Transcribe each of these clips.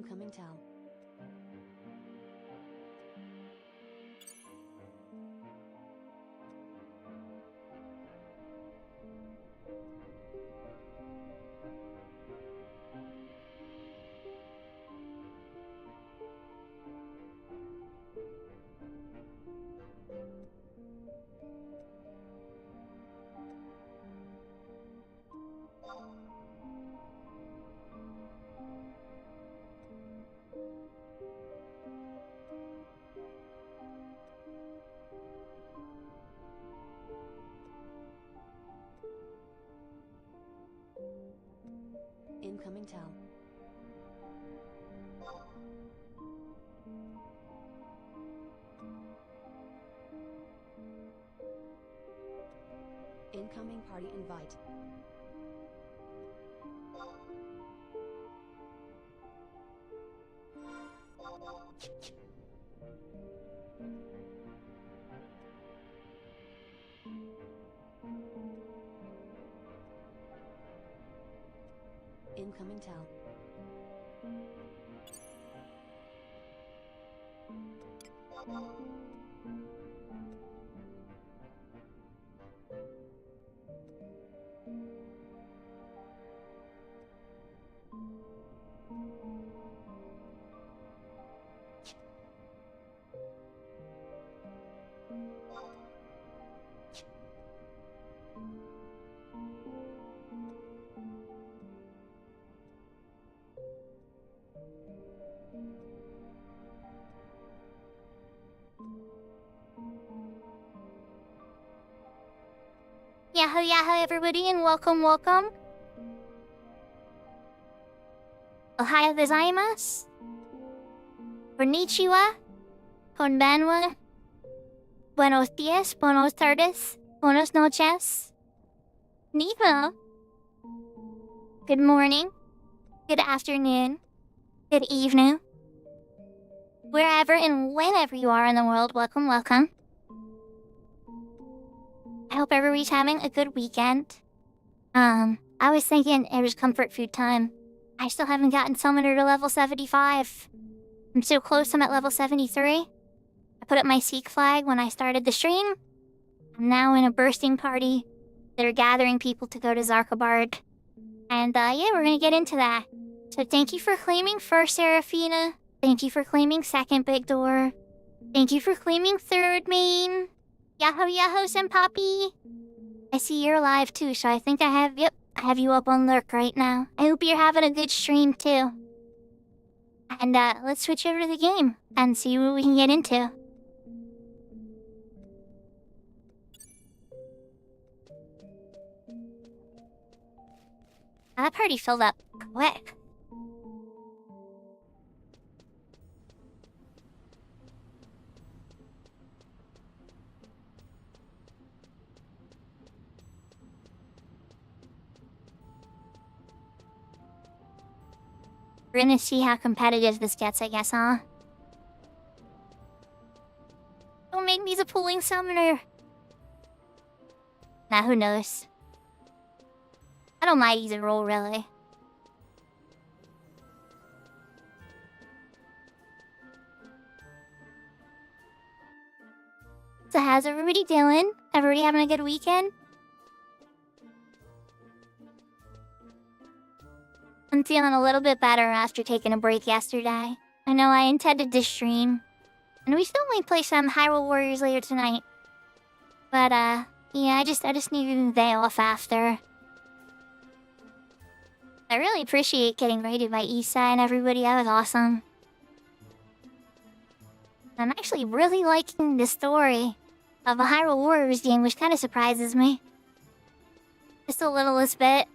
Incoming tell. Incoming tell. Incoming party invite. Incoming tell. Yahoo yahoo everybody and welcome. Ohayou gozaimasu. Konnichiwa. Konbanwa. Buenos dias, buenos tardes, buenas noches. Niho. Good morning. Good afternoon. Good evening. Wherever and whenever you are in the world, welcome. I hope everybody's having a good weekend. I was thinking it was comfort food time. I still haven't gotten summoner to level 75. I'm so close, I'm at level 73. I put up my Seek flag when I started the stream. I'm now in a bursting party that are gathering people to go to Zarkabard. And yeah, we're gonna get into that. So thank you for claiming first, Seraphina. Thank you for claiming second, Big Door. Thank you for claiming third, Main. Yahoo Senpapi. I see you're live too, so I think I have you up on lurk right now. I hope you're having a good stream too. And let's switch over to the game and see what we can get into. That party filled up quick. We're gonna see how competitive this gets, I guess, huh? Don't make me the pulling summoner. Nah, who knows? I don't mind either role, really. So how's everybody doing? Everybody having a good weekend? I'm feeling a little bit better after taking a break yesterday. I know I intended to stream. And we still might play some Hyrule Warriors later tonight. But, yeah, I just needed a day off after. I really appreciate getting raided by Isa and everybody. That was awesome. I'm actually really liking the story of a Hyrule Warriors game, which kind of surprises me. Just a littlest bit.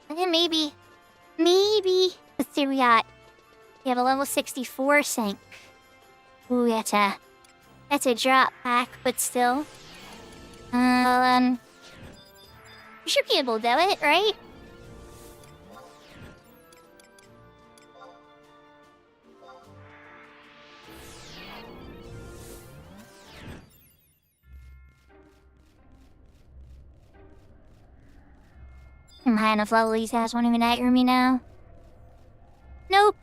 And then maybe, let's see, we have a level 64 sync. Ooh, that's a drop back, but still. We should be able to do it, right? I'm high enough level, these guys won't even aggro me now. Nope.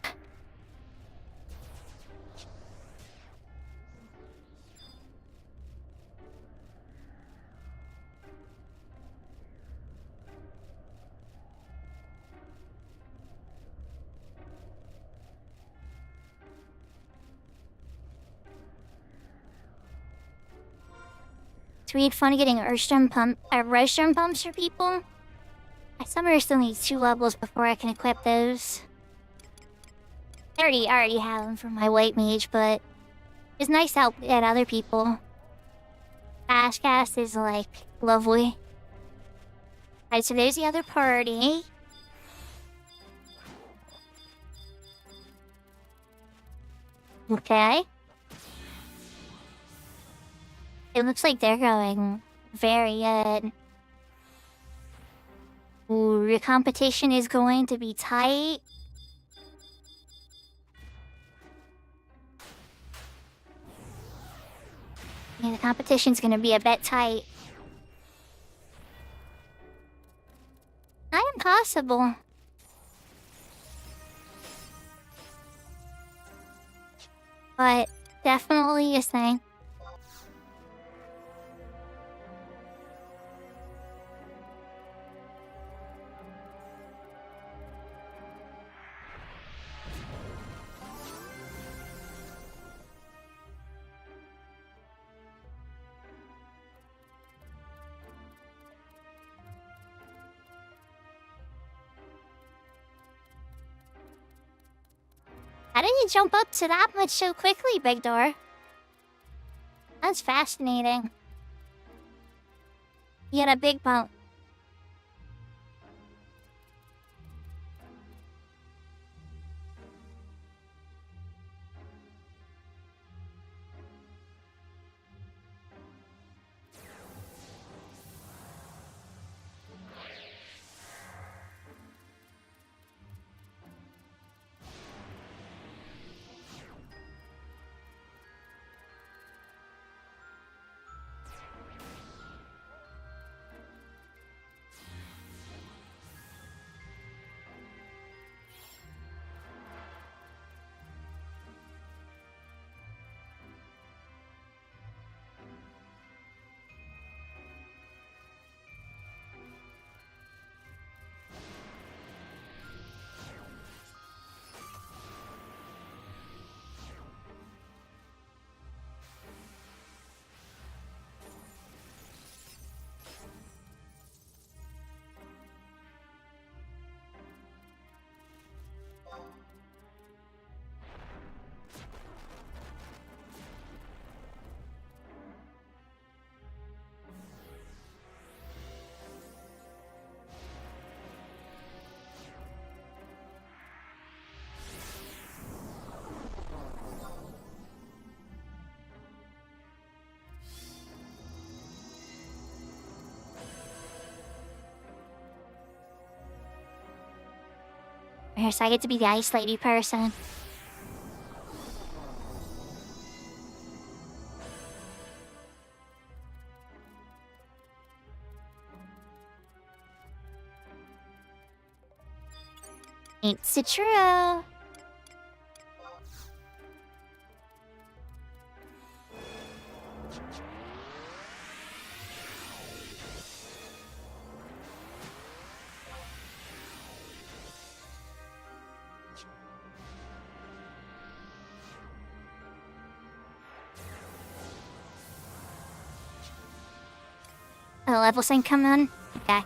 It's weird fun getting redstone pumps for people. I somehow still need 2 levels before I can equip those. I already have them for my white mage, but it's nice to help get other people. Fast cast is like lovely. Alright, so there's the other party. Okay. It looks like they're going very good. Ooh, your competition is going to be tight. Yeah, the competition's gonna be a bit tight. Not impossible. But definitely a thing. How did you jump up to that much so quickly, Big Door? That's fascinating. You had a big bump. So I get to be the ice lady person. It's true. The level sync come on? Okay.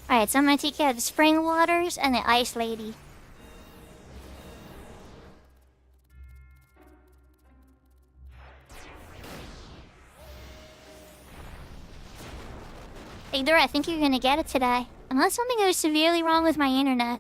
Alright, so I'm gonna take care of the spring waters and the ice lady. Igor, I think you're gonna get it today. Unless something goes severely wrong with my internet.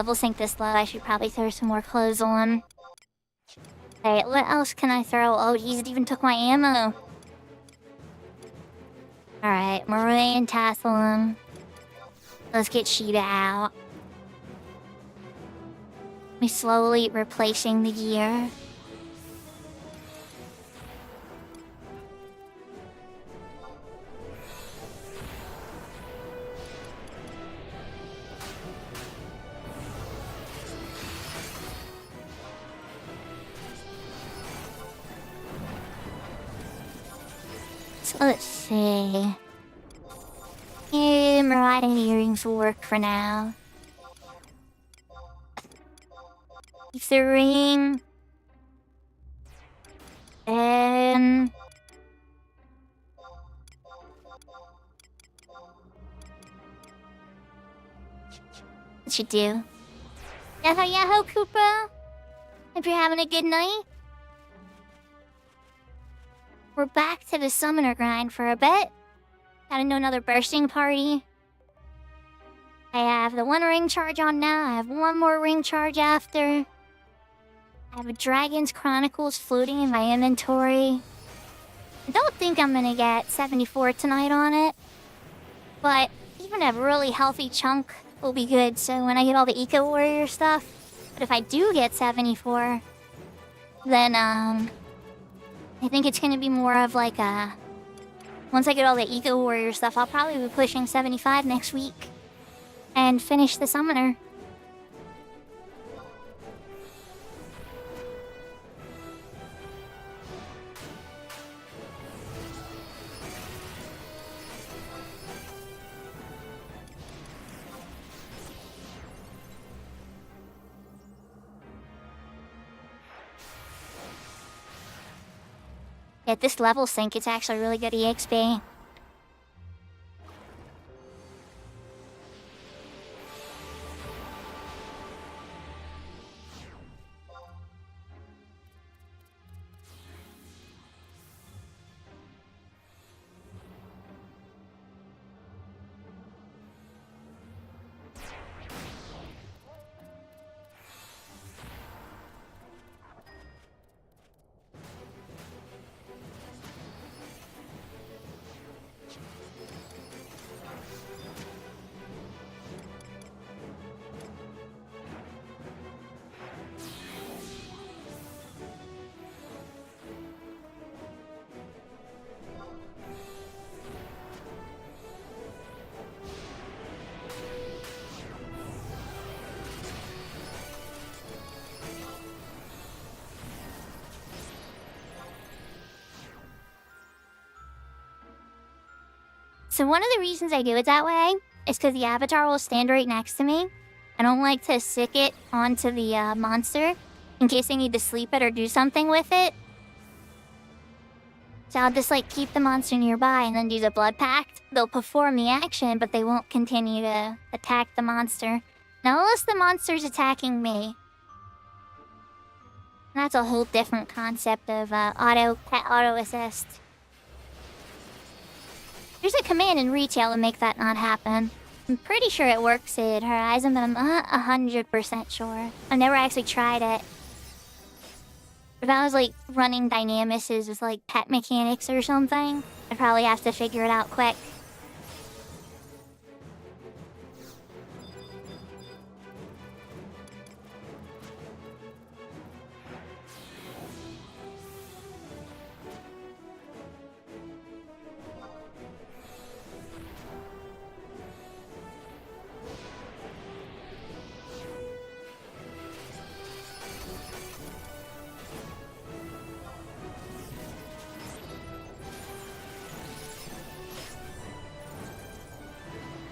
level sync this low, I should probably throw some more clothes on. Okay, what else can I throw? Oh, he even took my ammo. Alright, Marie and Tasselum. Let's get Sheeta out. Me slowly replacing the gear. So let's see. Yeah, Mariah and earrings will work for now. Keep the ring. And what you do? Yahoo yahoo, Koopa. Hope you're having a good night. We're back to the summoner grind for a bit. Gotta do another bursting party. I have the 1 ring charge on now. I have 1 more ring charge after. I have a Dragon's Chronicles floating in my inventory. I don't think I'm gonna get 74 tonight on it. But even a really healthy chunk will be good. So when I get all the Eco Warrior stuff. But if I do get 74, then I think it's gonna be more of like a... Once I get all the Eco Warrior stuff, I'll probably be pushing 75 next week. And finish the summoner. At this level sync, it's actually really good EXP. So one of the reasons I do it that way is because the avatar will stand right next to me. I don't like to stick it onto the monster in case I need to sleep it or do something with it. So I'll just like keep the monster nearby and then do the blood pact. They'll perform the action, but they won't continue to attack the monster. Now unless the monster's attacking me. That's a whole different concept of auto assist. There's a command in retail to make that not happen. I'm pretty sure it works at Horizon, but I'm not 100% sure. I've never actually tried it. If I was like running Dynamis as like pet mechanics or something, I'd probably have to figure it out quick.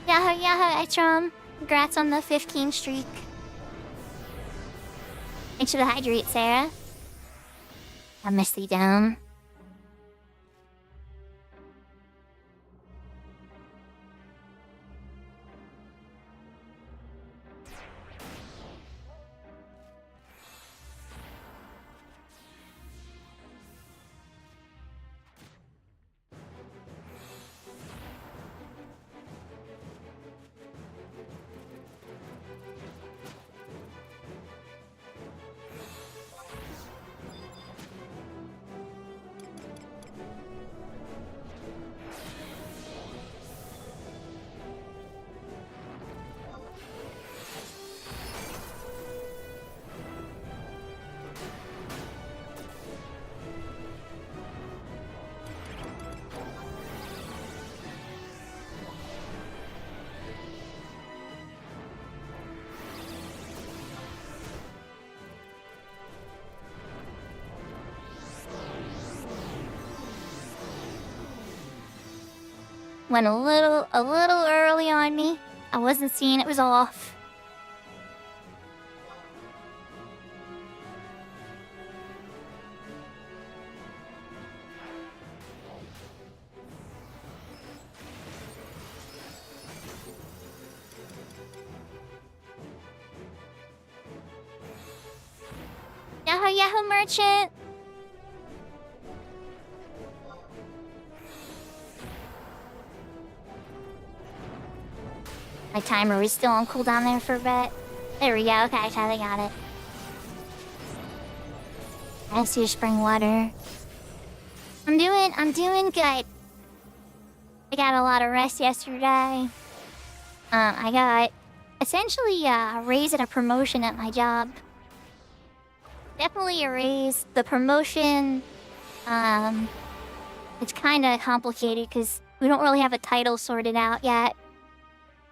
Yahoo yahoo, Etrom. Congrats on the 15 streak. Thanks for the hydrate, Sarah. I missed thee down. went a little early on me. I wasn't seeing it was off. Yahoo Yahoo Merchant! My timer was still on cooldown there for a bit. There we go, okay, I finally got it. Thanks to your spring water. I'm doing good. I got a lot of rest yesterday. I got essentially a raise and a promotion at my job. Definitely a raise. The promotion, it's kind of complicated because we don't really have a title sorted out yet.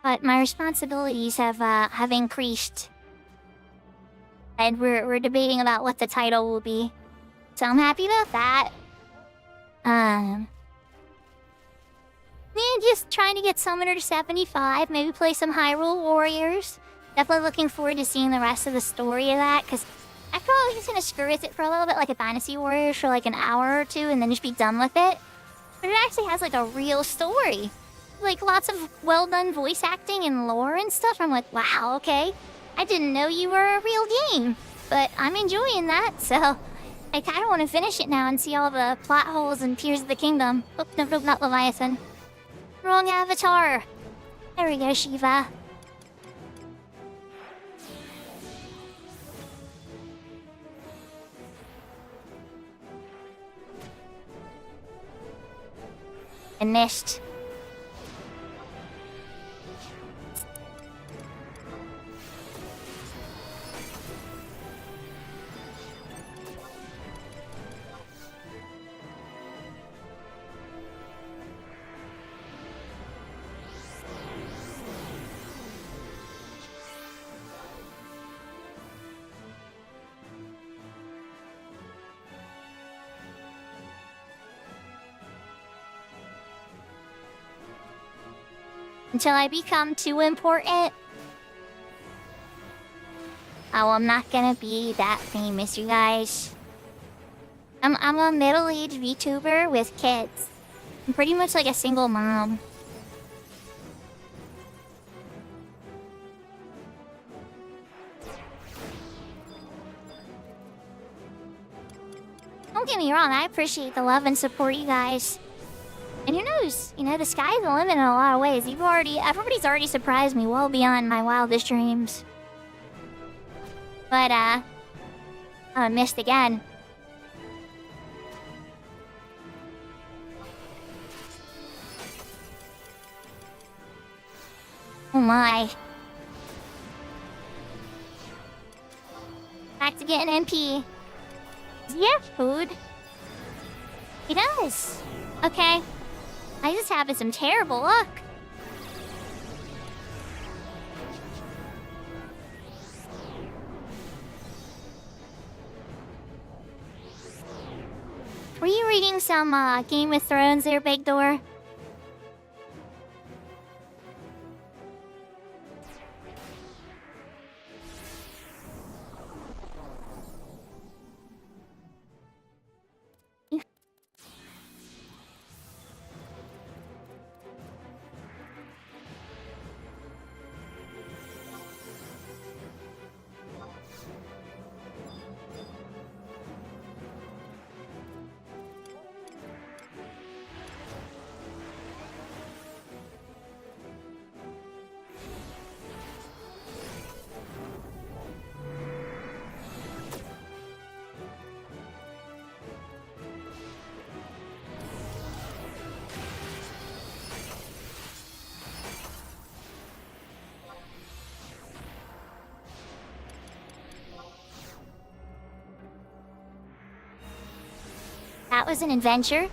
But my responsibilities have increased. And we're debating about what the title will be. So I'm happy about that. Yeah, just trying to get Summoner to 75, maybe play some Hyrule Warriors. Definitely looking forward to seeing the rest of the story of that, because I'm probably just gonna screw with it for a little bit, like a Dynasty Warriors for like an hour or two, and then just be done with it. But it actually has like a real story. Like lots of well done voice acting and lore and stuff. I'm like, wow, okay. I didn't know you were a real game. But I'm enjoying that, so I kind of want to finish it now and see all the plot holes and Tears of the Kingdom. Oh, no, not Leviathan. Wrong avatar. There we go, Shiva. Finished. Until I become too important. Oh, I'm not gonna be that famous, you guys. I'm a middle-aged VTuber with kids. I'm pretty much like a single mom. Don't get me wrong, I appreciate the love and support, you guys. And who knows? You know, the sky's the limit in a lot of ways. Everybody's already surprised me well beyond my wildest dreams. But, I missed again. Oh my. Back to getting NP. Does he have food? He does. Okay. I just having some terrible luck. Were you reading some Game of Thrones there, Big Door? That was an adventure.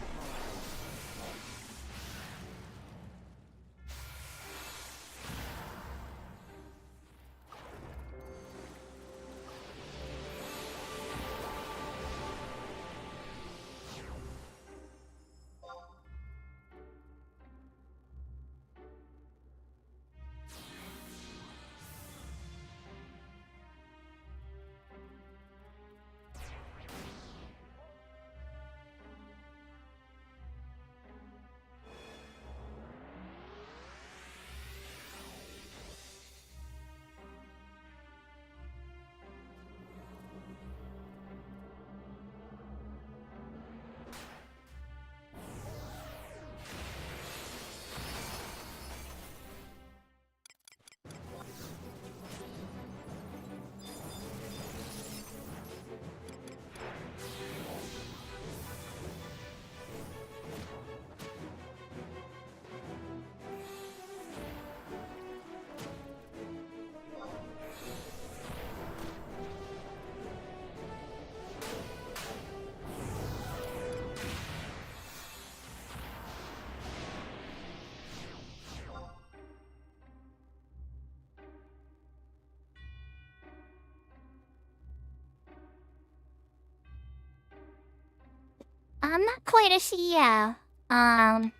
I'm not quite a CEO. I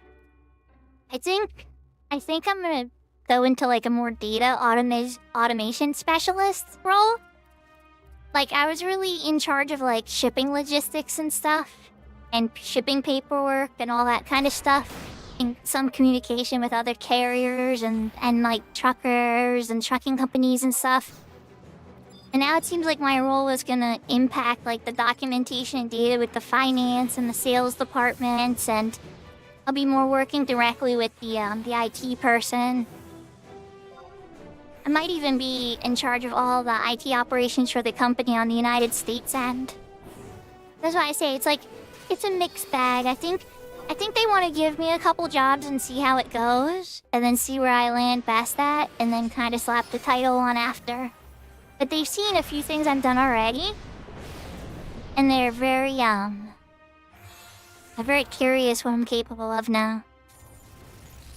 think I'm gonna go into like a more data automation specialist role. Like I was really in charge of like shipping logistics and stuff, and shipping paperwork and all that kind of stuff, and some communication with other carriers and like truckers and trucking companies and stuff. And now it seems like my role was gonna impact like the documentation and data with the finance and the sales departments, and I'll be more working directly with the IT person. I might even be in charge of all the IT operations for the company on the United States end. That's why I say it's a mixed bag. I think they want to give me a couple jobs and see how it goes, and then see where I land best at, and then kind of slap the title on after. But they've seen a few things I've done already, and they're very curious what I'm capable of now.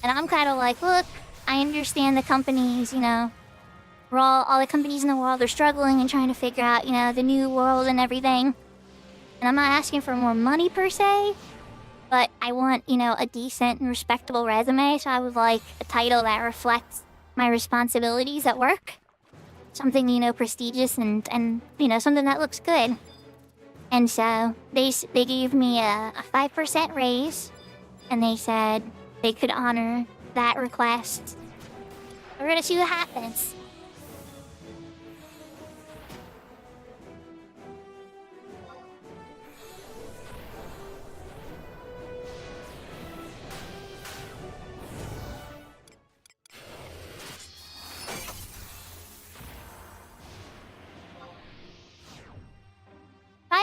And I'm kind of like, look, I understand the companies, you know, all the companies in the world are struggling and trying to figure out, you know, the new world and everything. And I'm not asking for more money per se, but I want, you know, a decent and respectable resume, so I would like a title that reflects my responsibilities at work. Something, you know, prestigious and you know, something that looks good. And so they gave me a 5% raise, and they said they could honor that request. We're gonna see what happens.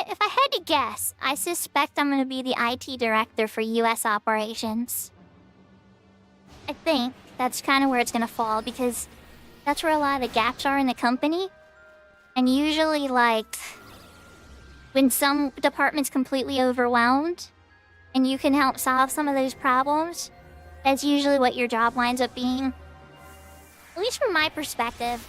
If I had to guess, I suspect I'm gonna be the IT director for US operations. I think that's kind of where it's gonna fall, because that's where a lot of the gaps are in the company. And usually, like, when some department's completely overwhelmed, and you can help solve some of those problems, that's usually what your job winds up being. At least from my perspective.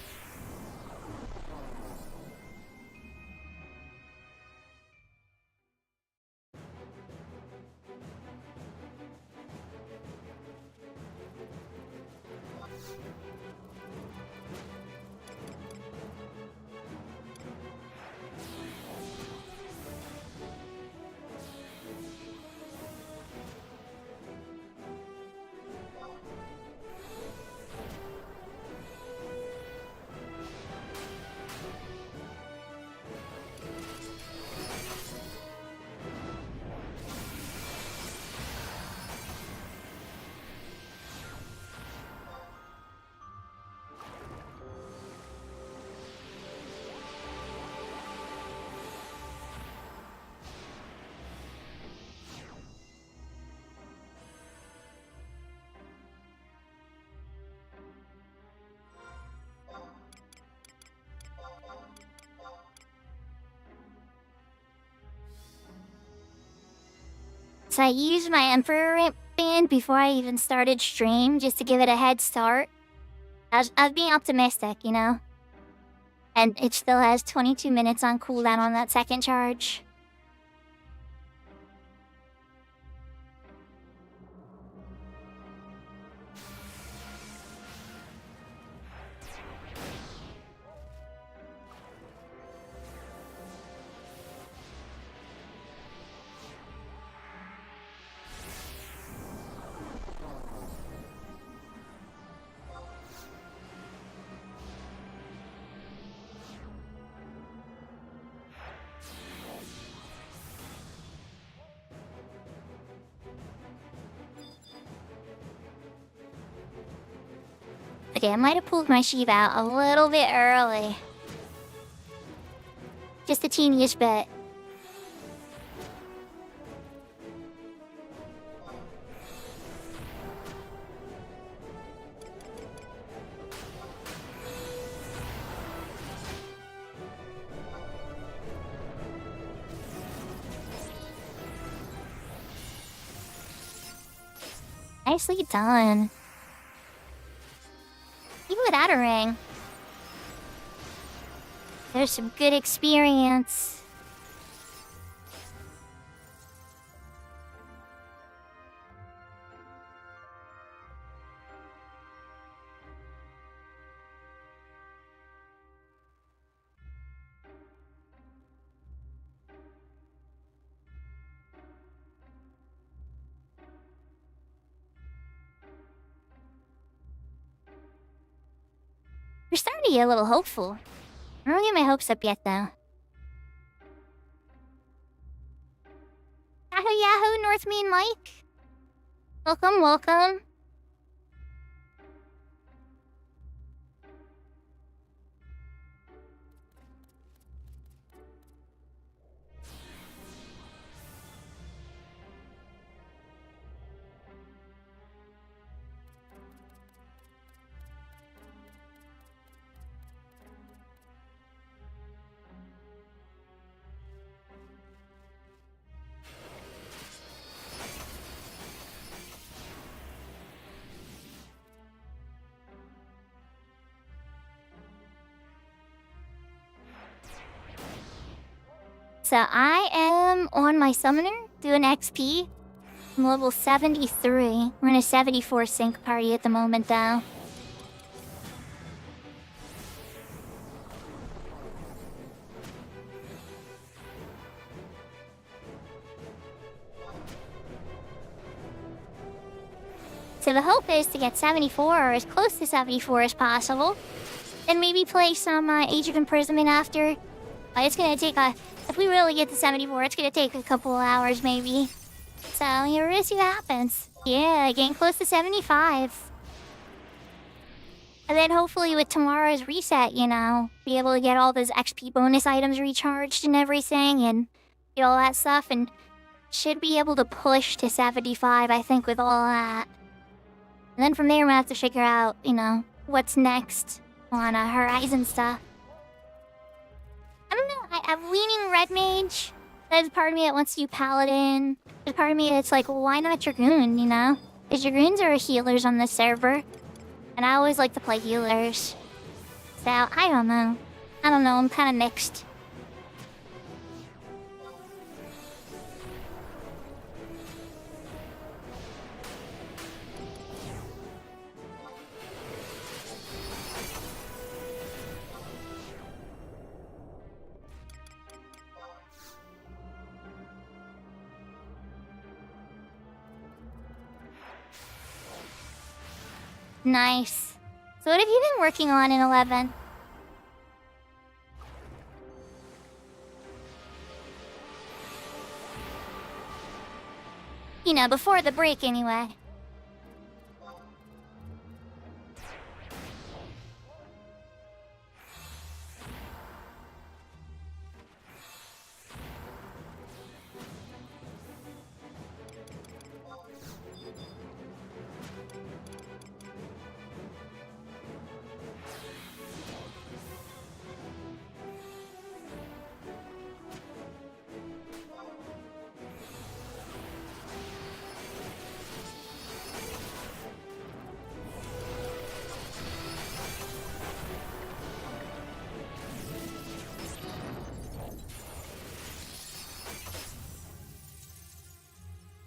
So I used my Emperor band before I even started stream, just to give it a head start. I was being optimistic, you know? And it still has 22 minutes on cooldown on that second charge. Okay, I might have pulled my sheep out a little bit early. Just a teeniest bit. Nicely done. Even without a ring, there's some good experience. already a little hopeful. I don't get my hopes up yet, though. Yahoo, North Mean Mike. Welcome, welcome. So I am on my summoner doing XP. I'm level 73. We're in a 74 sync party at the moment, though. So the hope is to get 74 or as close to 74 as possible. And maybe play some Age of Imprisonment after. It's gonna take if we really get to 74, it's gonna take a couple of hours maybe. So, we'll see what happens. Yeah, getting close to 75. And then hopefully with tomorrow's reset, be able to get all those XP bonus items recharged and everything, and get all that stuff, and should be able to push to 75, I think, with all that. And then from there, we're gonna have to figure out, what's next on Horizon stuff. I don't know, I'm leaning Red Mage. There's part of me that wants to do Paladin. There's part of me that's like, well, why not Dragoon, Because Dragoons are healers on this server. And I always like to play healers. So, I don't know, I'm kind of mixed. Nice. So what have you been working on in 11? Before the break anyway.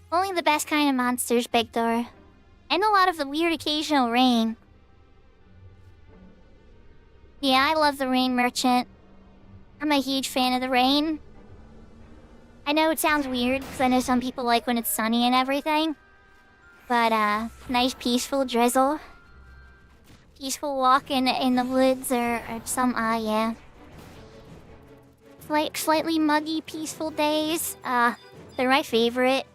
Only the best kind of monsters, Big Door. And a lot of the weird occasional rain. Yeah, I love the Rain Merchant. I'm a huge fan of the rain. I know it sounds weird, because I know some people like when it's sunny and everything. But, nice peaceful drizzle. Peaceful walk in the woods or some, yeah. Slightly muggy, peaceful days. They're my favorite.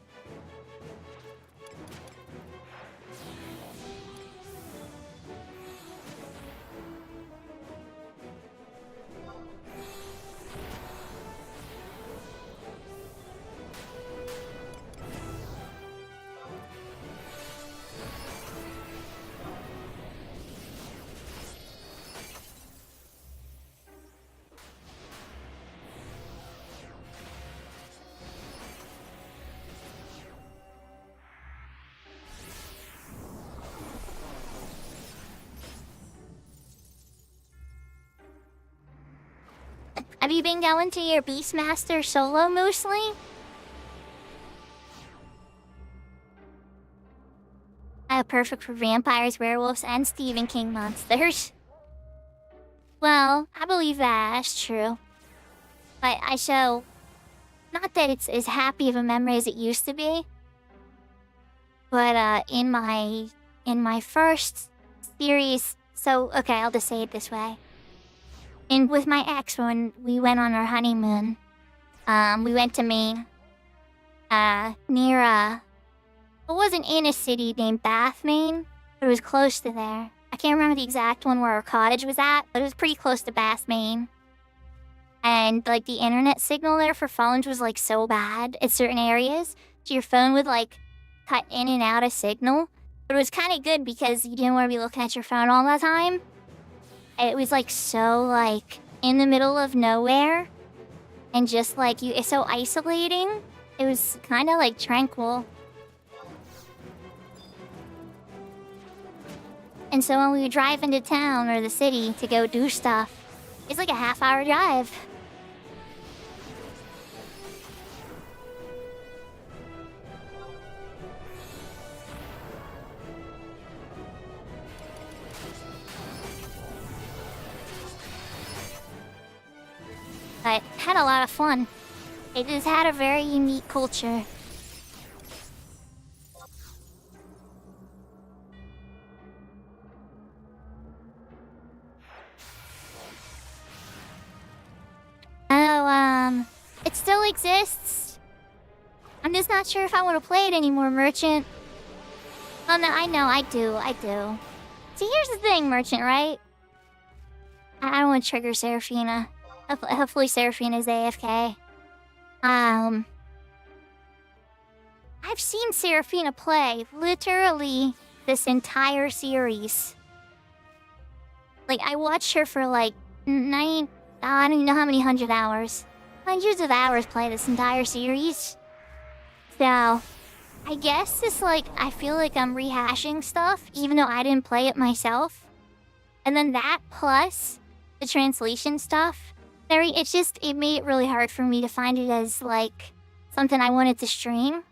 Have you been going to your Beastmaster solo mostly? Perfect for vampires, werewolves, and Stephen King monsters. Well, I believe that's true. But I show... Not that it's as happy of a memory as it used to be. But, in my first series... So, okay, I'll just say it this way. And with my ex, when we went on our honeymoon, we went to Maine. It wasn't in a city named Bath, Maine, but it was close to there. I can't remember the exact one where our cottage was at, but it was pretty close to Bath, Maine. And, like, the internet signal there for phones was, like, so bad at certain areas. So your phone would, like, cut in and out of signal. But it was kind of good because you didn't want to be looking at your phone all the time. It was, like, so, like, in the middle of nowhere. And just, like, it's so isolating. It was kind of, like, tranquil. And so when we would drive into town or the city to go do stuff, it's like a half-hour drive. But had a lot of fun. It just had a very unique culture. It still exists. I'm just not sure if I want to play it anymore, Merchant. Oh no, I know, I do. See, here's the thing, Merchant, right? I don't want to trigger Seraphina. Hopefully Seraphina's AFK. I've seen Seraphina play literally this entire series. Like, I watched her for like I don't even know how many hundreds of hours play this entire series. So, I guess it's like, I feel like I'm rehashing stuff, even though I didn't play it myself. And then that plus the translation stuff, it made it really hard for me to find it as like something I wanted to stream.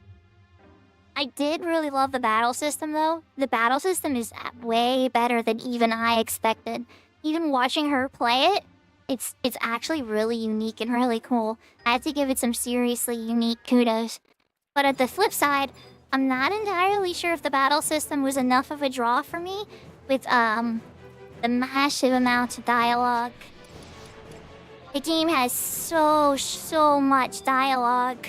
I did really love the battle system though. The battle system is way better than even I expected. Even watching her play it, it's actually really unique and really cool. I had to give it some seriously unique kudos. But at the flip side, I'm not entirely sure if the battle system was enough of a draw for me with the massive amounts of dialogue. The game has so much dialogue.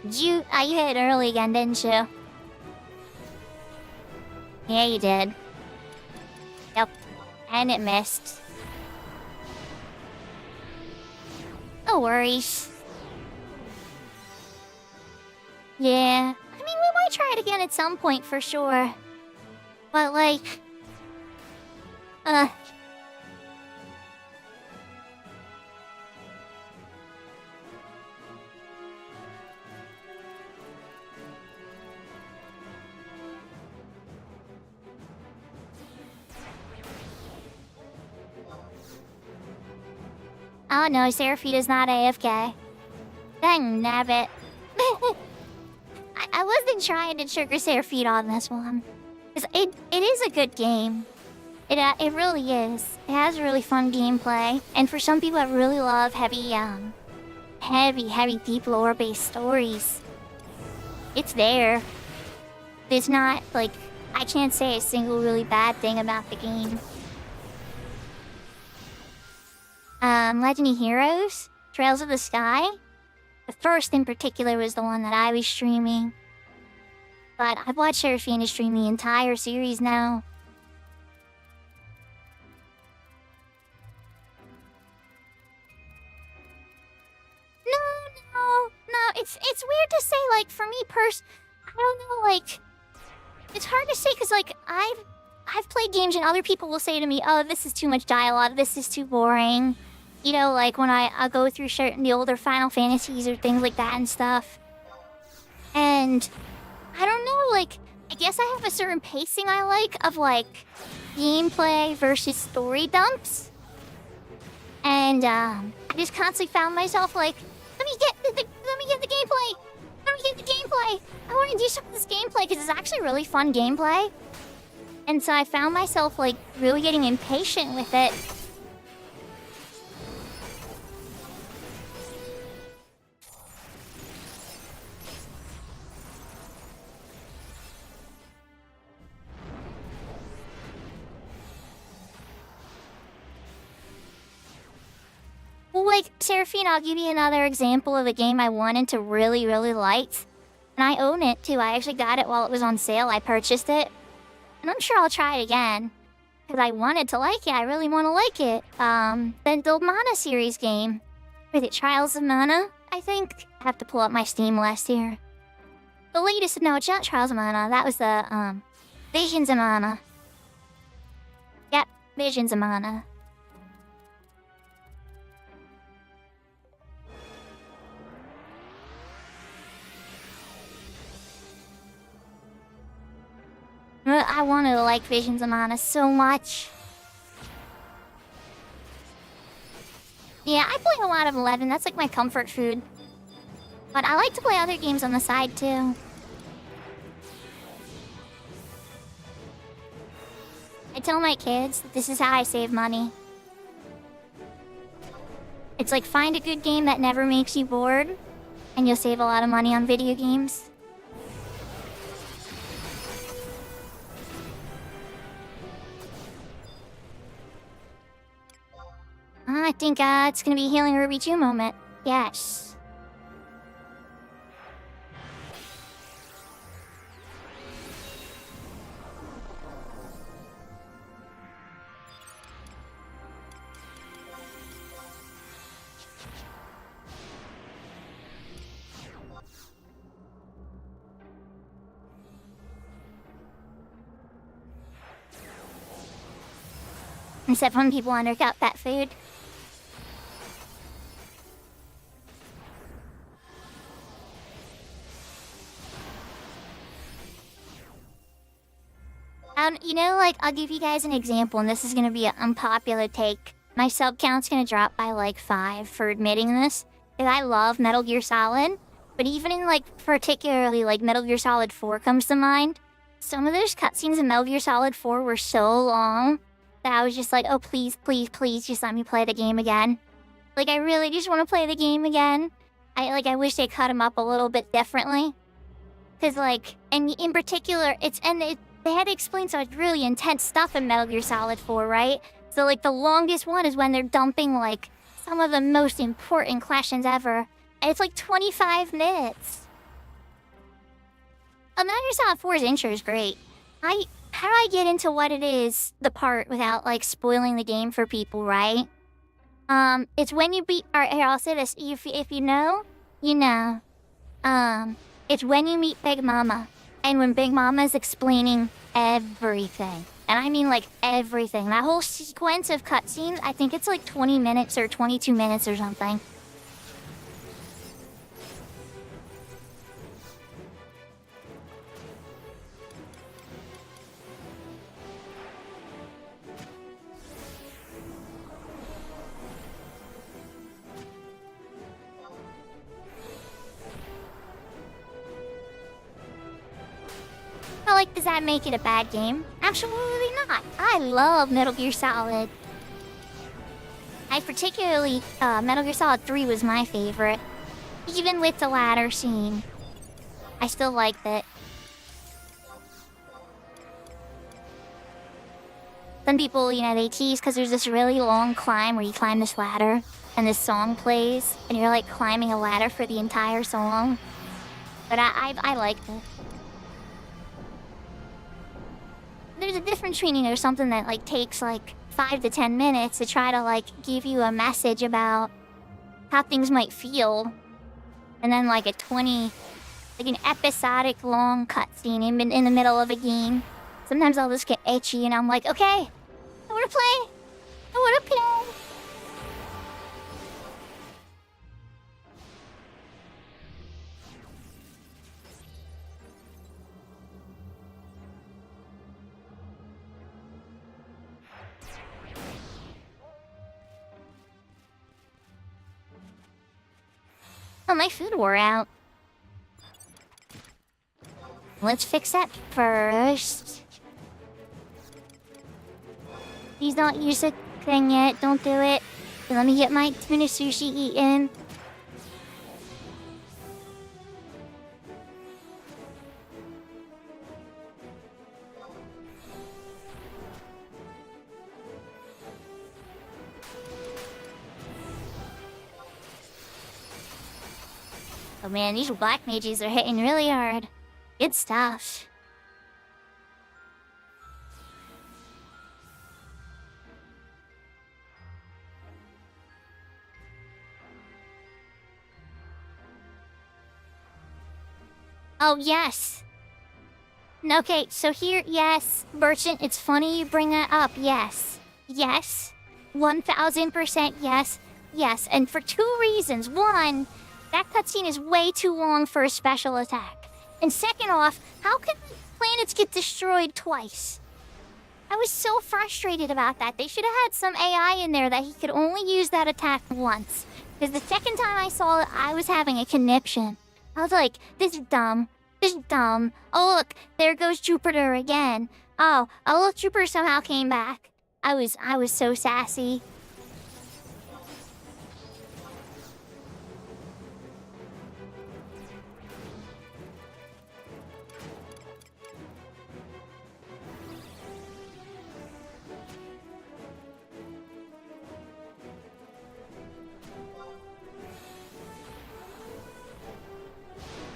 You hit it early again, didn't you? Yeah, you did. Yep. And it missed. No worries. Yeah. I mean, we might try it again at some point for sure. But, like... Oh no, Seraphina's not AFK. Dang nabbit. I wasn't trying to trigger Seraphina on this one. It is a good game. It really is. It has really fun gameplay. And for some people that really love heavy, deep lore-based stories, it's there. It's not, like, I can't say a single really bad thing about the game. Legendary Heroes, Trails of the Sky. The first in particular was the one that I was streaming. But I've watched Seraphina stream the entire series now. No, it's weird to say, like, for me I don't know, like, it's hard to say, because, like, I've played games and other people will say to me, oh, this is too much dialogue, this is too boring. You know, like when I go through the older Final Fantasies or things like that and stuff. And I don't know, like, I guess I have a certain pacing I like of, like, gameplay versus story dumps. And I just constantly found myself like, let me get the gameplay. I want to do some of this gameplay because it's actually really fun gameplay. And so I found myself, like, really getting impatient with it. like, Seraphine, I'll give you another example of a game I wanted to really, really like. And I own it, too. I actually got it while it was on sale. I purchased it. And I'm sure I'll try it again. Because I wanted to like it. I really want to like it. The Mana series game. Is it Trials of Mana? I think. I have to pull up my Steam list here. The latest, no, it's not Trials of Mana. That was the, Visions of Mana. Yep, Visions of Mana. I wanted to like Visions of Mana so much. Yeah, I play a lot of 11. That's like my comfort food. But I like to play other games on the side too. I tell my kids that this is how I save money. It's like find a good game that never makes you bored, and you'll save a lot of money on video games. I think it's gonna be Healing Ruby 2 moment. Yes. Except when people undercut that food. You know, like, I'll give you guys an example, and this is gonna be an unpopular take. My sub count's gonna drop by, like, 5 for admitting this. Because I love Metal Gear Solid. But even in, like, particularly, like, Metal Gear Solid 4 comes to mind. Some of those cutscenes in Metal Gear Solid 4 were so long that I was just like, oh, please, please, please, just let me play the game again. Like, I really just want to play the game again. I wish they cut them up a little bit differently. Because, like, and in particular, they had to explain some really intense stuff in Metal Gear Solid 4, right? So, like, the longest one is when they're dumping, like, some of the most important questions ever. And it's, like, 25 minutes. Metal Gear Solid 4's intro is great. How do I get into what it is, the part, without, like, spoiling the game for people, right? It's when you beat... Alright, here, I'll say this. If you know, you know. It's when you meet Big Mama. And when Big Mama's explaining everything. And I mean, like, everything. That whole sequence of cutscenes, I think it's like 20 minutes or 22 minutes or something. But, like, does that make it a bad game? Absolutely not. I love Metal Gear Solid. I particularly, Metal Gear Solid 3 was my favorite. Even with the ladder scene. I still liked it. Some people, you know, they tease because there's this really long climb where you climb this ladder and this song plays and you're, like, climbing a ladder for the entire song. But I liked it. There's a difference between, you know, something that, like, takes, like, 5 to 10 minutes to try to, like, give you a message about how things might feel. And then, like, an episodic long cutscene in the middle of a game. Sometimes I'll just get itchy and I'm like, okay, I wanna play. I wanna play. Oh, my food wore out. Let's fix that first. Please don't use the thing yet. Don't do it. Let me get my tuna sushi eaten. Oh man, these black mages are hitting really hard. Good stuff. Oh, yes. Okay, so here, yes. Merchant, it's funny you bring that up. Yes. Yes. 1000% yes. Yes. And for 2 reasons. One, that cutscene is way too long for a special attack. And second off, how can planets get destroyed twice? I was so frustrated about that. They should have had some AI in there that he could only use that attack once. Because the second time I saw it, I was having a conniption. I was like, this is dumb. This is dumb. Oh, look, there goes Jupiter again. Oh, look, Jupiter somehow came back. I was so sassy.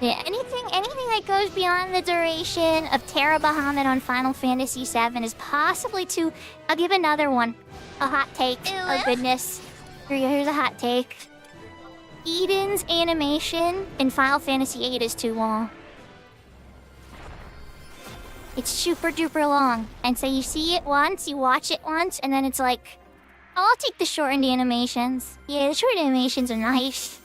Yeah, anything that goes beyond the duration of Terra Bahamut on Final Fantasy VII is possibly too... I'll give another one. A hot take. Oh, goodness. Here's a hot take. Eden's animation in Final Fantasy VIII is too long. It's super duper long. And so you see it once, you watch it once, and then it's like... Oh, I'll take the shortened animations. Yeah, the short animations are nice.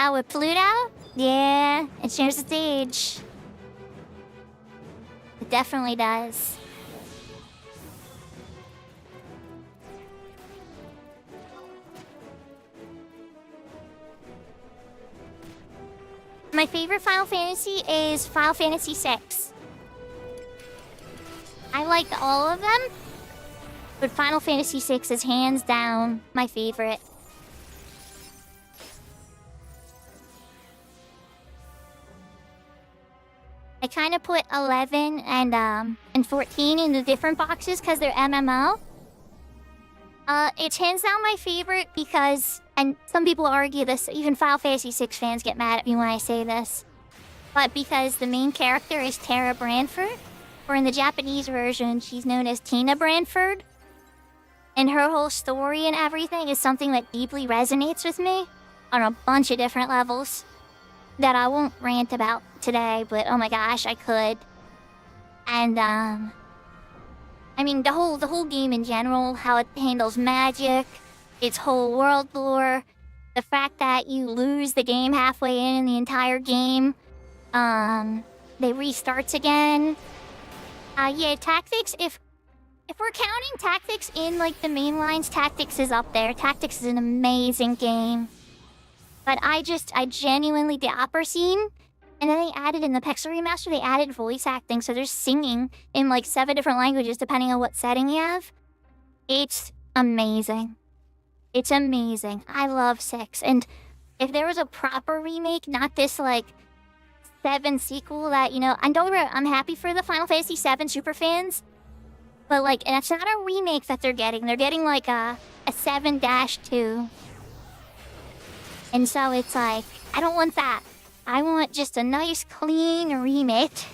Oh, with Pluto? Yeah, it shares its age. It definitely does. My favorite Final Fantasy is Final Fantasy VI. I liked all of them, but Final Fantasy VI is hands down my favorite. I kind of put 11 and 14 in the different boxes because they're MMO. It's hands down my favorite because, and some people argue this, even Final Fantasy VI fans get mad at me when I say this, but because the main character is Tara Branford, or in the Japanese version, she's known as Tina Branford, and her whole story and everything is something that deeply resonates with me on a bunch of different levels that I won't rant about today, but oh my gosh, I could. And I mean the whole game in general, how it handles magic, its whole world lore, the fact that you lose the game halfway in the entire game, they restarts again. Yeah, Tactics, if we're counting Tactics in like the main lines, Tactics is up there. Tactics is an amazing game. But I genuinely, the opera scene, and then they added in the Pixel Remaster, they added voice acting, so there's singing in like 7 different languages depending on what setting you have. It's amazing. It's amazing. I love 6. And if there was a proper remake, not this like 7 sequel that, you know, I'm happy for the Final Fantasy VII superfans, but like, and it's not a remake that they're getting. They're getting like a 7-2. And so it's like, I don't want that. I want just a nice, clean remake.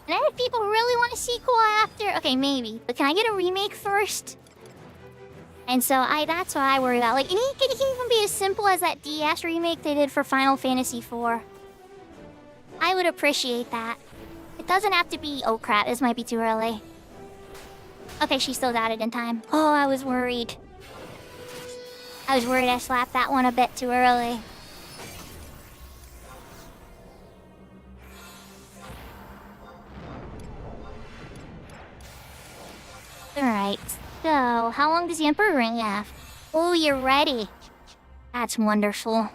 And I have people who really want a sequel after. Okay, maybe. But can I get a remake first? And so that's what I worry about. Like, it can even be as simple as that DS remake they did for Final Fantasy IV. I would appreciate that. It doesn't have to be... Oh crap, this might be too early. Okay, she still got it in time. Oh, I was worried. I was worried I slapped that one a bit too early. Alright, so how long does the Emperor ring have? Oh, you're ready. That's wonderful.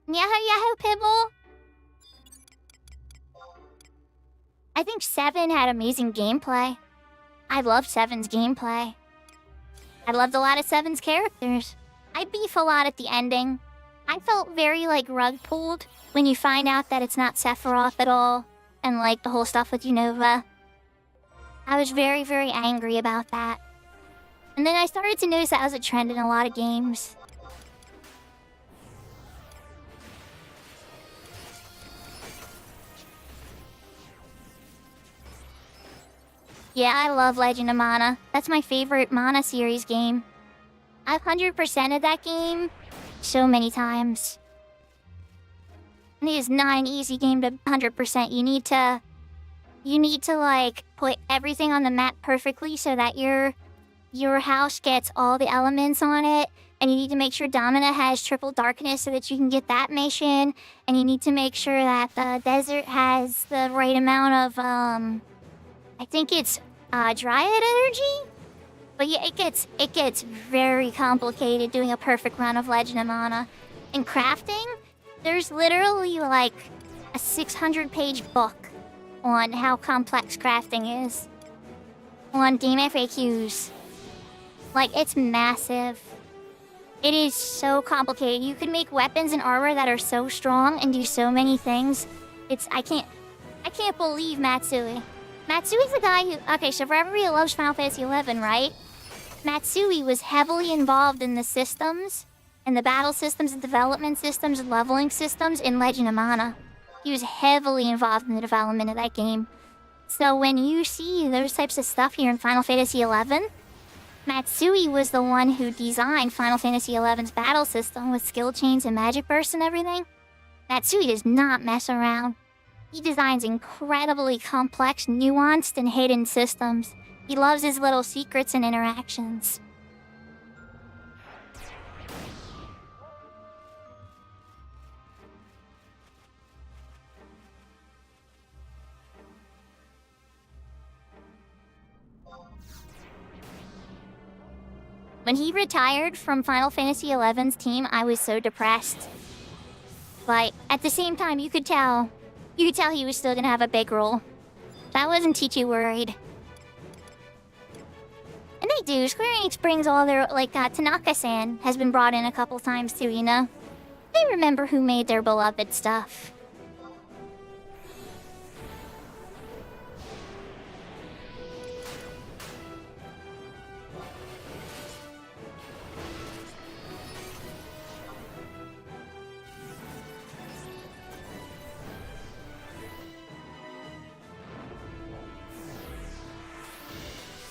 Yahoo Yahoo Pibble! I think 7 had amazing gameplay. I loved 7's gameplay. I loved a lot of 7's characters. I beef a lot at the ending. I felt very, like, rug pulled when you find out that it's not Sephiroth at all, and, like, the whole stuff with Unova. I was very, very angry about that. And then I started to notice that was a trend in a lot of games. Yeah, I love Legend of Mana. That's my favorite Mana series game. I've 100%ed that game so many times. And it is not an easy game to 100%. You need to like put everything on the map perfectly so that your house gets all the elements on it. And you need to make sure Domina has triple darkness so that you can get that mission. And you need to make sure that the desert has the right amount of I think it's Dryad energy? But yeah, it gets very complicated doing a perfect run of Legend of Mana. In crafting, there's literally like a 600-page book on how complex crafting is. On game FAQs. Like, it's massive. It is so complicated. You can make weapons and armor that are so strong and do so many things. I can't believe Matsui. Matsui's the guy who... Okay, so for everybody who loves Final Fantasy XI, right? Matsui was heavily involved in the systems, and the battle systems, and development systems, and leveling systems in Legend of Mana. He was heavily involved in the development of that game. So when you see those types of stuff here in Final Fantasy XI, Matsui was the one who designed Final Fantasy XI's battle system with skill chains and magic bursts and everything. Matsui does not mess around. He designs incredibly complex, nuanced, and hidden systems. He loves his little secrets and interactions. When he retired from Final Fantasy XI's team, I was so depressed. But at the same time, you could tell he was still gonna have a big role. That wasn't too worried. And they do. Square Enix brings all their, like, Tanaka-san has been brought in a couple times too, you know? They remember who made their beloved stuff.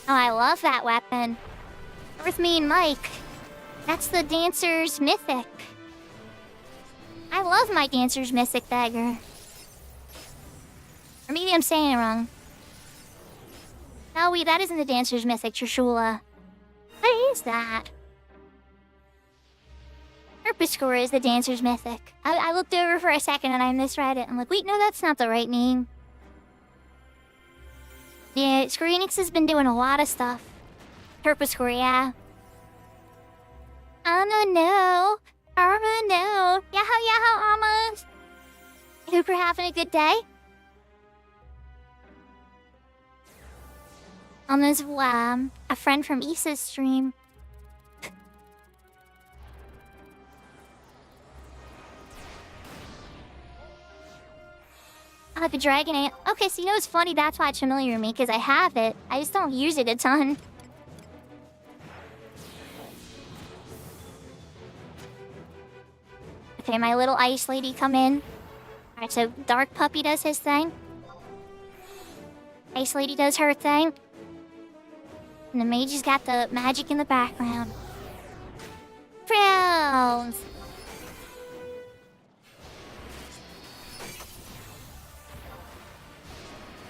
Oh, I love that weapon. With me and Mike. That's the Dancer's Mythic. I love my Dancer's Mythic dagger. Or maybe I'm saying it wrong. No, wait, that isn't the Dancer's Mythic, Trishula. What is that? Herpescore is the Dancer's Mythic. I looked over for a second and I misread it. I'm like, wait, no, that's not the right name. Yeah, Square Enix has been doing a lot of stuff. Herpescore, yeah. Anna, no. Arma, no. Yaho, Arma. Hope you're having a good day. Alma's, a friend from Issa's stream. The Dragon Ant. Okay, so you know it's funny, that's why it's familiar to me, because I have it. I just don't use it a ton. Okay, my little ice lady come in. Alright, so Dark Puppy does his thing. Ice lady does her thing. And the mage has got the magic in the background. Frowns!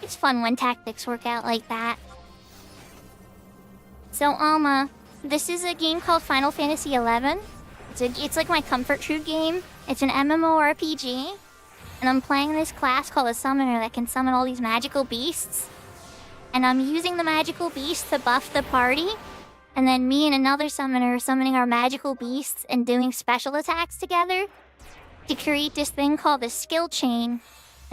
It's fun when tactics work out like that. So, Alma, this is a game called Final Fantasy XI. It's like my comfort food game. It's an MMORPG. And I'm playing this class called a Summoner that can summon all these magical beasts. And I'm using the magical beasts to buff the party. And then me and another Summoner are summoning our magical beasts and doing special attacks together to create this thing called a skill chain.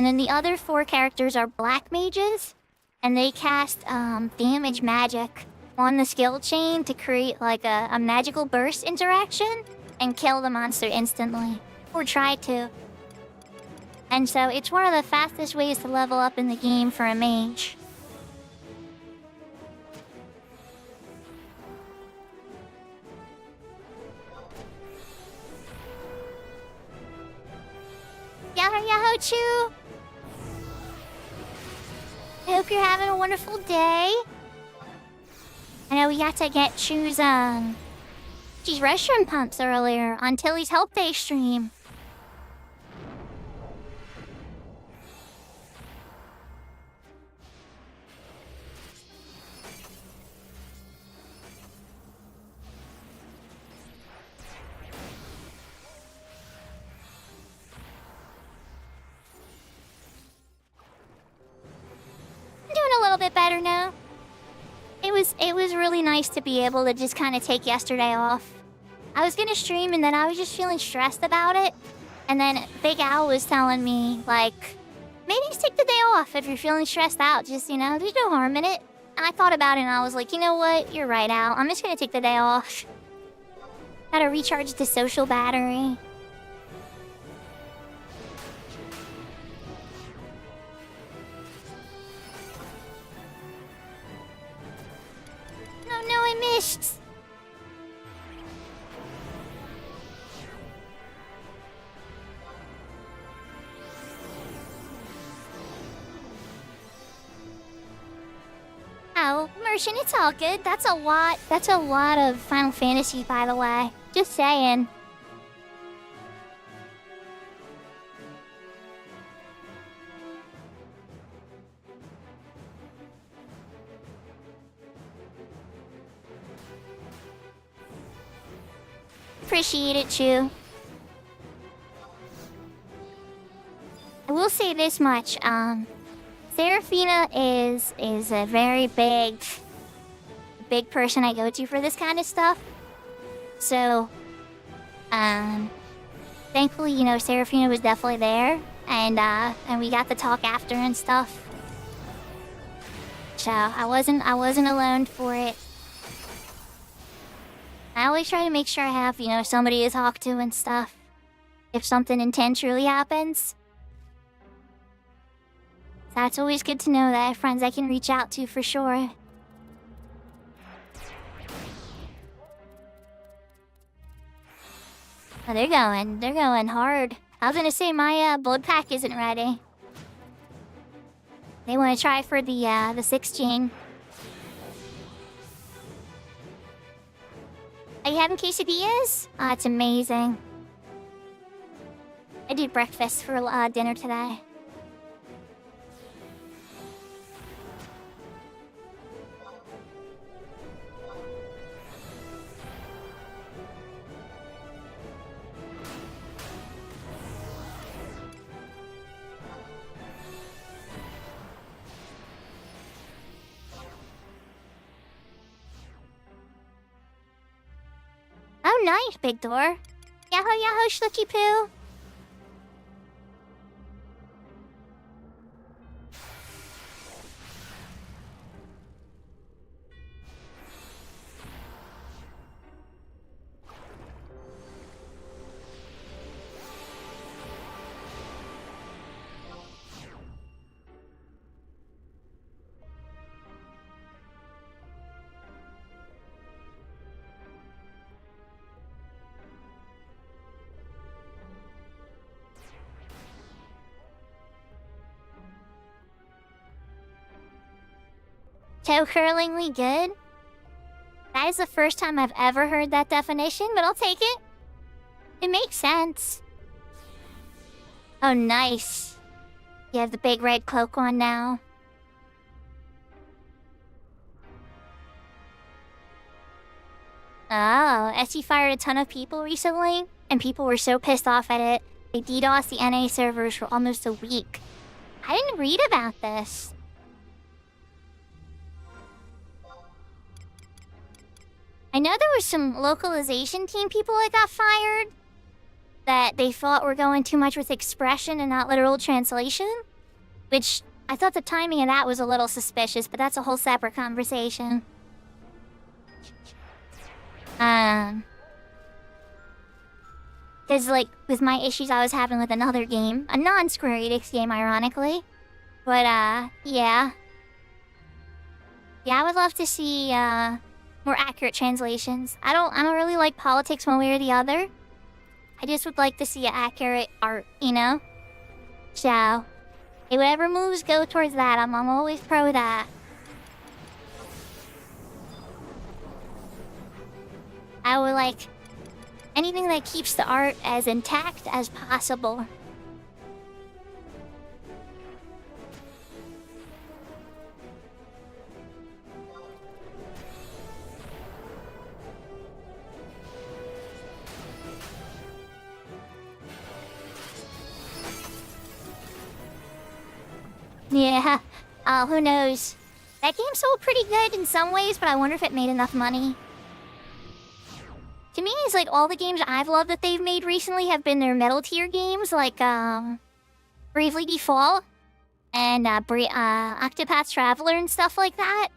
And then the other 4 characters are black mages, and they cast damage magic on the skill chain to create like a magical burst interaction and kill the monster instantly, or try to. And so it's one of the fastest ways to level up in the game for a mage. Yahoo yahoo choo! I hope you're having a wonderful day. I know we got to get Chu's she's restroom pumps earlier on Tilly's Help Day stream. I'm doing a little bit better now. It was really nice to be able to just kind of take yesterday off. I was gonna stream and then I was just feeling stressed about it. And then Big Al was telling me, like, maybe just take the day off if you're feeling stressed out. Just, you know, there's no harm in it. And I thought about it and I was like, you know what? You're right, Al. I'm just gonna take the day off. Gotta recharge the social battery. No, I missed. Oh, Merchant, it's all good. That's a lot of Final Fantasy, by the way. Just saying. Appreciate it, Chew. I will say this much, Seraphina is a very big person I go to for this kind of stuff. So, thankfully, you know, Seraphina was definitely there, and we got to talk after and stuff. So I wasn't alone for it. I always try to make sure I have, you know, somebody to talk to and stuff, if something intense really happens. So that's always good to know that I have friends I can reach out to for sure. Oh, they're going hard. I was gonna say my blood pack isn't ready. They want to try for the 6 gene. Are you having quesadillas? Oh, that's amazing. I did breakfast for dinner today. Oh, nice, Big Door. Yahoo, yahoo, Schlucky Poo. Toe curlingly good? That is the first time I've ever heard that definition, but I'll take it. It makes sense. Oh, nice. You have the big red cloak on now. Oh, SE fired a ton of people recently, and people were so pissed off at it, they DDoSed the NA servers for almost a week. I didn't read about this. I know there was some localization team people that got fired that they thought were going too much with expression and not literal translation. Which, I thought the timing of that was a little suspicious, but that's a whole separate conversation. Because, like, with my issues I was having with another game, a non-Square Enix game, ironically. But, yeah. Yeah, I would love to see, more accurate translations. I don't really like politics one way or the other. I just would like to see accurate art, you know? So, hey, whatever moves go towards that, I'm always pro that. I would like anything that keeps the art as intact as possible. Yeah, who knows? That game sold pretty good in some ways, but I wonder if it made enough money. To me, it's like all the games I've loved that they've made recently have been their metal tier games, like, Bravely Default and, Octopath Traveler and stuff like that.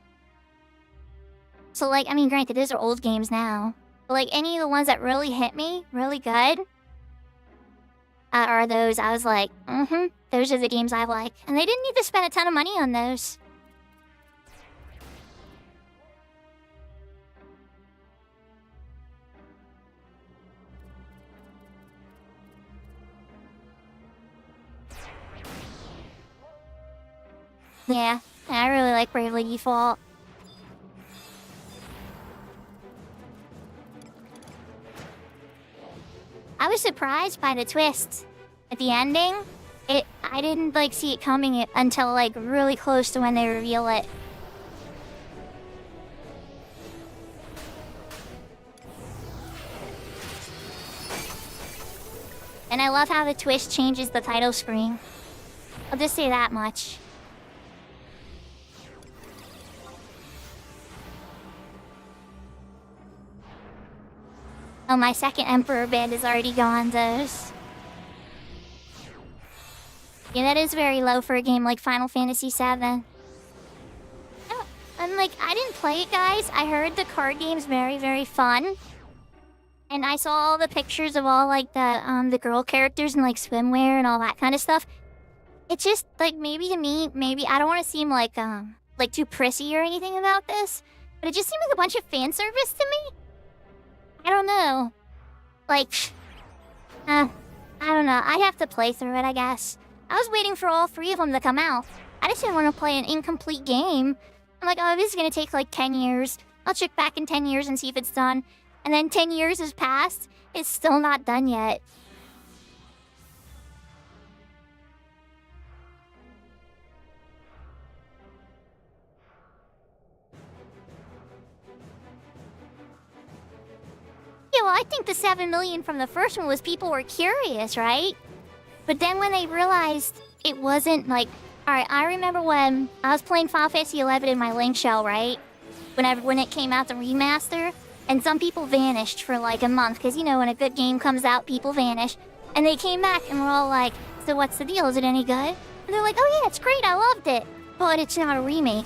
So, like, I mean, granted, those are old games now. But, like, any of the ones that really hit me, really good, are those I was like, those are the games I like. And they didn't need to spend a ton of money on those. Yeah, I really like Bravely Default. I was surprised by the twist at the ending. I didn't like see it coming until like really close to when they reveal it. And I love how the twist changes the title screen. I'll just say that much. Oh, my second Emperor band is already gone, those. Yeah, that is very low for a game like Final Fantasy VII. I'm like, I didn't play it, guys. I heard the card game's very, very fun. And I saw all the pictures of all, like, the girl characters in, like, swimwear and all that kind of stuff. It's just, like, maybe to me, maybe I don't want to seem like too prissy or anything about this. But it just seemed like a bunch of fan service to me. I don't know. Like, I don't know. I'd have to play through it, I guess. I was waiting for all three of them to come out. I just didn't want to play an incomplete game. I'm like, oh, this is going to take like 10 years. I'll check back in 10 years and see if it's done. And then 10 years has passed. It's still not done yet. Yeah, well, I think the 7 million from the first one was people were curious, right? But then when they realized it wasn't like... Alright, I remember when I was playing Final Fantasy XI in my Link shell, right? When it came out, the remaster. And some people vanished for like a month. Because, you know, when a good game comes out, people vanish. And they came back and we're all like, so what's the deal? Is it any good? And they're like, oh yeah, it's great, I loved it. But it's not a remake.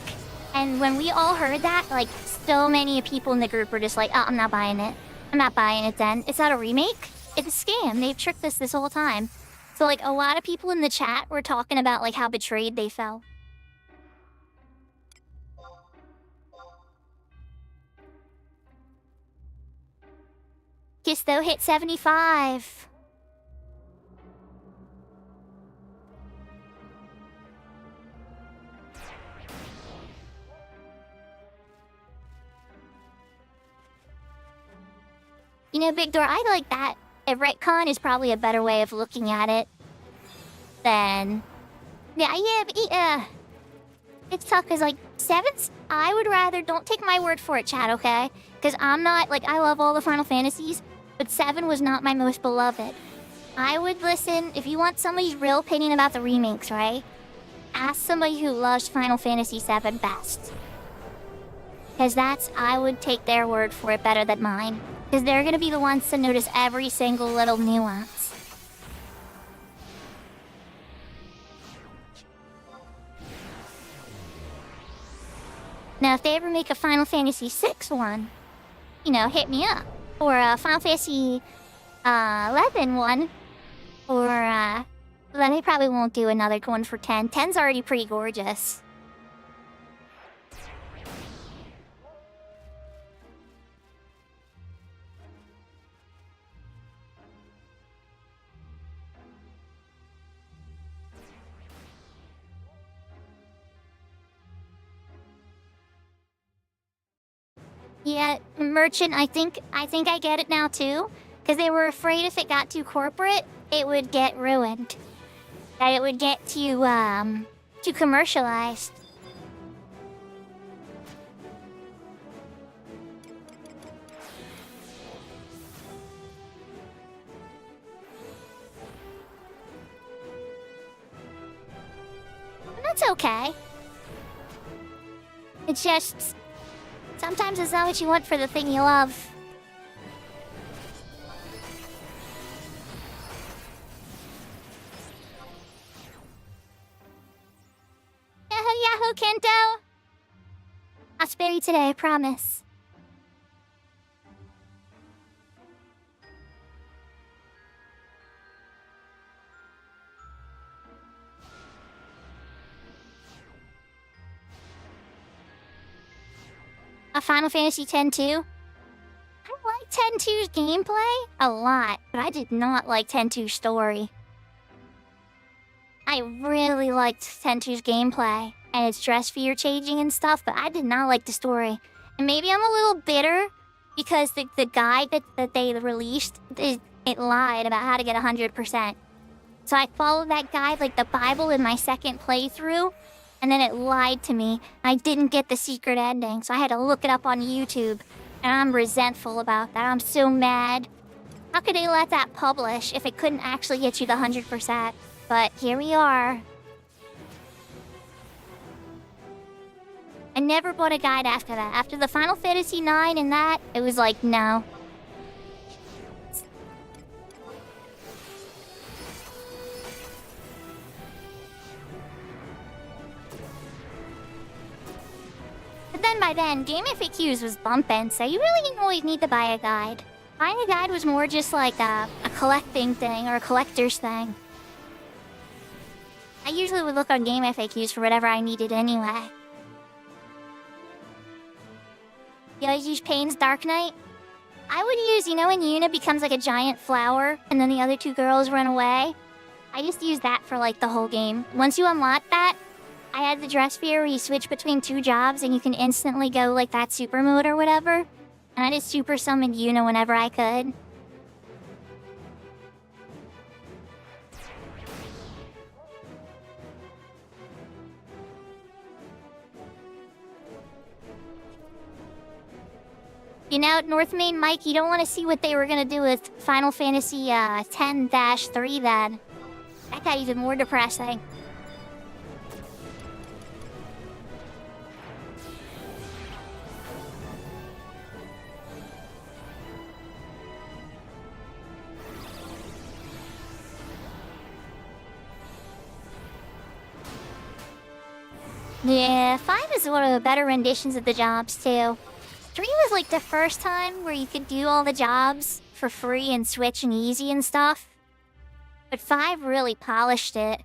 And when we all heard that, like, so many people in the group were just like, oh, I'm not buying it. I'm not buying it then. It's not a remake? It's a scam. They've tricked us this whole time. So, like, a lot of people in the chat were talking about, like, how betrayed they felt. Kisto hit 75. You know, Big Door, I like that. A retcon is probably a better way of looking at it than... Yeah, it's tough because, like, 7's... I would rather... Don't take my word for it, chat, okay? Because I'm not... Like, I love all the Final Fantasies, but 7 was not my most beloved. I would listen... If you want somebody's real opinion about the remakes, right? Ask somebody who loves Final Fantasy VII best. Because that's... I would take their word for it better than mine. Because they're going to be the ones to notice every single little nuance. Now, if they ever make a Final Fantasy VI one, you know, hit me up. Or a Final Fantasy 11 one. Or, then they probably won't do another one for 10. 10's already pretty gorgeous. Yeah, Merchant, I think I get it now too. Because they were afraid if it got too corporate, it would get ruined. That it would get too commercialized. That's okay. It's just... sometimes it's not what you want for the thing you love. Yahoo, Kento! I'll spare you today, I promise. A Final Fantasy X too? I like X 2's gameplay a lot, but I did not like X 2's story. I really liked X 2's gameplay and its dress fear changing and stuff, but I did not like the story. And maybe I'm a little bitter because the guide that they released, it lied about how to get 100%. So I followed that guide like the Bible in my second playthrough, and then it lied to me. I didn't get the secret ending, so I had to look it up on YouTube. And I'm resentful about that. I'm so mad. How could they let that publish if it couldn't actually get you the 100%? But here we are. I never bought a guide after that. After the Final Fantasy IX and that, it was like, no. But then by then, Game FAQs was bumping, so you really didn't always need to buy a guide. Buying a guide was more just like a collecting thing or a collector's thing. I usually would look on Game FAQs for whatever I needed anyway. You always use Payne's Dark Knight? I would use, you know when Yuna becomes like a giant flower and then the other two girls run away? I used to use that for like the whole game. Once you unlock that, I had the dress fear where you switch between two jobs and you can instantly go like that super mode or whatever. And I just super summoned Yuna whenever I could. You know, North Main Mike, you don't want to see what they were gonna do with Final Fantasy 10-3 then. That got even more depressing. Yeah, 5 is one of the better renditions of the jobs too. 3 was like the first time where you could do all the jobs for free and switch and easy and stuff. But 5 really polished it.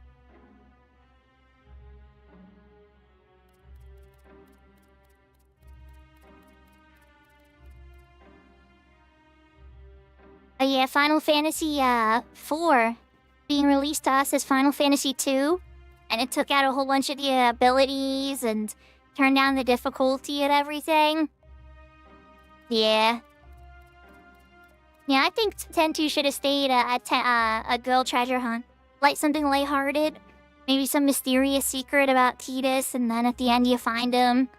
Oh yeah, Final Fantasy 4 being released to us as Final Fantasy 2. And it took out a whole bunch of the abilities and turned down the difficulty and everything. Yeah. Yeah, I think 10-2 should have stayed a girl treasure hunt. Like something lighthearted. Maybe some mysterious secret about Tidus, and then at the end you find him.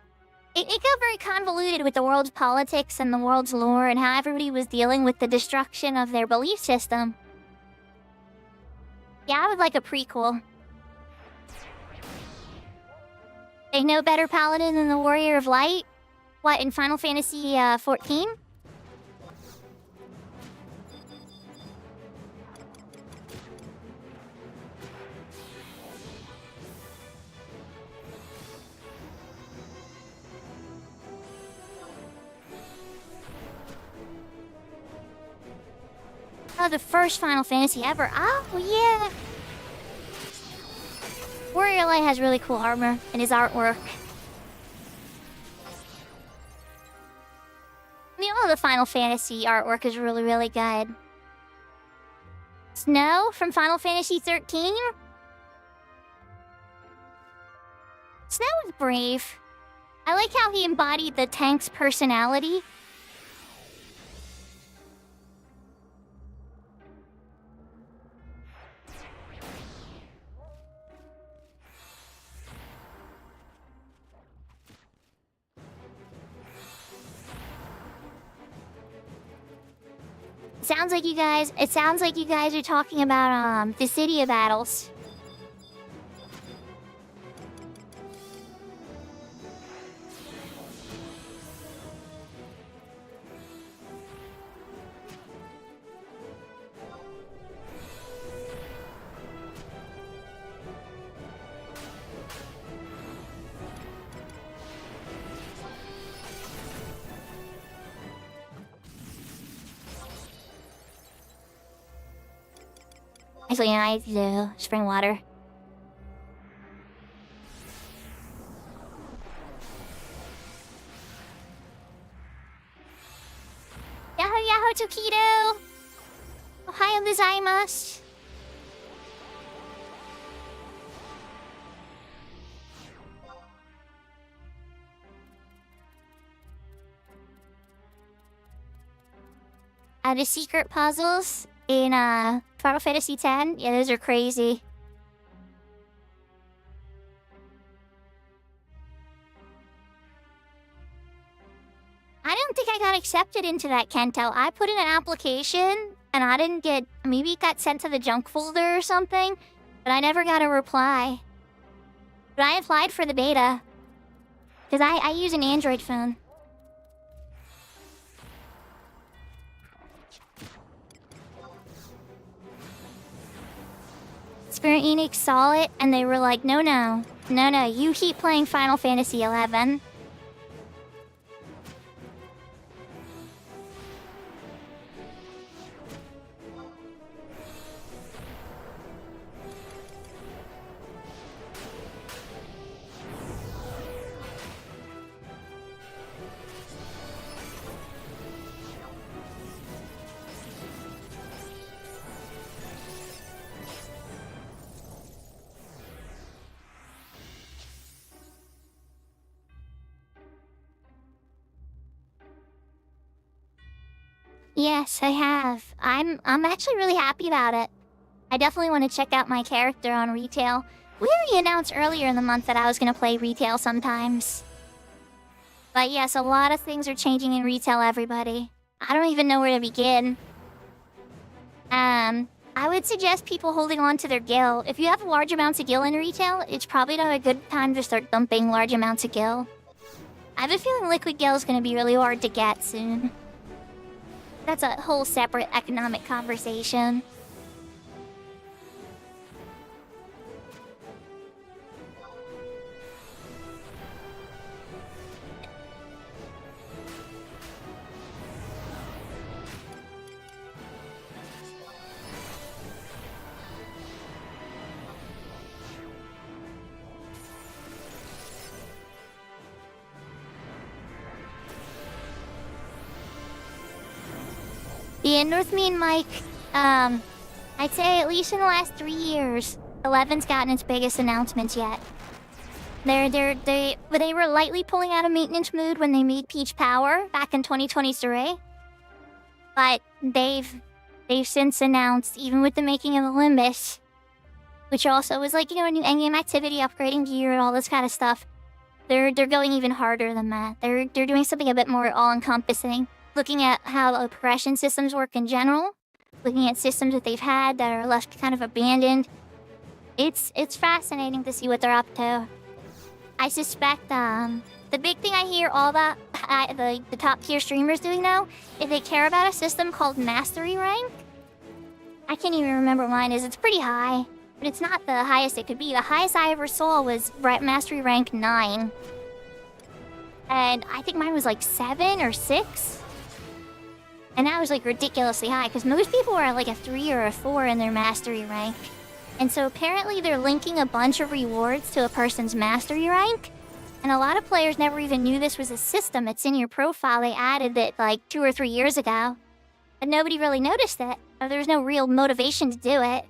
It got very convoluted with the world's politics and the world's lore and how everybody was dealing with the destruction of their belief system. Yeah, I would like a prequel. Ain't no better paladin than the Warrior of Light? What, in Final Fantasy 14? Oh, the first Final Fantasy ever. Oh, yeah. Warrior Light has really cool armor and his artwork. I mean, all the Final Fantasy artwork is really, really good. Snow from Final Fantasy XIII? Snow was brave. I like how he embodied the tank's personality. It sounds like you guys are talking about the Cydia battles. Actually, yeah, I do spring water. Yahoo Yahoo Tokido! Ohayou gozaimasu! The secret puzzles in Final Fantasy X? Yeah, those are crazy. I don't think I got accepted into that, Kento. I put in an application, and I didn't get... Maybe it got sent to the junk folder or something, but I never got a reply. But I applied for the beta. Because I use an Android phone. Square Enix saw it, and they were like, no, you keep playing Final Fantasy XI. Yes, I have. I'm actually really happy about it. I definitely want to check out my character on retail. We already announced earlier in the month that I was going to play retail sometimes. But yes, a lot of things are changing in retail, everybody. I don't even know where to begin. I would suggest people holding on to their gil. If you have large amounts of gil in retail, it's probably not a good time to start dumping large amounts of gil. I have a feeling liquid gil is going to be really hard to get soon. That's a whole separate economic conversation. Yeah, with me and Mike, I'd say at least in the last 3 years, 11's gotten its biggest announcements yet. They were lightly pulling out of maintenance mood when they made Peach Power back in 2023. But they've since announced, even with the making of Olympus, which also was like, you know, a new endgame activity, upgrading gear and all this kind of stuff. They're going even harder than that. They're doing something a bit more all-encompassing. Looking at how the progression systems work in general, looking at systems that they've had that are left kind of abandoned. It's fascinating to see what they're up to. I suspect the big thing I hear all the top tier streamers doing now is they care about a system called Mastery Rank. I can't even remember what mine is. It's pretty high, but it's not the highest it could be. The highest I ever saw was Mastery Rank 9, and I think mine was like 7 or 6. And that was like ridiculously high, because most people are like a 3 or a 4 in their mastery rank. And so apparently they're linking a bunch of rewards to a person's mastery rank. And a lot of players never even knew this was a system. It's in your profile. They added it like 2 or 3 years ago. But nobody really noticed it. Or there was no real motivation to do it.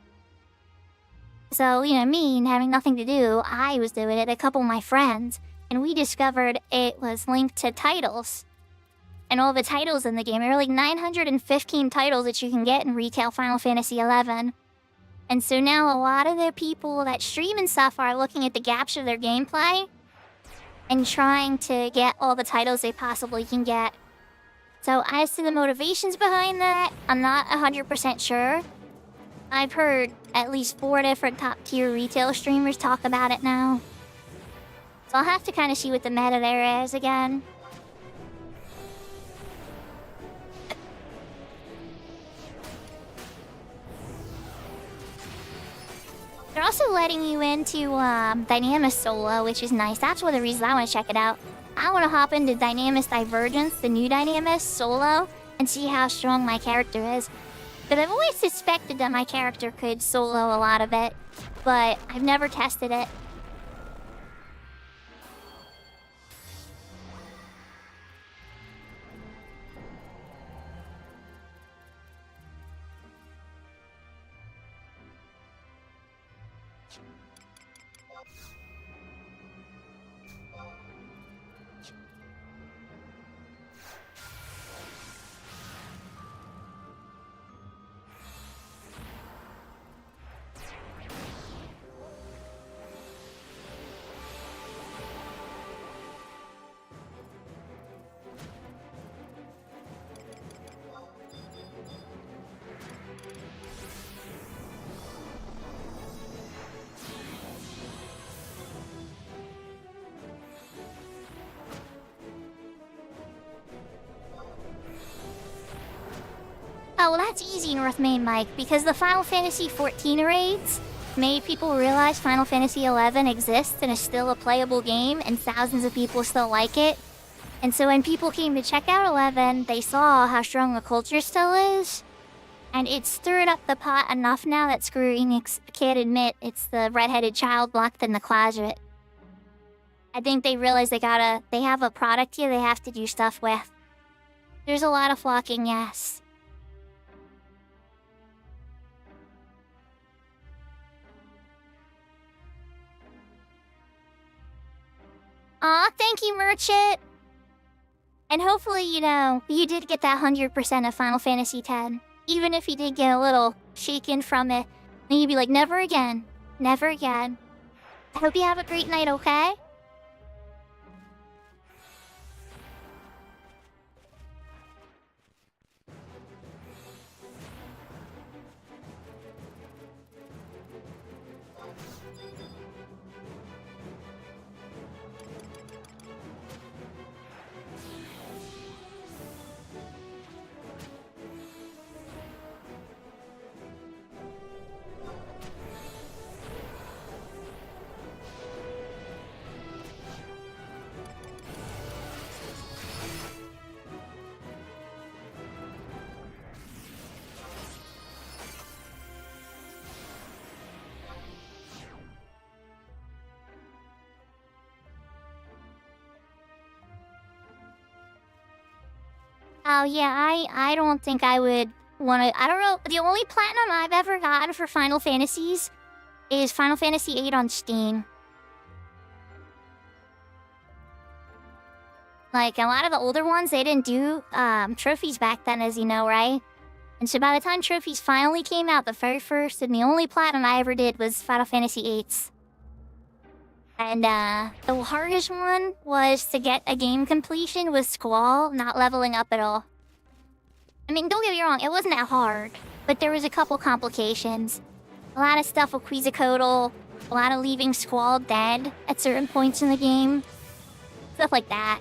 So, you know, me, having nothing to do, I was doing it, a couple of my friends. And we discovered it was linked to titles. And all the titles in the game. There are like 915 titles that you can get in retail Final Fantasy XI. And so now a lot of the people that stream and stuff are looking at the gaps of their gameplay and trying to get all the titles they possibly can get. So as to the motivations behind that, I'm not 100% sure. I've heard at least 4 different top-tier retail streamers talk about it now. So I'll have to kind of see what the meta there is again. They're also letting you into Dynamis Solo, which is nice. That's one of the reasons I want to check it out. I want to hop into Dynamis Divergence, the new Dynamis Solo, and see how strong my character is. But I've always suspected that my character could solo a lot of it, but I've never tested it. Oh, well that's easy, North Main Mike, because the Final Fantasy XIV raids made people realize Final Fantasy XI exists and is still a playable game, and thousands of people still like it. And so when people came to check out 11, they saw how strong the culture still is. And it stirred up the pot enough now that Square Enix can't admit it's the redheaded child locked in the closet. I think they realize they have a product here they have to do stuff with. There's a lot of flocking, yes. Aw, thank you, Merchant! And hopefully, you know, you did get that 100% of Final Fantasy X. Even if you did get a little shaken from it, then you'd be like, never again. Never again. I hope you have a great night, okay? Oh yeah, I don't think I would want to. I don't know. The only platinum I've ever gotten for Final Fantasies is Final Fantasy VIII on Steam. Like a lot of the older ones, they didn't do trophies back then, as you know, right? And so by the time trophies finally came out, the very first and the only platinum I ever did was Final Fantasy VIII. And the hardest one was to get a game completion with Squall not leveling up at all. I mean, don't get me wrong, it wasn't that hard, but there was a couple complications. A lot of stuff with Quetzalcoatl, a lot of leaving Squall dead at certain points in the game. Stuff like that.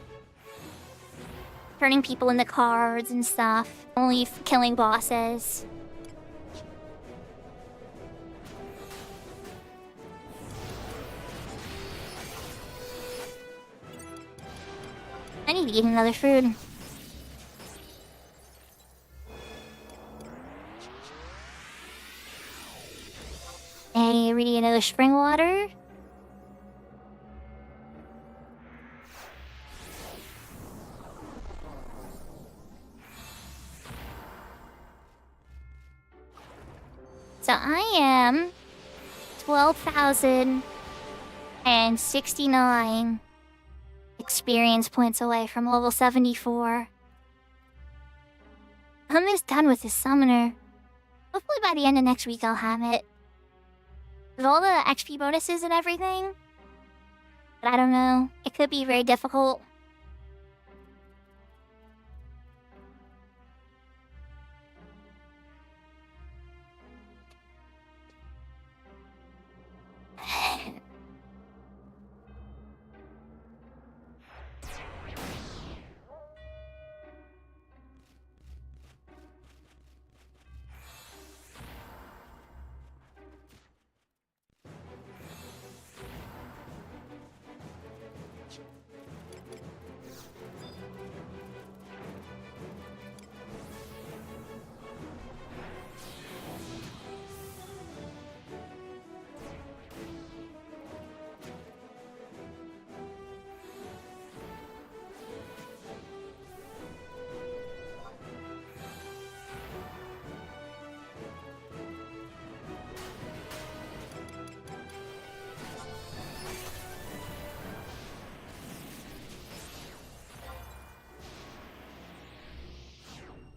Turning people into cards and stuff. Only killing bosses. I need to eat another food. Hey, ready another spring water? So I am 12,069 experience points away from level 74. I'm almost done with this summoner. Hopefully by the end of next week I'll have it. With all the XP bonuses and everything. But I don't know. It could be very difficult.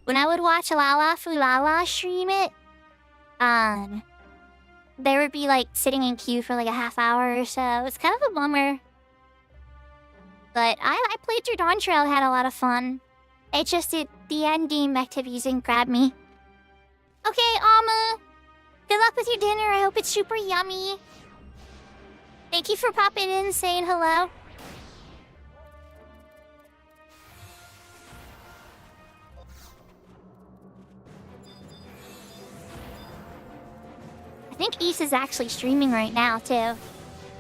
When I would watch Lala Fulala stream it, they would be like sitting in queue for like a half hour or so. It's kind of a bummer. But I played through Dawn Trail, had a lot of fun. It just the end game activities didn't grab me. Okay, Alma. Good luck with your dinner. I hope it's super yummy. Thank you for popping in and saying hello. I think Issa's actually streaming right now, too. I'll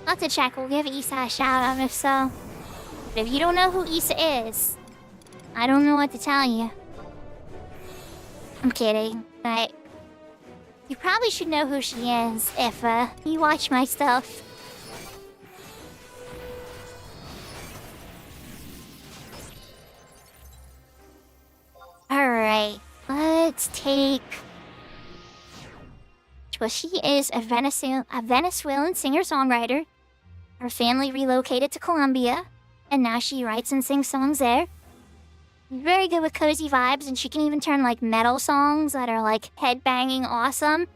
have to check. We'll give Issa a shout-out if so. But if you don't know who Issa is, I don't know what to tell you. I'm kidding, but you probably should know who she is if, you watch my stuff. Alright, let's take... Well, she is a Venezuelan singer-songwriter. Her family relocated to Colombia, and now she writes and sings songs there. Very good with cozy vibes, and she can even turn like metal songs that are like head-banging awesome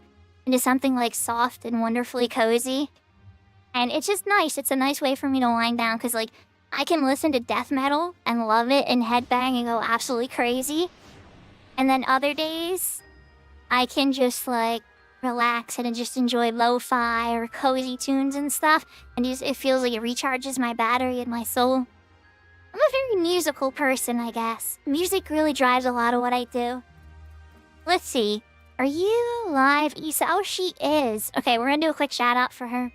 into something like soft and wonderfully cozy. And it's just nice. It's a nice way for me to wind down, because like I can listen to death metal and love it and headbang and go absolutely crazy. And then other days, I can just like relax and just enjoy lo-fi or cozy tunes and stuff, and it feels like it recharges my battery and my soul. I'm a very musical person, I guess. Music really drives a lot of what I do. Let's see. Are you live, Issa? Oh, she is. Okay, we're gonna do a quick shout-out for her.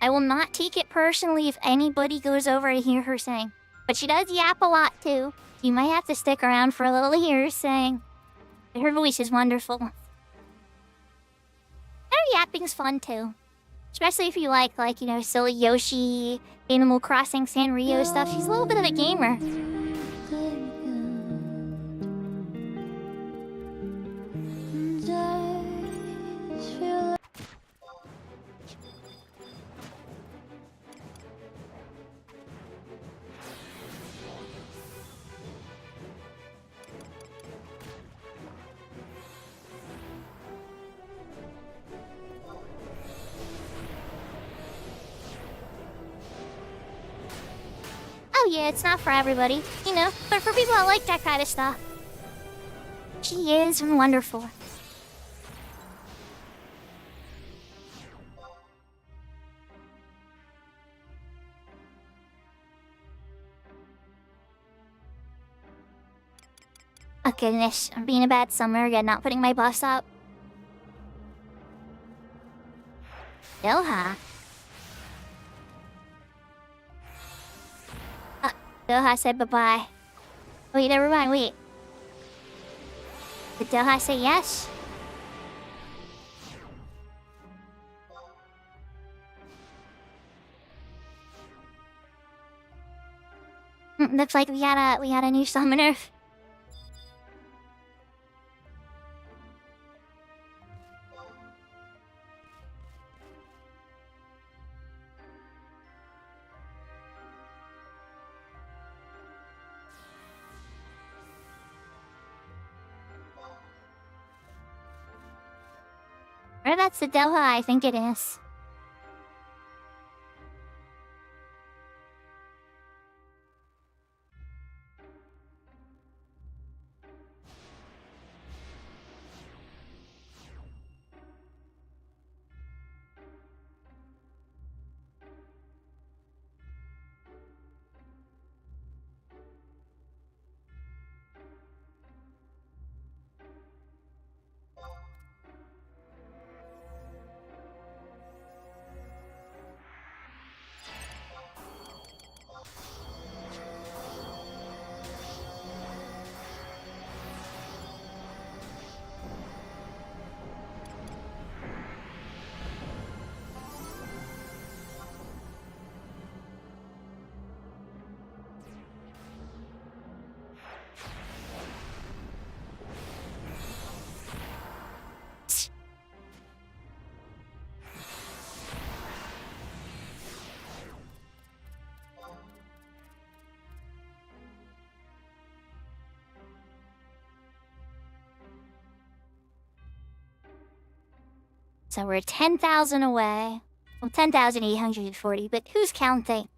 I will not take it personally if anybody goes over to hear her sing, but she does yap a lot, too. You might have to stick around for a little to hear her sing. Her voice is wonderful. Her yapping's fun too. Especially if you like, you know, silly Yoshi, Animal Crossing, Sanrio stuff. She's a little bit of a gamer. Oh yeah, it's not for everybody, you know, but for people that like that kind of stuff. She is wonderful. Oh goodness, I'm being a bad summer again, not putting my buffs up. Doha. Doha said bye-bye. Wait, never mind, wait. Did Doha say yes? looks like we got a new summoner. Or that's the Doha, I think it is. So we're 10,000 away. Well, 10,840, but who's counting?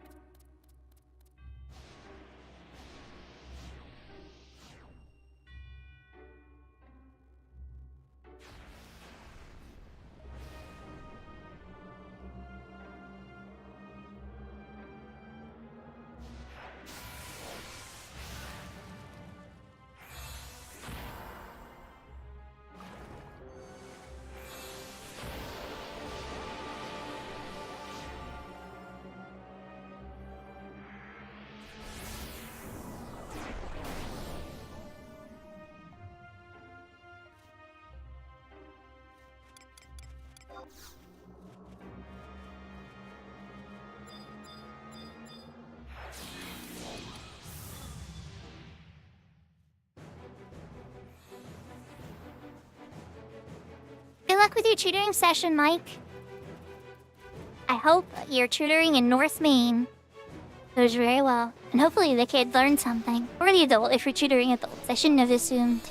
Good luck with your tutoring session, Mike. I hope your tutoring in North Maine goes very well. And hopefully the kid learned something. Or the adult, if you're tutoring adults. I shouldn't have assumed.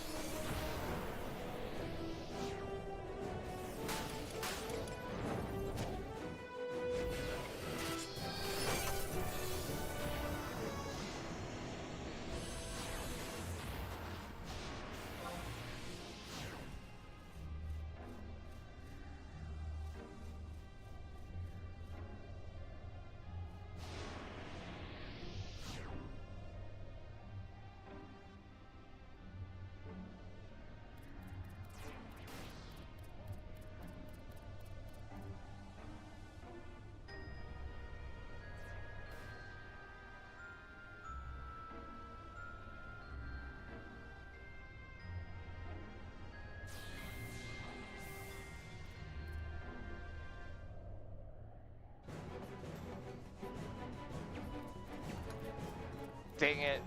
Dang it.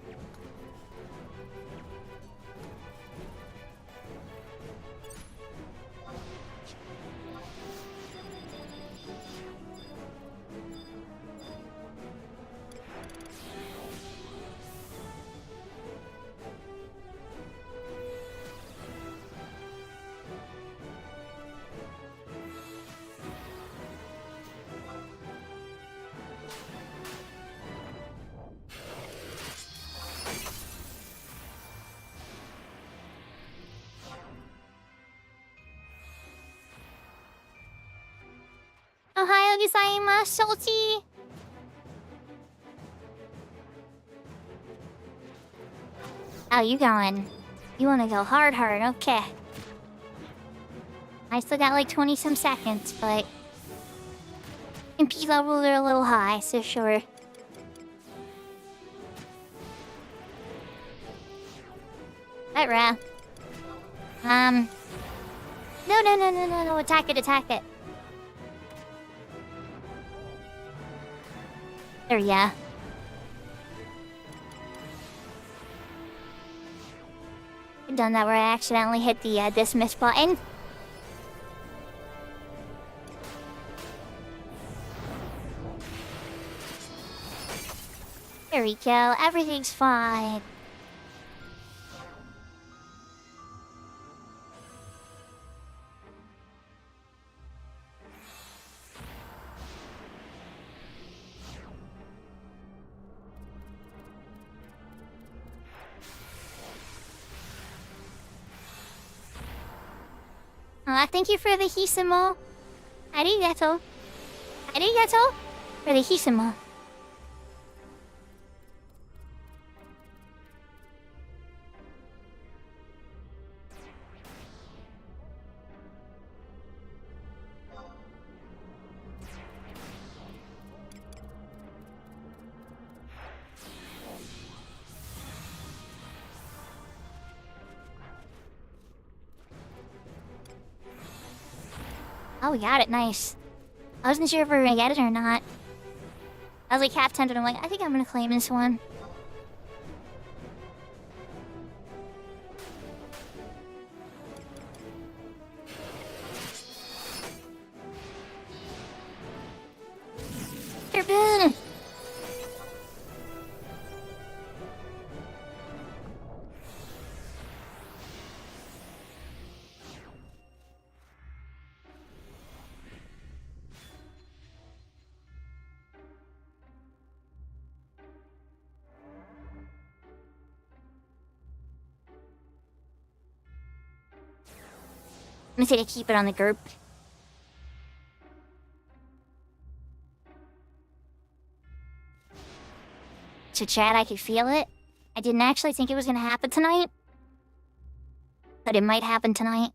Ohayou gozaimasu, salty. Oh, you going? You want to go hard, okay. I still got like 20 some seconds, but MP levels are a little high, so sure. Alright. No, attack it. There, yeah. done that where I accidentally hit the dismiss button. There we go, everything's fine. Thank you for the hisimo. Arigato. Arigato for the hisimo. Oh, we got it. Nice. I wasn't sure if we were gonna get it or not. I was like half tempted. I'm like, I think I'm gonna claim this one. Turboon! I'm gonna say to keep it on the GURP. So chat, I could feel it. I didn't actually think it was gonna happen tonight. But it might happen tonight.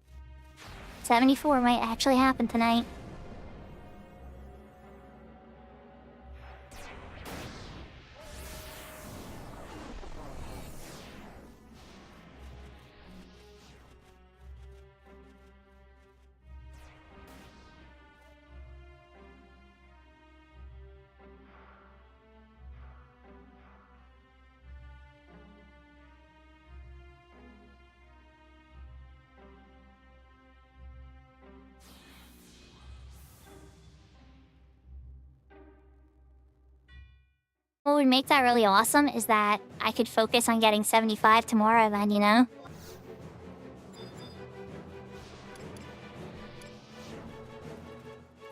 74 might actually happen tonight. What would make that really awesome is that I could focus on getting 75 tomorrow then, you know?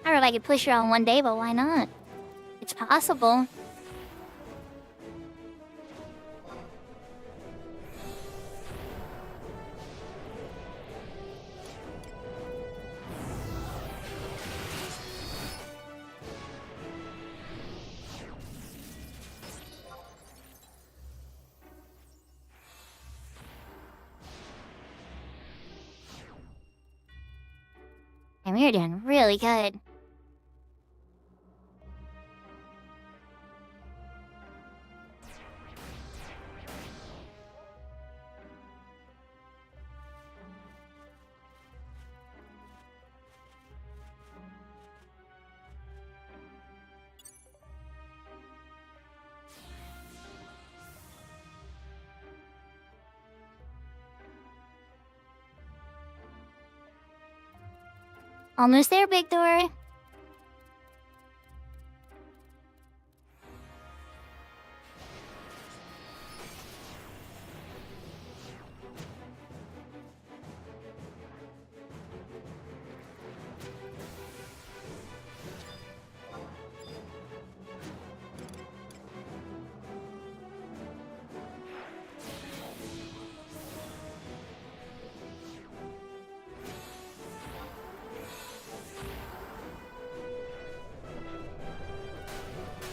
I don't know if I could push it on one day, but why not? It's possible. And we are doing really good. Almost there, big door.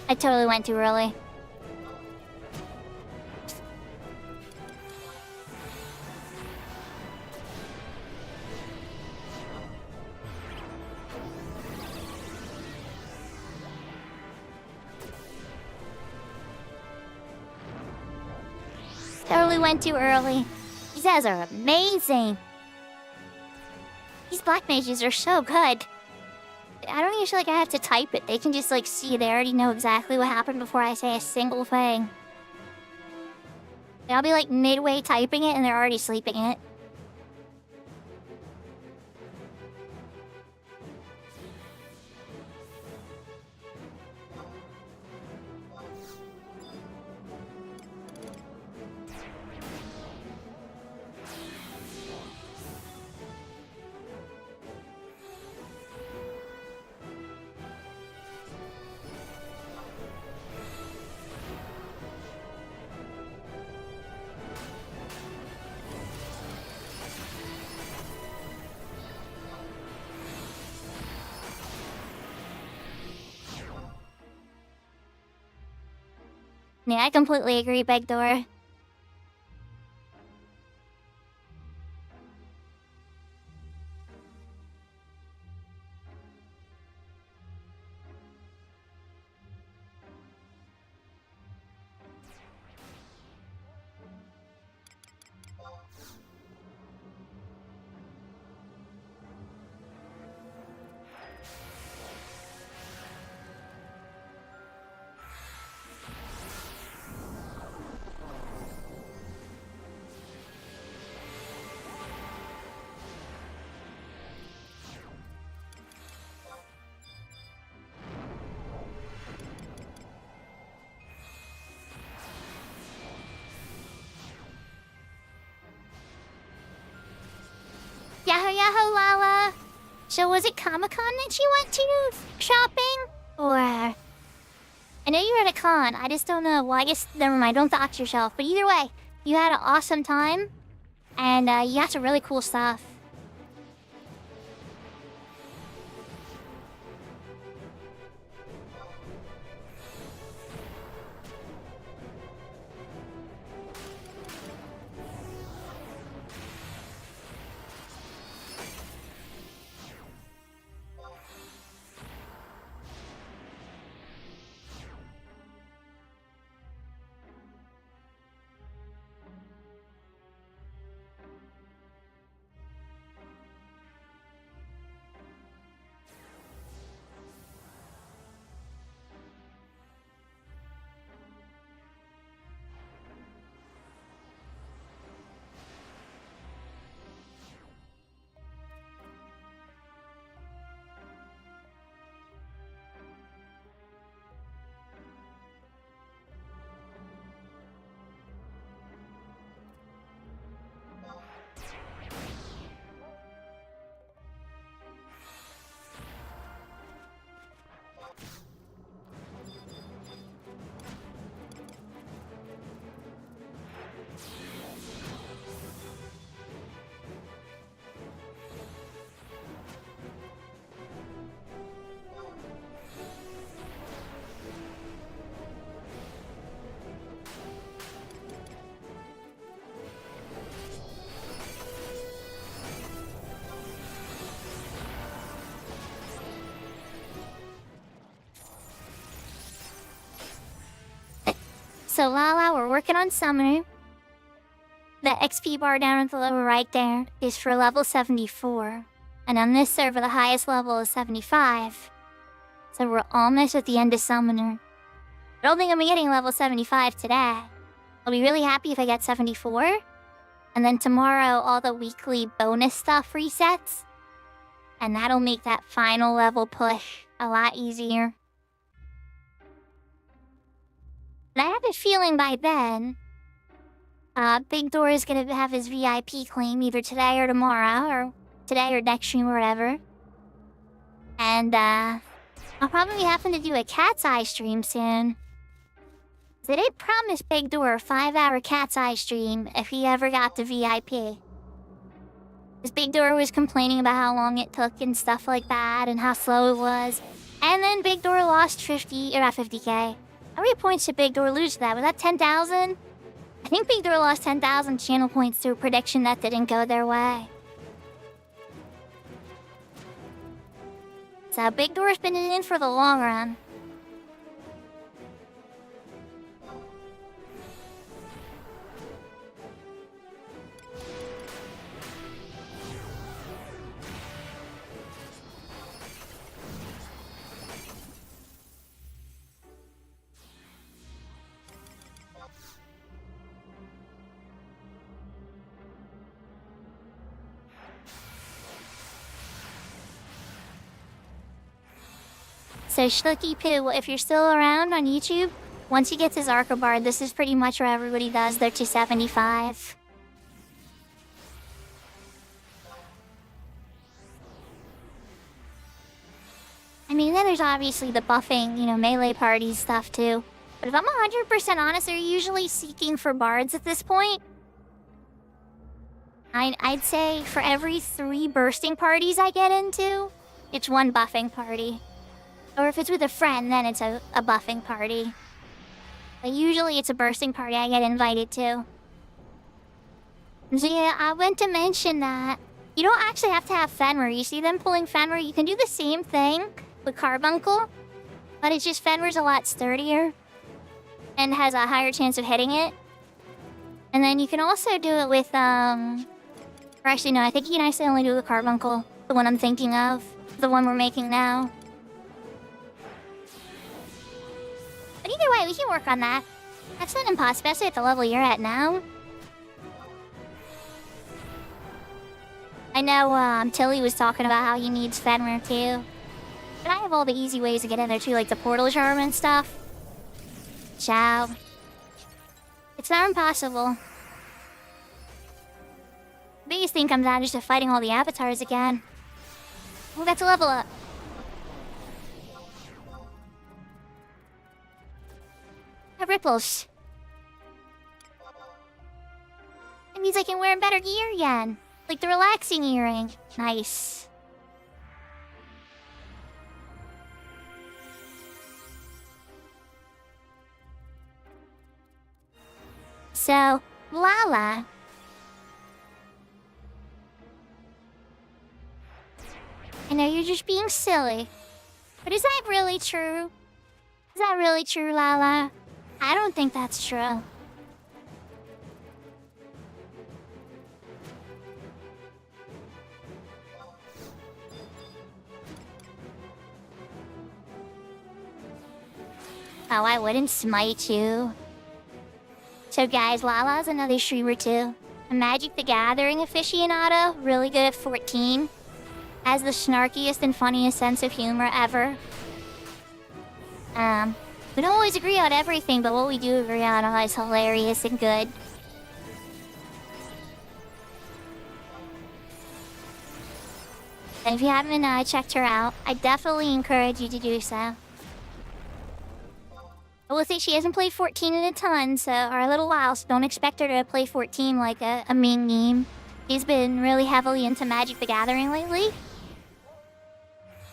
I totally went too early. Totally went too early. These guys are amazing. These black mages are so good. I don't usually like I have to type it. They can just like see. They already know exactly what happened before I say a single thing. I'll be like midway typing it and they're already sleeping it. Yeah, I completely agree, Big Door. Yahoo Yahoo Lala! So was it Comic-Con that you went to? Shopping? Or... I know you were at a con, I just don't know. Well, I guess, never mind, don't dox yourself. But either way, you had an awesome time. And you got some really cool stuff. So Lala, we're working on Summoner. The XP bar down at the lower right there is for level 74. And on this server, the highest level is 75. So we're almost at the end of Summoner. I don't think I'm getting level 75 today. I'll be really happy if I get 74. And then tomorrow, all the weekly bonus stuff resets. And that'll make that final level push a lot easier. But I have a feeling by then, Big Door is gonna have his VIP claim either today or tomorrow, or today or next stream or whatever. And, I'll probably be having to do a Cat's Eye stream soon. They did promise Big Door a 5-hour Cat's Eye stream if he ever got the VIP. Because Big Door was complaining about how long it took and stuff like that, and how slow it was. And then Big Door lost 50, or not 50k. How many points did Big Door lose to that? Was that 10,000? I think Big Door lost 10,000 channel points through a prediction that didn't go their way. So Big Door's been in for the long run. So Schlucky Poo, if you're still around on YouTube, once he gets his Archibard, this is pretty much where everybody does their 275. I mean, then there's obviously the buffing, melee party stuff too. But if I'm 100% honest, they're usually seeking for bards at this point. I'd say for every 3 bursting parties I get into, it's 1 buffing party. Or if it's with a friend, then it's a buffing party. But usually it's a bursting party I get invited to. So yeah, I went to mention that you don't actually have to have Fenrir. You see them pulling Fenrir, you can do the same thing with Carbuncle, but it's just Fenrir's a lot sturdier and has a higher chance of hitting it. And then you can also do it with, or actually no, I think you can actually only do it with Carbuncle, the one I'm thinking of, the one we're making now. But either way, we can work on that. That's not impossible, especially at the level you're at now. I know Tilly was talking about how he needs Fenrir too. But I have all the easy ways to get in there too, like the portal charm and stuff. Ciao. It's not impossible. The biggest thing comes down just to fighting all the avatars again. Oh, that's a level up. Ripples. It means I can wear better gear again. Like the relaxing earring. Nice. So, Lala. I know you're just being silly. But is that really true? Is that really true, Lala? I don't think that's true. Oh, I wouldn't smite you. So guys, Lala's another streamer too. A Magic the Gathering aficionado, really good at 14. Has the snarkiest and funniest sense of humor ever. We don't always agree on everything, but what we do agree on is hilarious and good. And if you haven't checked her out, I definitely encourage you to do so. I will say she hasn't played 14 in a ton, or a little while, so don't expect her to play 14 like a Ming meme. She's been really heavily into Magic the Gathering lately.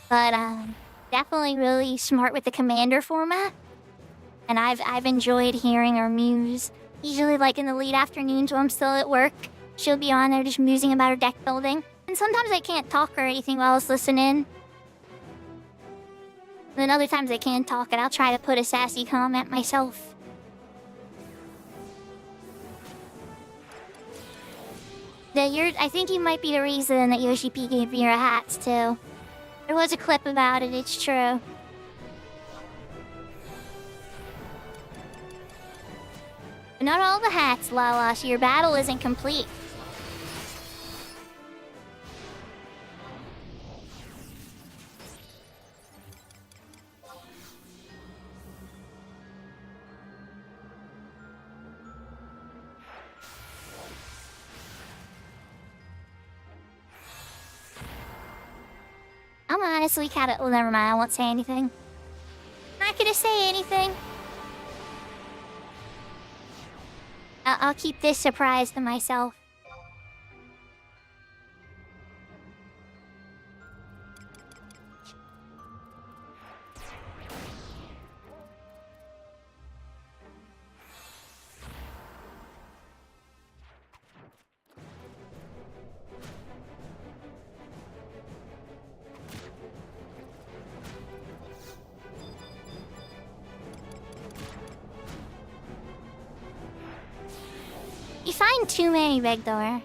But, definitely really smart with the Commander format. And I've enjoyed hearing her muse. Usually like in the late afternoons when I'm still at work, she'll be on there just musing about her deck building. And sometimes I can't talk or anything while I was listening. Then other times I can talk and I'll try to put a sassy comment myself. I think you might be the reason that Yoshi P gave me your hats too. There was a clip about it, it's true. But not all the hats, Lala, so your battle isn't complete. I'm honestly kinda... Oh, never mind, I won't say anything. Not gonna say anything. I'll keep this surprise to myself. You find too many, Big Door.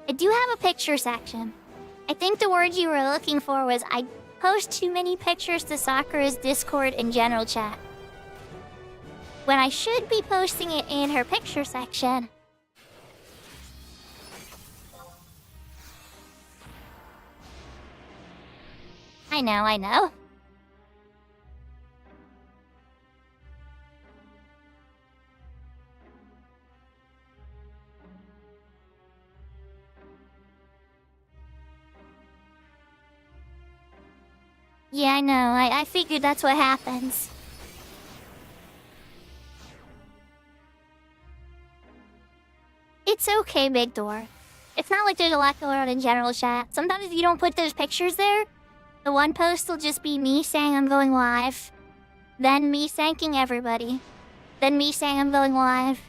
I do have a picture section. I think the word you were looking for was I post too many pictures to Sakura's Discord and general chat. When I should be posting it in her picture section. I know. Yeah, I know. I figured that's what happens. It's okay, Big Door. It's not like there's a lot going on in general chat. Sometimes if you don't put those pictures there, the one post will just be me saying I'm going live. Then me thanking everybody. Then me saying I'm going live.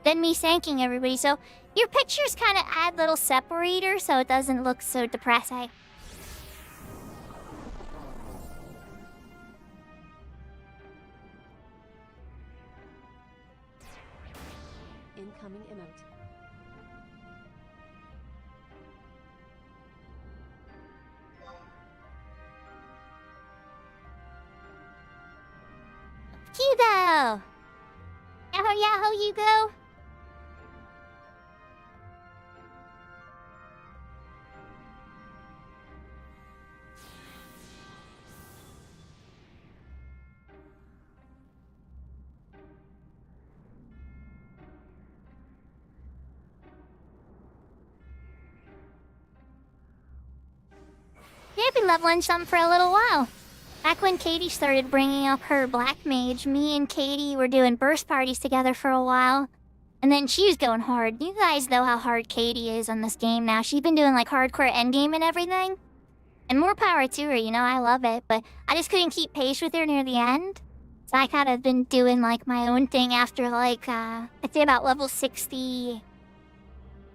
Then me thanking everybody. So your pictures kind of add little separators so it doesn't look so depressing. Incoming emote. Hugo! Yahoo, yahoo, Hugo! Yeah, I've been leveling some for a little while. Back when Katie started bringing up her black mage, me and Katie were doing burst parties together for a while. And then she was going hard. You guys know how hard Katie is on this game now. She's been doing like hardcore endgame and everything. And more power to her, you know, I love it. But I just couldn't keep pace with her near the end. So I kind of been doing like my own thing after like, I'd say about level 60...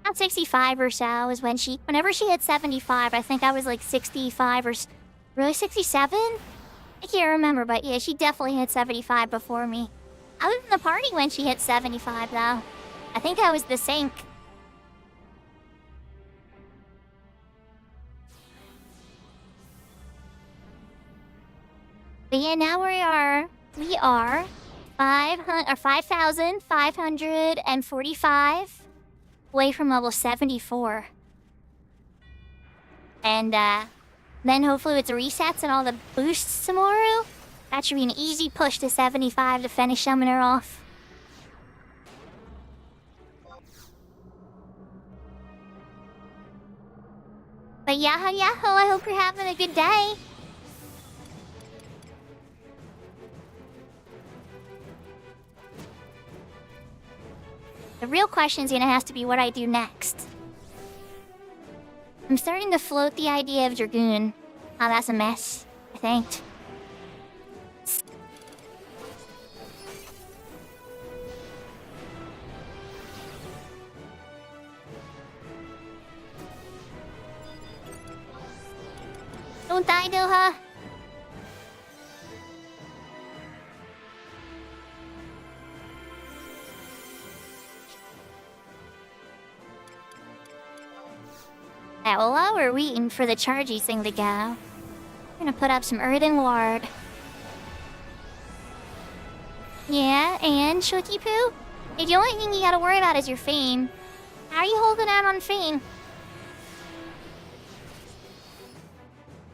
About 65 or so is when whenever she hit 75, I think I was like 65 or... Really, 67? I can't remember, but yeah, she definitely hit 75 before me. I was in the party when she hit 75, though. I think I was the sync. But yeah, now we are 5,545 away from level 74. And, then hopefully with the resets and all the boosts tomorrow, that should be an easy push to 75 to finish Summoner off. But yahoo yahoo, I hope you're having a good day. The real question's gonna have to be what I do next. I'm starting to float the idea of Dragoon. Oh, that's a mess, I think. Don't die, Doha. Alright, well, while we're waiting for the chargy thing to go, I'm gonna put up some Earthen Ward. Yeah, and Shooky Poo? Hey, the only thing you gotta worry about is your fame. How are you holding out on fame?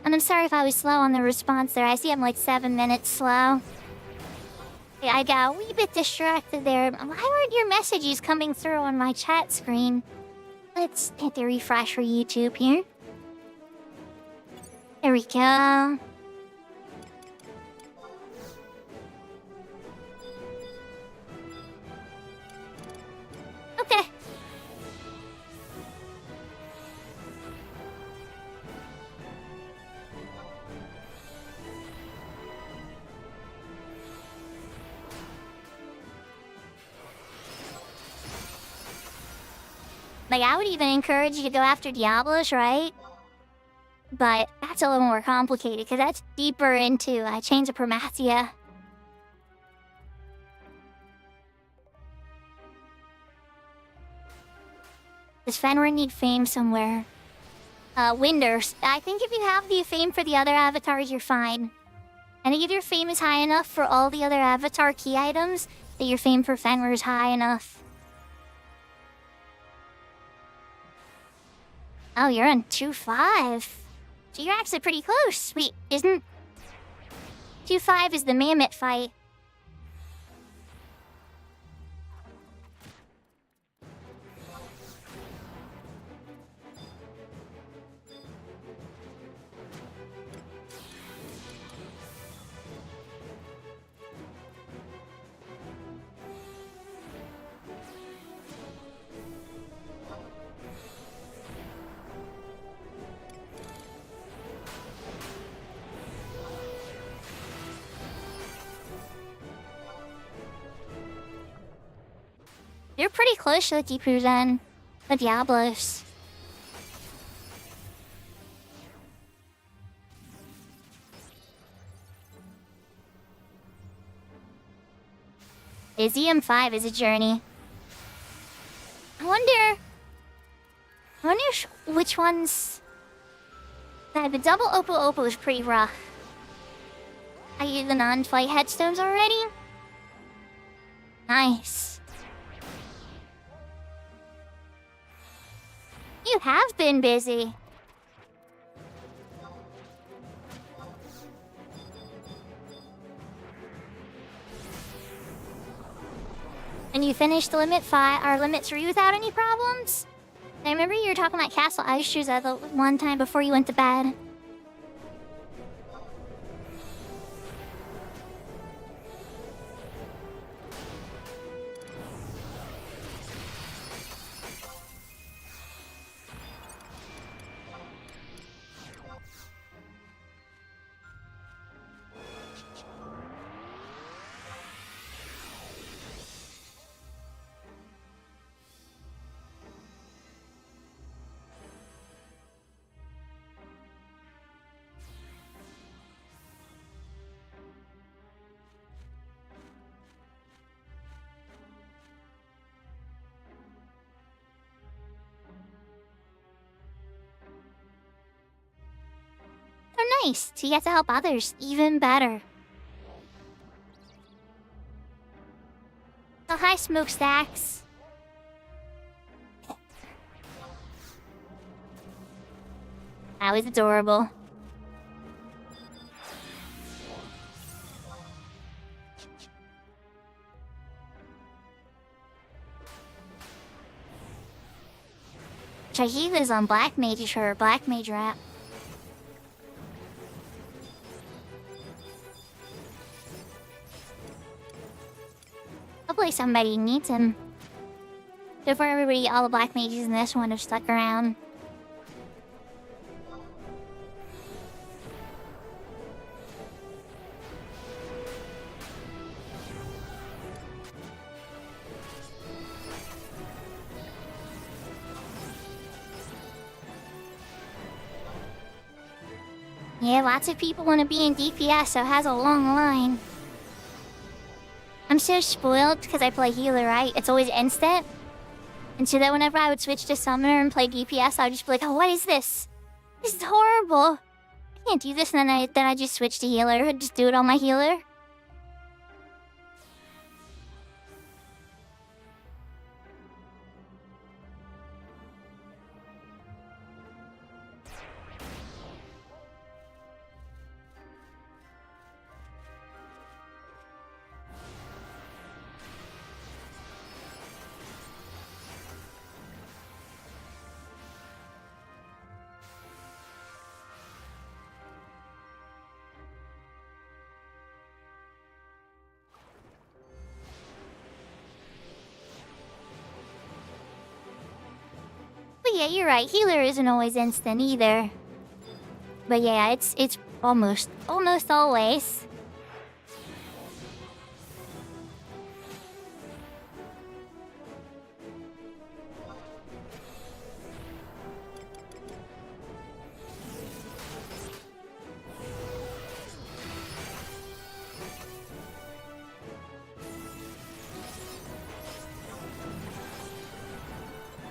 And I'm sorry if I was slow on the response there. I see I'm like 7 minutes slow. Yeah, I got a wee bit distracted there. Why aren't your messages coming through on my chat screen? Let's hit the refresh for YouTube here. There we go. Okay. Like, I would even encourage you to go after Diablos, right? But that's a little more complicated, because that's deeper into Chains of Promathia. Does Fenrir need fame somewhere? Winders. I think if you have the fame for the other avatars, you're fine. And if your fame is high enough for all the other avatar key items, that your fame for Fenrir is high enough. Oh, you're on 2-5. So you're actually pretty close. Wait, isn't... 2-5 is the Mammoth fight. you're pretty close to the Deepus then. The Diablos. Izium 5 is a journey. I wonder which ones... The double Oppo is pretty rough. I used the non-flight headstones already? Nice. You have been busy. And you finished Limit 5 or Limit 3 without any problems? I remember you were talking about Castle Ice Shoes at the one time before you went to bed. Oh, nice. So you get to help others. Even better. Oh, hi, Smokestacks. That was adorable. Shahida's on Black Mage for Black Mage rap. Hopefully somebody needs him. So for everybody, all the Black Mages in this one have stuck around. Yeah, lots of people want to be in DPS, so it has a long line. I'm so spoiled because I play healer, right? It's always instant. And so that whenever I would switch to summoner and play DPS, I would just be like, oh, what is this? This is horrible. I can't do this, and then I just switch to healer. I'd just do it on my healer. But yeah, you're right. Healer isn't always instant either. But yeah, it's almost always.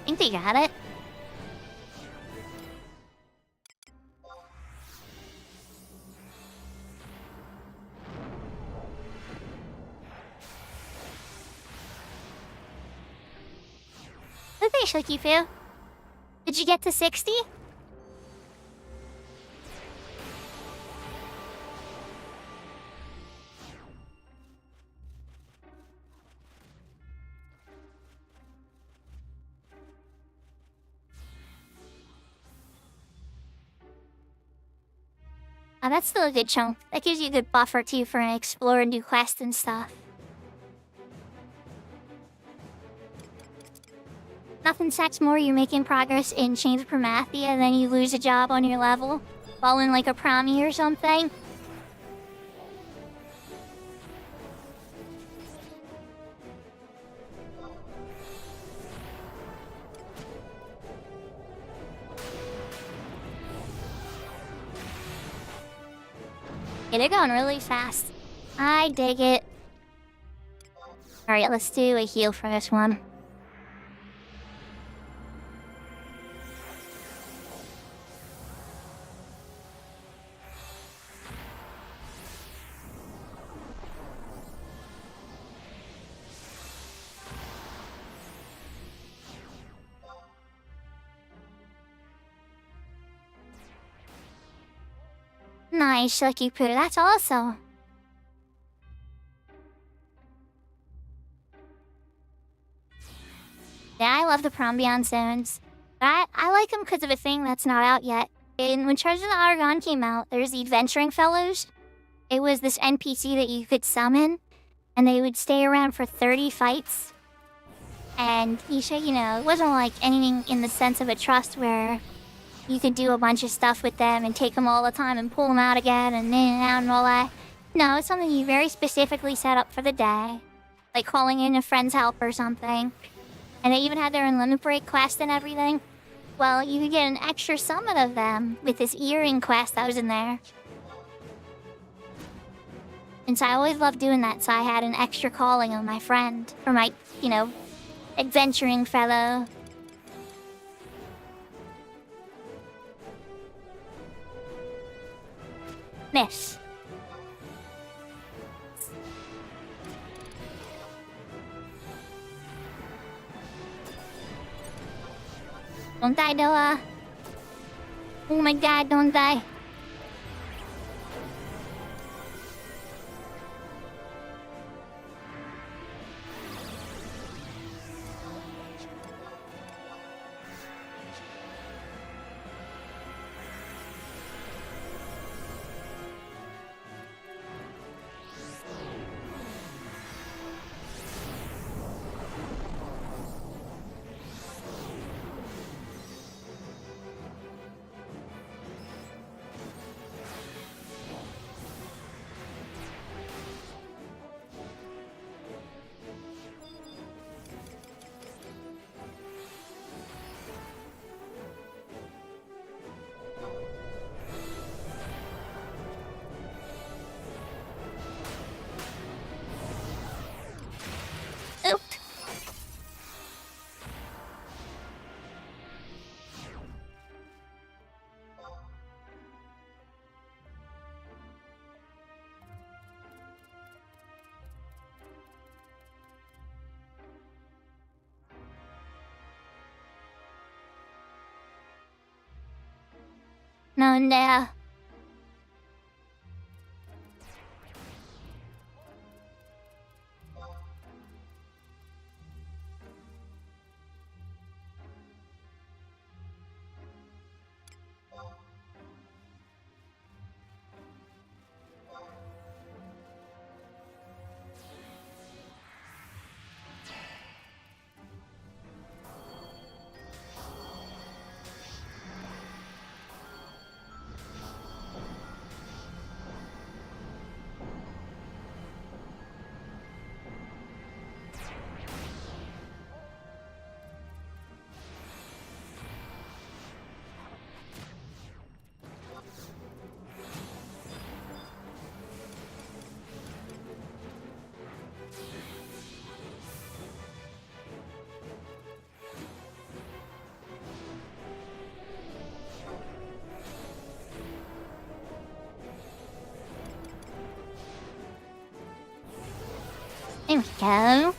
I think they got it. Okay, Shokifu. Did you get to 60? Oh, that's still a good chunk. That gives you a good buffer too for an explore new quests and stuff. Nothing sucks more you're making progress in Chains of Promathia and then you lose a job on your level, fall in like a promi or something. Yeah, they're going really fast. I dig it. Alright, let's do a heal for this one. Nice, Lucky Poo, that's awesome. Yeah, I love the Prombion zones. But I like them because of a thing that's not out yet. When Treasures of the Aragon came out, there's the Adventuring Fellows. It was this NPC that you could summon, and they would stay around for 30 fights. And it wasn't like anything in the sense of a trust where you could do a bunch of stuff with them and take them all the time and pull them out again and in and out and all that. No, it's something you very specifically set up for the day. Like calling in a friend's help or something. And they even had their Limit Break quest and everything. Well, you could get an extra summon of them with this earring quest that was in there. And so I always loved doing that, so I had an extra calling of my friend. Or my, adventuring fellow. Miss. Don't die, Noah. Oh my god, don't die. No. There we go.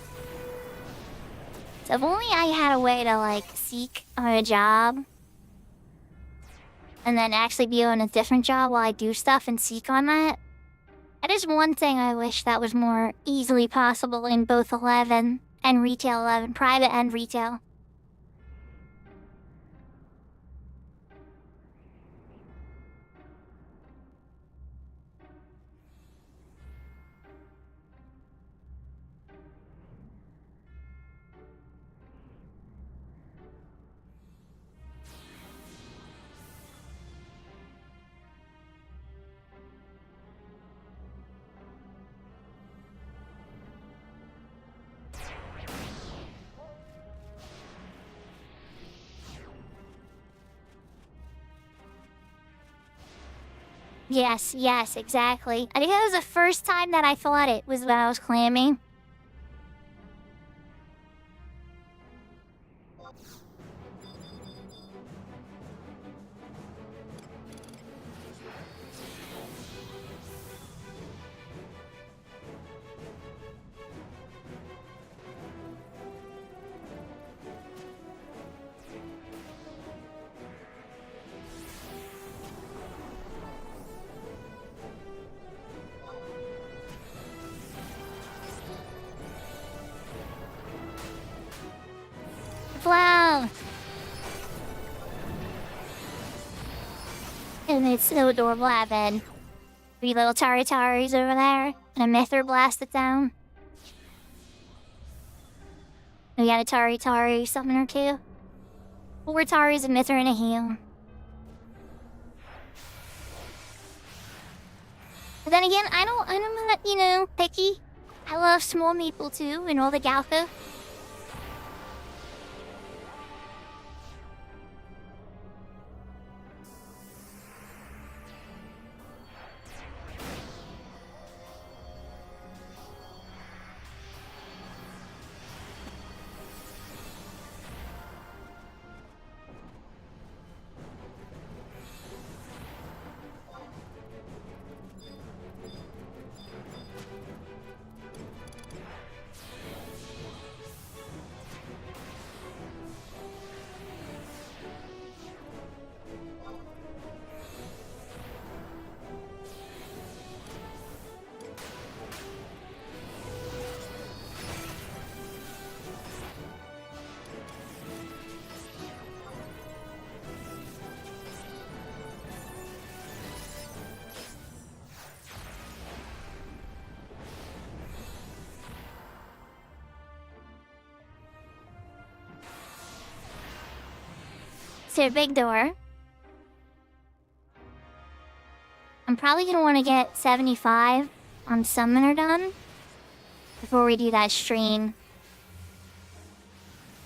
So if only I had a way to, seek a job. And then actually be on a different job while I do stuff and seek on that. That is one thing I wish that was more easily possible in both 11 and Retail 11, private and retail. Yes, exactly. I think that was the first time that I thought it was when I was clamming. Wow. And it's so adorable having 3 little Taritaris over there and a Myther blasted down. We got a Taritari summoner too. 4 Taris, a Myther, and a heal. But then again, I'm not, picky. I love small meeple too and all the Galco. To a big door. I'm probably gonna want to get 75 on Summoner done before we do that stream.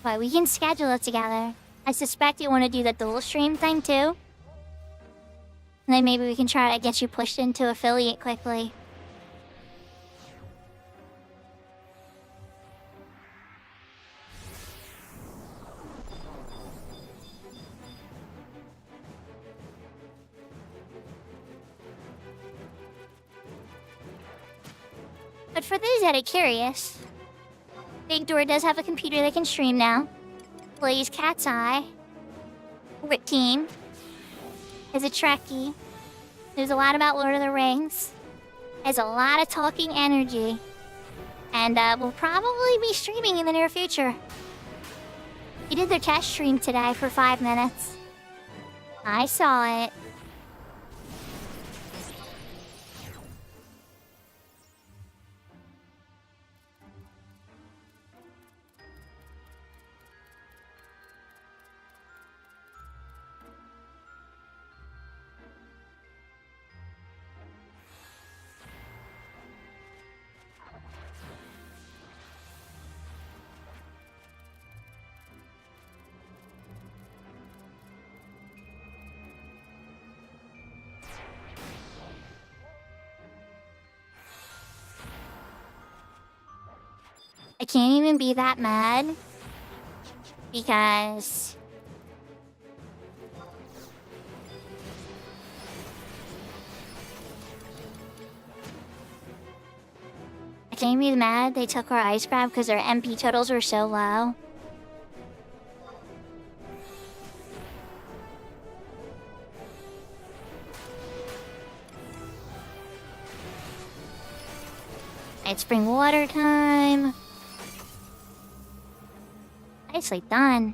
But we can schedule it together. I suspect you want to do the dual stream thing too. And then maybe we can try to get you pushed into affiliate quickly. But for those that are curious, Big Door does have a computer that can stream now. Plays Cat's Eye. Rick Team. Is a Trekkie. Knows a lot about Lord of the Rings. Has a lot of talking energy. And will probably be streaming in the near future. He did their test stream today for 5 minutes. I saw it. I can't even be that mad because I can't be mad they took our ice grab because our MP totals were so low. It's spring water time. Nicely done.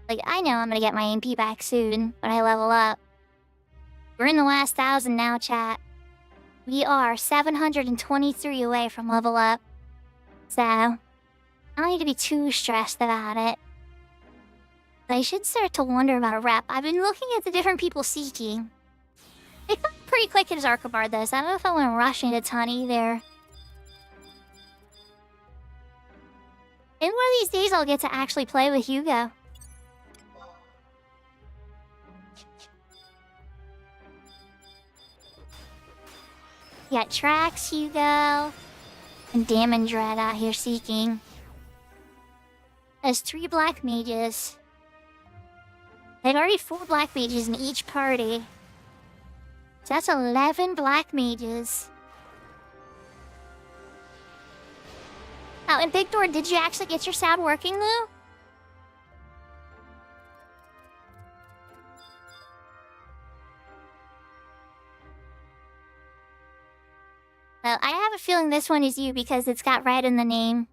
Like, I know I'm gonna get my MP back soon when I level up. We're in the last 1,000 now, chat. We are 723 away from level up. So, I don't need to be too stressed about it. I should start to wonder about a rep. I've been looking at the different people seeking. They come pretty quick as Archibald does. I don't know if I want to rush it a ton either. And one of these days I'll get to actually play with Hugo. You got Trax, Hugo, and Damon Dread out here seeking. There's 3 black mages. They've already 4 black mages in each party. So that's 11 black mages. Oh, and Big Door, did you actually get your sound working, Lou? Well, I have a feeling this one is you because it's got red in the name.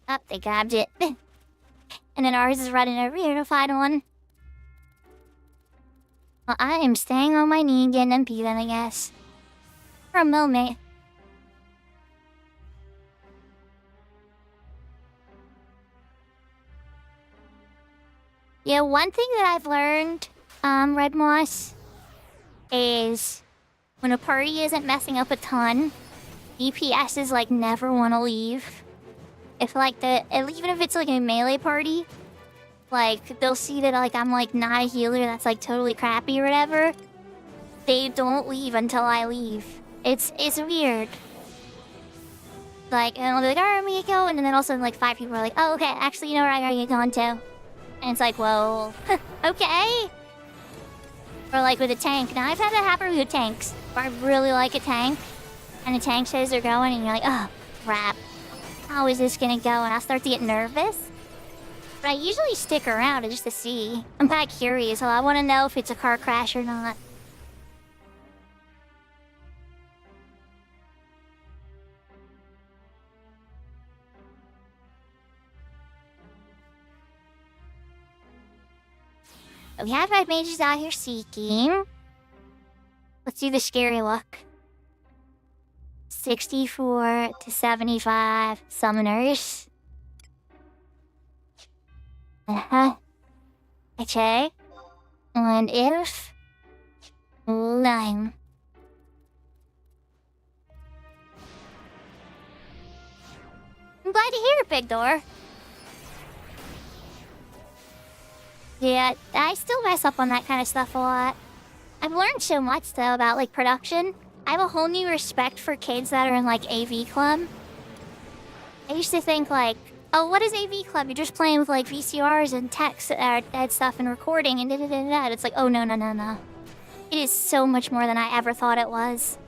Oh, they grabbed it. And then ours is running over here to find one. Well, I am staying on my knee and getting MP then, I guess. For a moment. Yeah, one thing that I've learned, Red Moss, is when a party isn't messing up a ton, DPSs, like, never want to leave. If, like, even if it's, like, a melee party, like, they'll see that, like, I'm, like, not a healer that's, like, totally crappy or whatever. They don't leave until I leave. It's weird. Like, and I'll be like, alright, I'm gonna go, and then all of a sudden, like, 5 people are like, oh, okay, actually, you know where I gotta get going to. And it's like, well, okay. Or, like, with a tank. Now, I've had that happen with tanks, where I really like a tank, and the tank says they're going, and you're like, oh, crap. How is this gonna go? And I'll start to get nervous. But I usually stick around just to see. I'm kinda curious, so I wanna know if it's a car crash or not. We have red mages out here seeking. Let's do the scary look. 64 to 75 summoners. Okay. And if... Lime. I'm glad to hear it, Big Door. Yeah, I still mess up on that kind of stuff a lot. I've learned so much, though, about, like, production. I have a whole new respect for kids that are in, like, AV Club. I used to think, like, oh, what is AV Club? You're just playing with, like, VCRs and text and stuff and recording and da-da-da-da. It's like, oh, no, no, no, no. It is so much more than I ever thought it was.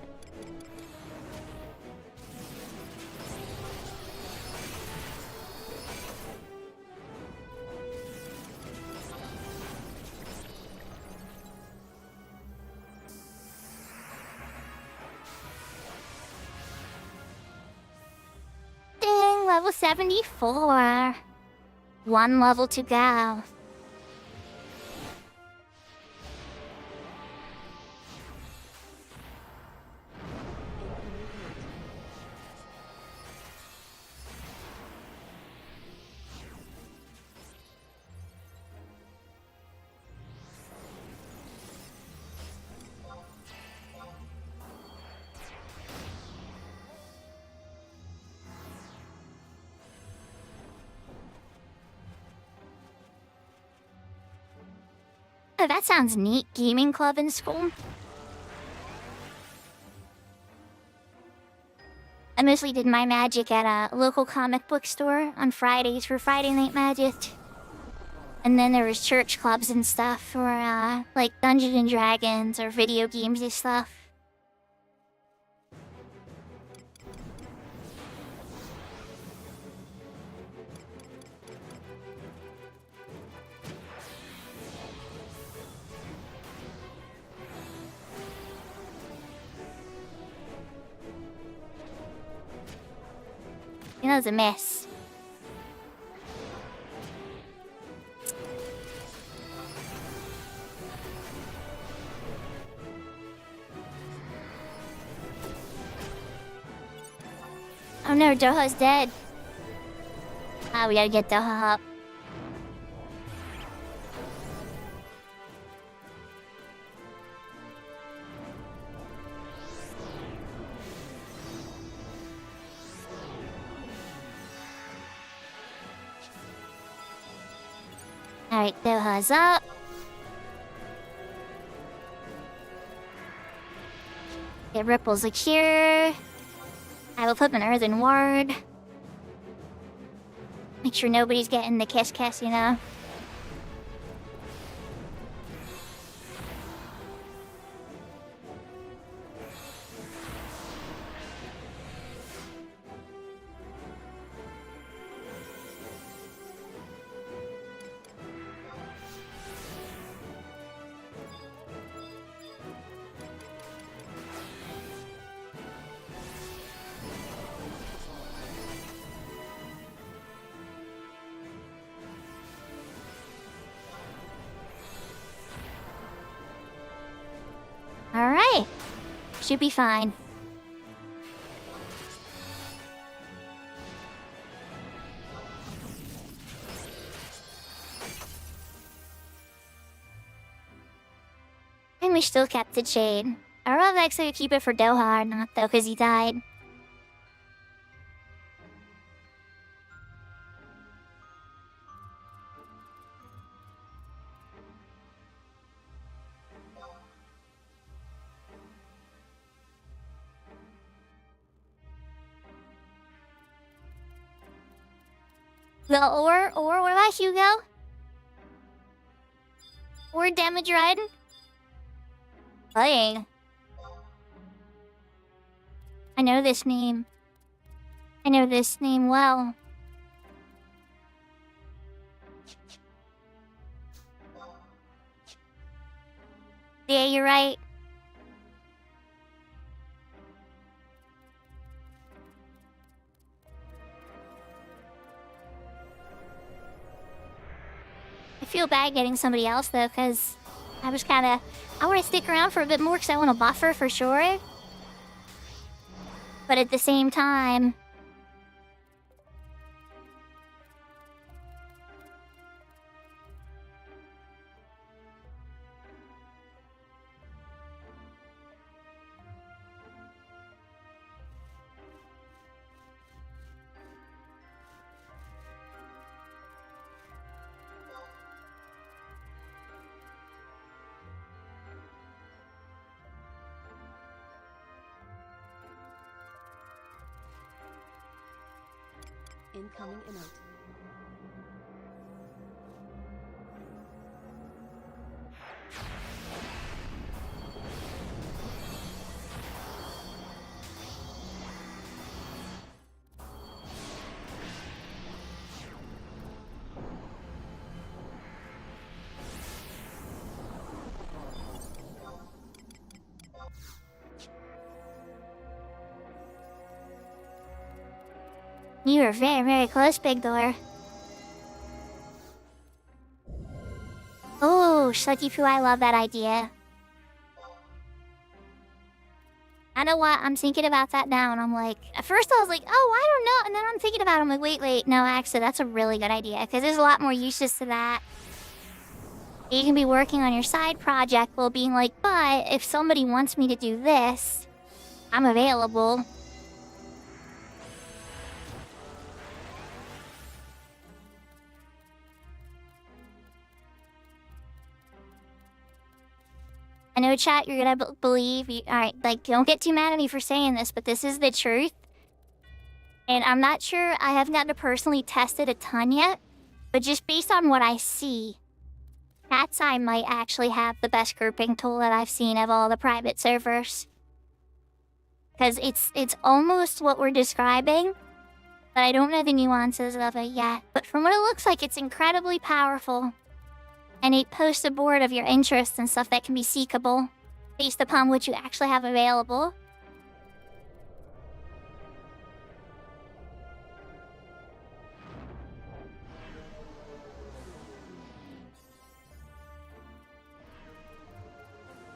Level 74. 1 level to go. Oh, that sounds neat. Gaming club in school. I mostly did my magic at a local comic book store on Fridays for Friday Night Magic. And then there was church clubs and stuff for, like Dungeons and Dragons or video games and stuff. That was a miss. Oh no, Doha's dead. We gotta get Doha up. Alright, Doha's up. Get Ripple secure. I will put an earthen ward. Make sure nobody's getting the kiss, you know? Alright. Should be fine. And we still kept the chain. I don't know if I actually keep it for Doha or not though, because he died. Or what about Hugo? Or Damage Red? Playing. I know this name. I know this name well. Yeah, you're right. I feel bad getting somebody else though, because I was I want to stick around for a bit more because I want a buffer for sure. But at the same time, Incoming emote. you were very, very close, Big Door. Oh, Shlucky Poo, I love that idea. I know what, I'm thinking about that now, and I'm like, at first I was like, oh, I don't know, and then I'm thinking about it, I'm like, wait, no, actually, that's a really good idea, because there's a lot more uses to that. You can be working on your side project while being like, but if somebody wants me to do this, I'm available. I know, chat, you're gonna believe you. Alright, like, don't get too mad at me for saying this, but this is the truth. And I'm not sure, I haven't gotten to personally test it a ton yet, but just based on what I see, Cat's Eye might actually have the best grouping tool that I've seen of all the private servers. Because it's almost what we're describing, but I don't know the nuances of it yet. But from what it looks like, it's incredibly powerful. And it posts a board of your interests and stuff that can be seekable based upon what you actually have available.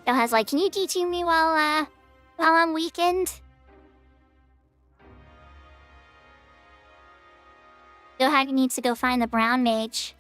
Bill has like, can you teaching me while I'm weekend? Yohag needs to go find the brown mage.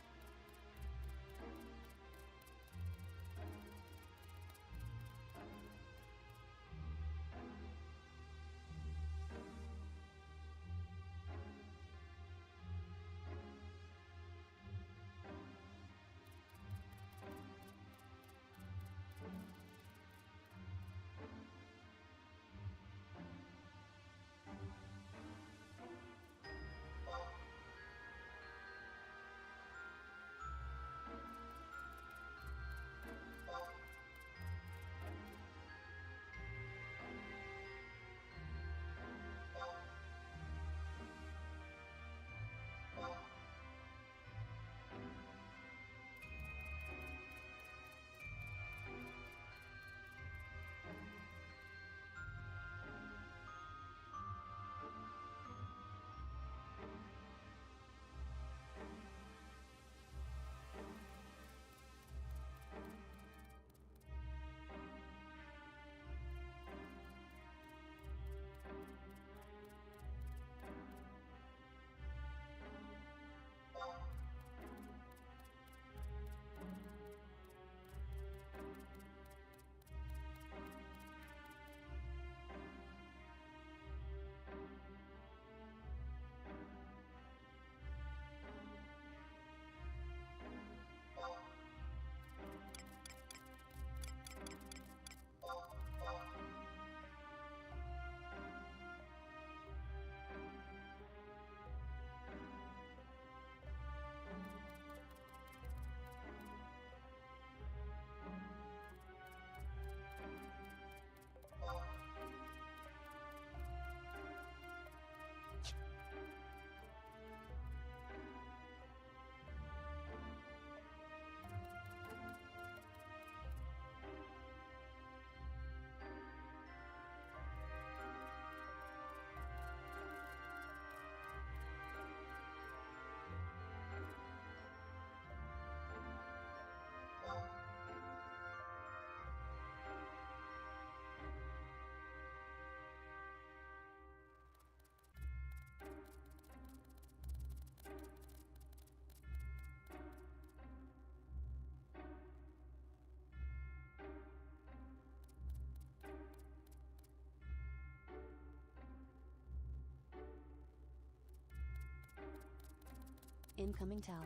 Incoming tell.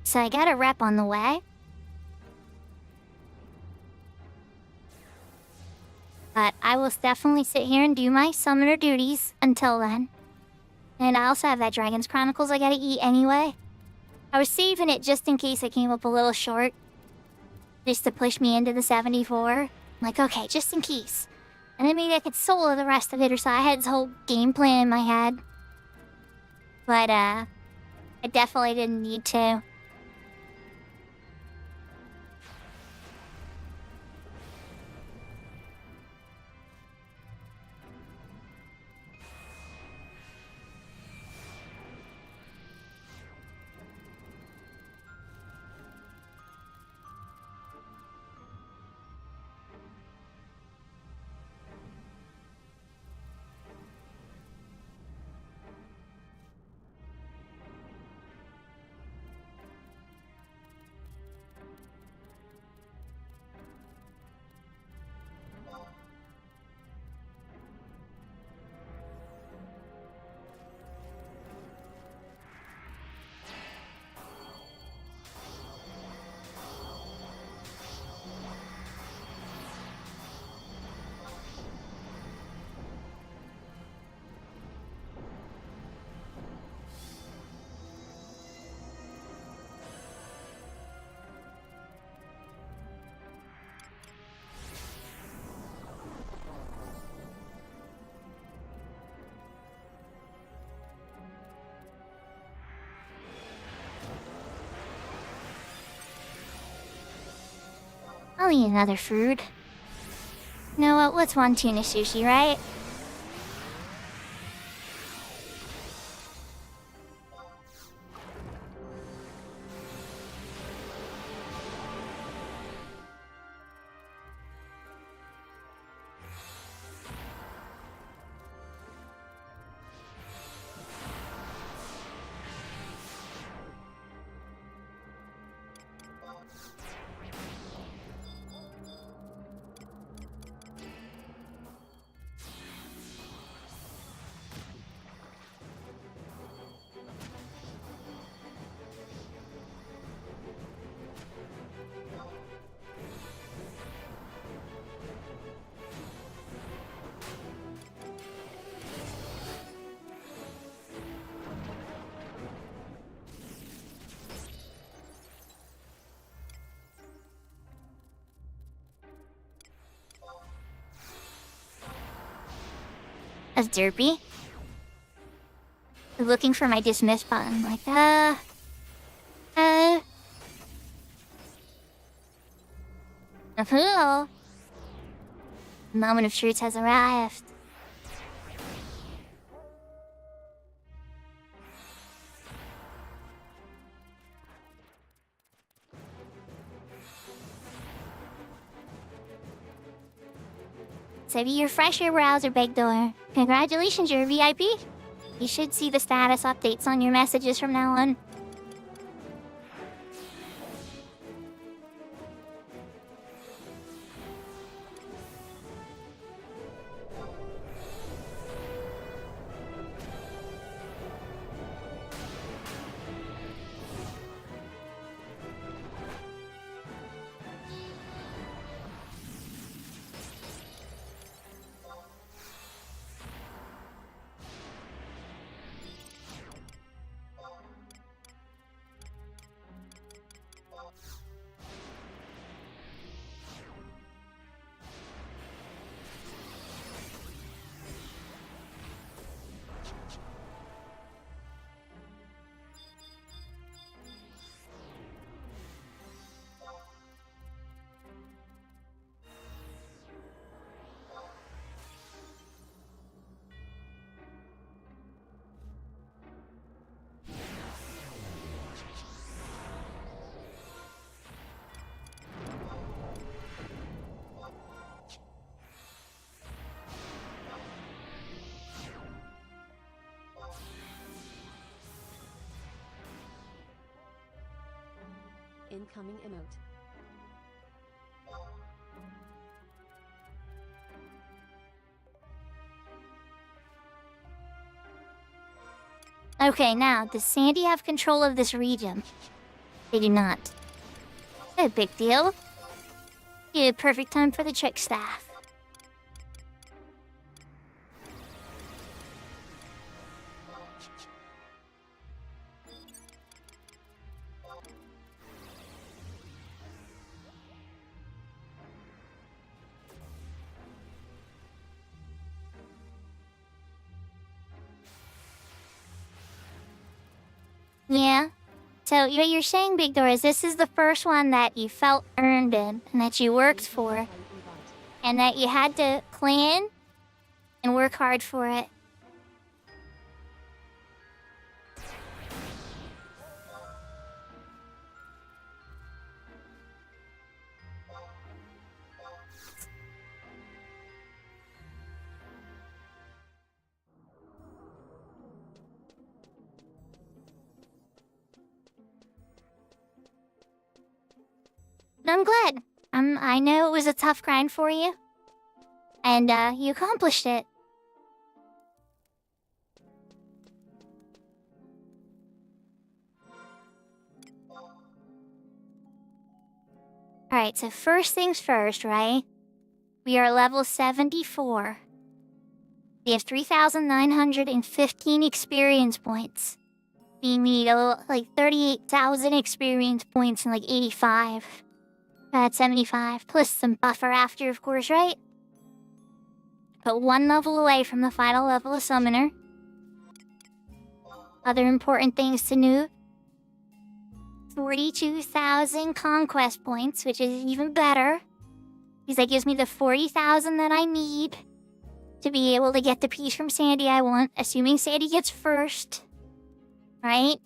So I got a rep on the way. But I will definitely sit here and do my summoner duties until then. And I also have that Dragon's Chronicles I gotta eat anyway. I was saving it just in case I came up a little short. just to push me into the 74. I'm like, okay, just in case. And then maybe I could solo the rest of it, or so I had this whole game plan in my head. But, I definitely didn't need to. I'll eat another food. You know what? What's one tuna sushi, right? That's derpy. Looking for my dismiss button, like, hello. The moment of truth has arrived. So you refresh your browser, big door. Congratulations, you're a VIP. You should see the status updates on your messages from now on. Incoming emote. Okay, now, does Sandy have control of this region? They do not. No big deal. Yeah, perfect time for the trick staff. Yeah. So what you're saying, Big Door, is this is the first one that you felt earned in and that you worked for, and that you had to plan and work hard for it. I'm glad. I know it was a tough grind for you. And, you accomplished it. Alright, so first things first, right? We are level 74. We have 3,915 experience points. We need, like, 38,000 experience points and, like, 85. That's 75, plus some buffer after, of course, right? But one level away from the final level of Summoner. Other important things to note. 42,000 conquest points, which is even better. Because that gives me the 40,000 that I need to be able to get the piece from Sandy I want, assuming Sandy gets first. Right?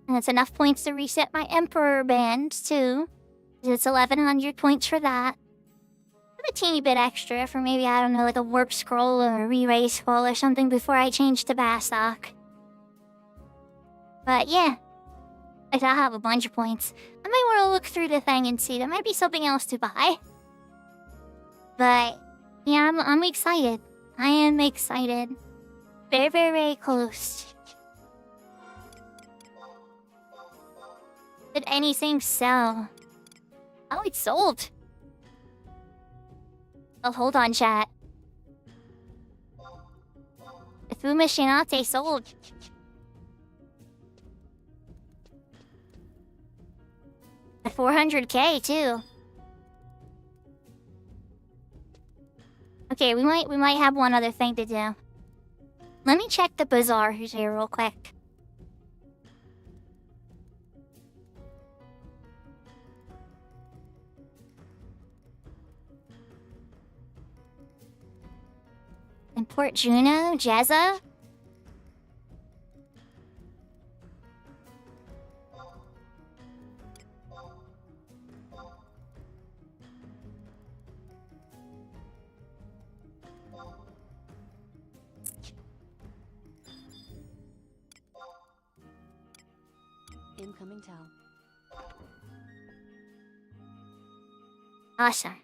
And that's enough points to reset my Emperor band, too. It's 1,100 points for that. A teeny bit extra for maybe, I don't know, like a warp scroll or a re-raise scroll or something before I change to Bastok. But yeah, I have a bunch of points. I might want to look through the thing and see. There might be something else to buy. But yeah, I'm excited. I am excited. Very, very, very close. Did anything sell? Oh, it's sold. Oh, hold on, chat. The Fuma Shinate sold. At 400k too. Okay, we might have one other thing to do. Let me check the bazaar who's here real quick. Import Juno? Jezza? Incoming Tau. Awesome.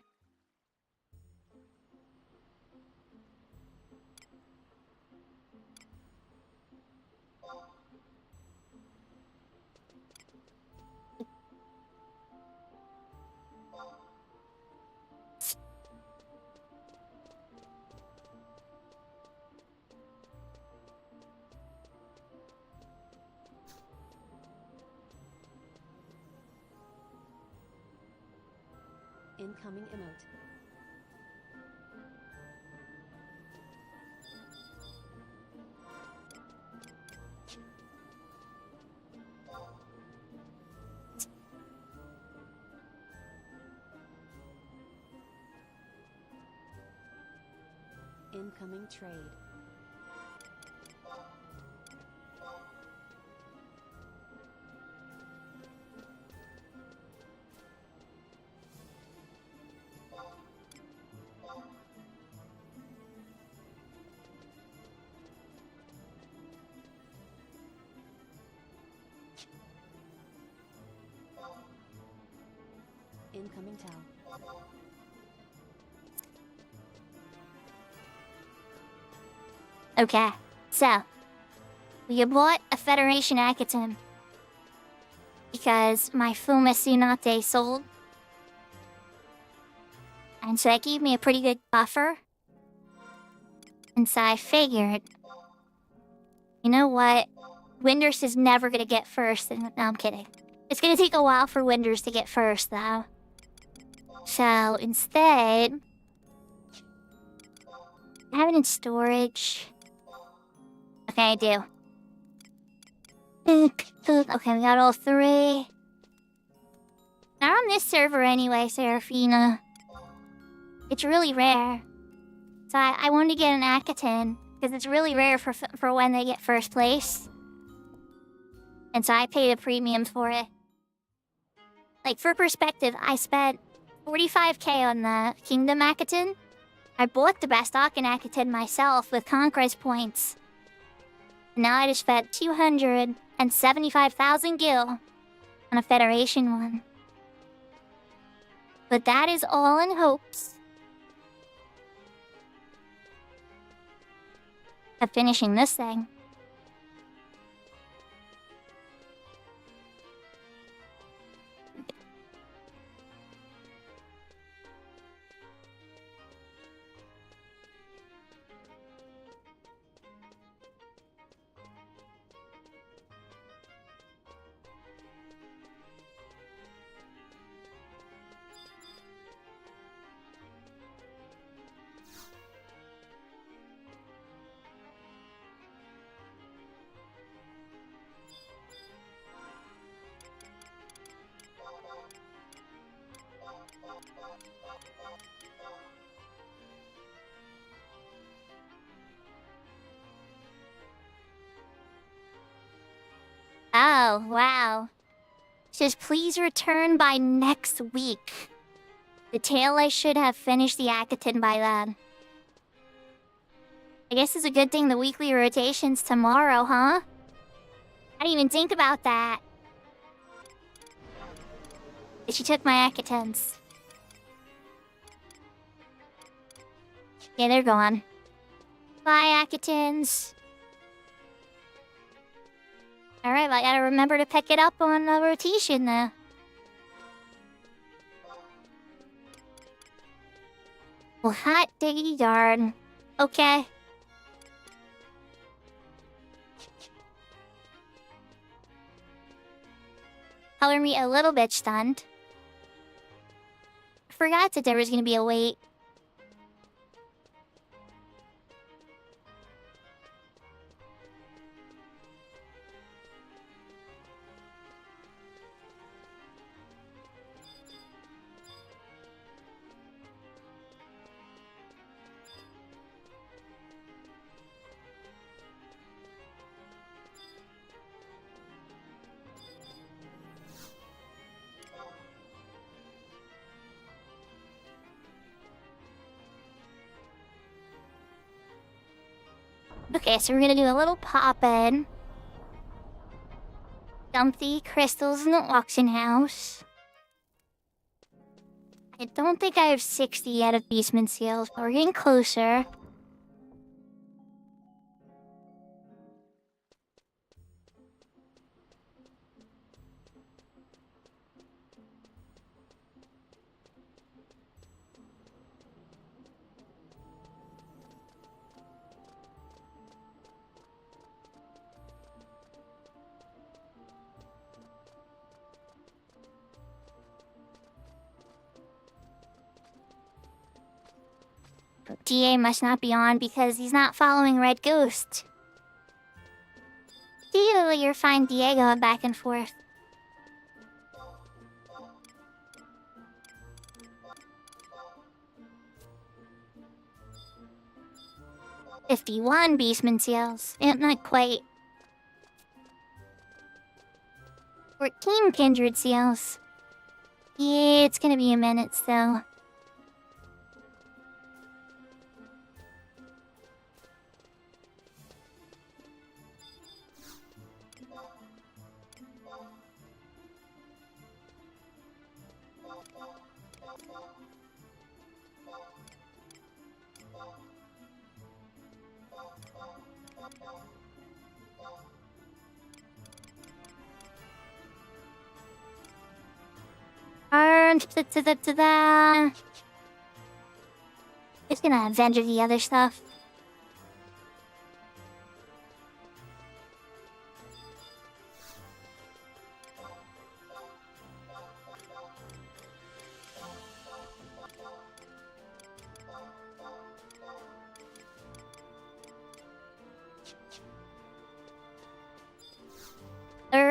Incoming emote. Incoming trade. Incoming Tau. Okay, so we bought a Federation Akatum because my Fuma Tsunate sold, and so that gave me a pretty good buffer. And so I figured, you know what? Winders is never gonna get first. No, I'm kidding. It's gonna take a while for Winders to get first, though. So instead, I have it in storage. Okay, I do. Okay, we got all three. They're on this server anyway, Seraphina. It's really rare. So I wanted to get an Akaton, because it's really rare for when they get first place. And so I paid a premium for it. Like, for perspective, I spent 45k on the Kingdom Akaton. I bought the best Akan Akaton myself with Conquest points. And now I just spent 275,000 gil on a Federation one. But that is all in hopes of finishing this thing. Oh, wow. It says, please return by next week. The tail I should have finished the Akaton by then. I guess it's a good thing the weekly rotation's tomorrow, huh? I didn't even think about that. She took my Akatons. Yeah, they're gone. Bye, Akatons. Alright, well, I gotta remember to pick it up on a rotation now. Well, hot diggity darn. Okay. Color me a little bit stunned. I forgot that there was gonna be a wait. Okay, so we're gonna do a little pop-in. Dump the crystals in the auction house. I don't think I have 60 yet of Beastman seals, but we're getting closer. DA must not be on because he's not following Red Ghost. You're fine, DA going back and forth. $51 Beastman seals. Not quite. 14 Kindred seals. Yeah, it's gonna be a minute still. Just gonna vendor the other stuff.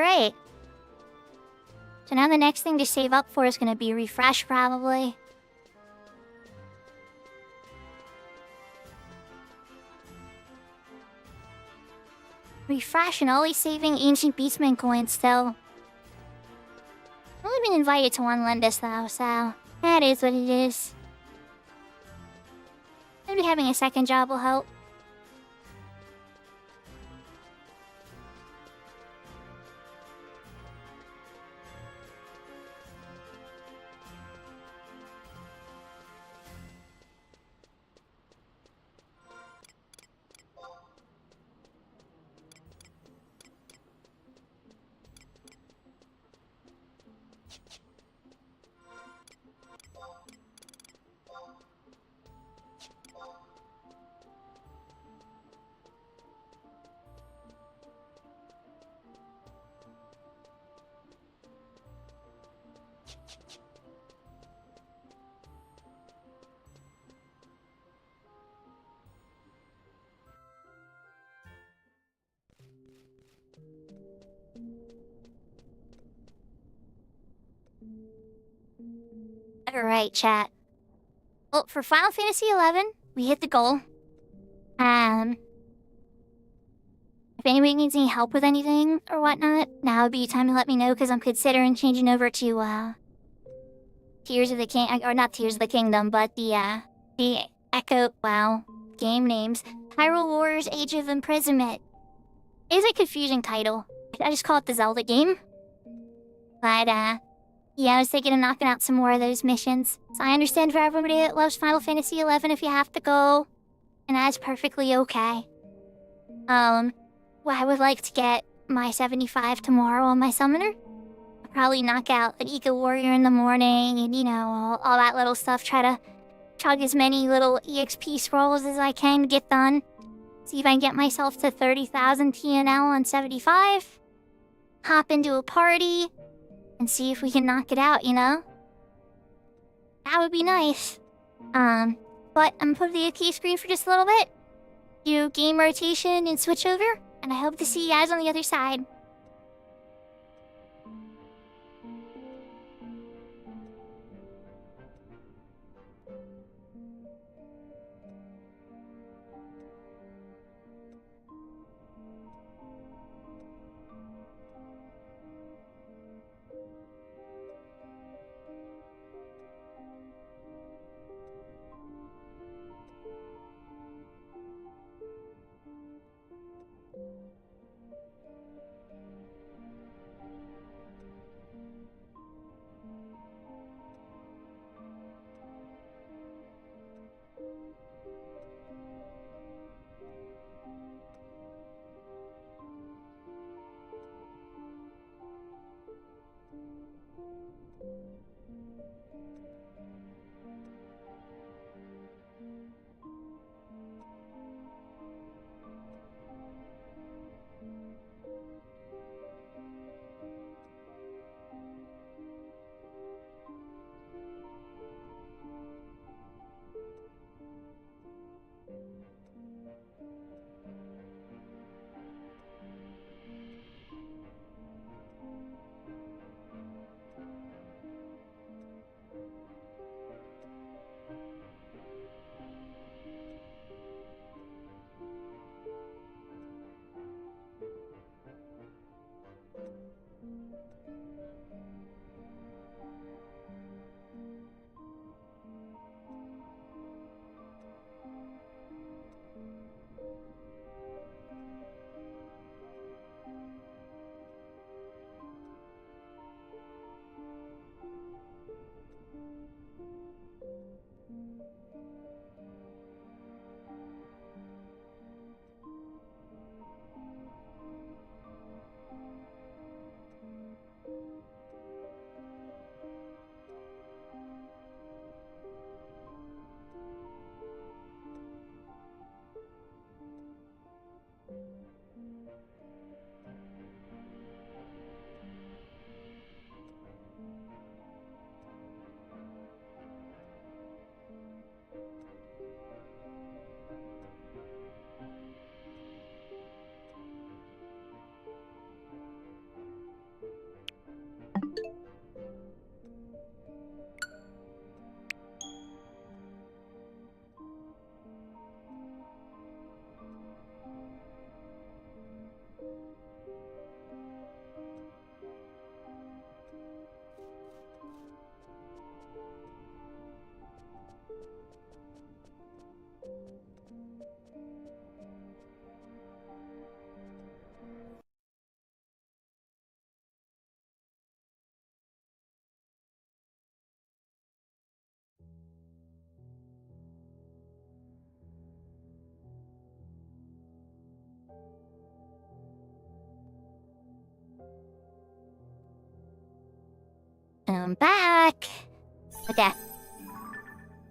Alright. So now the next thing to save up for is gonna be refresh, probably. Refresh and always saving ancient beastman coins still. I've only been invited to one Lendis though, so that is what it is. Maybe having a second job will help. Alright, chat. Well, for Final Fantasy XI, we hit the goal. If anybody needs any help with anything or whatnot, now would be time to let me know, because I'm considering changing over to, Tears of the King, or not Tears of the Kingdom, but the Echo, wow, game names. Hyrule Warriors Age of Imprisonment. It is a confusing title. I just call it the Zelda game. But, yeah, I was thinking of knocking out some more of those missions. So I understand for everybody that loves Final Fantasy XI if you have to go. And that's perfectly okay. Well, I would like to get my 75 tomorrow on my summoner. I'll probably knock out an Eco Warrior in the morning and, you know, all that little stuff. Try to chug as many little EXP scrolls as I can to get done. See if I can get myself to 30,000 TNL on 75. Hop into a party. And see if we can knock it out, you know? That would be nice. But I'm gonna put the key screen for just a little bit. Do game rotation and switch over. And I hope to see you guys on the other side. I'm back. Okay.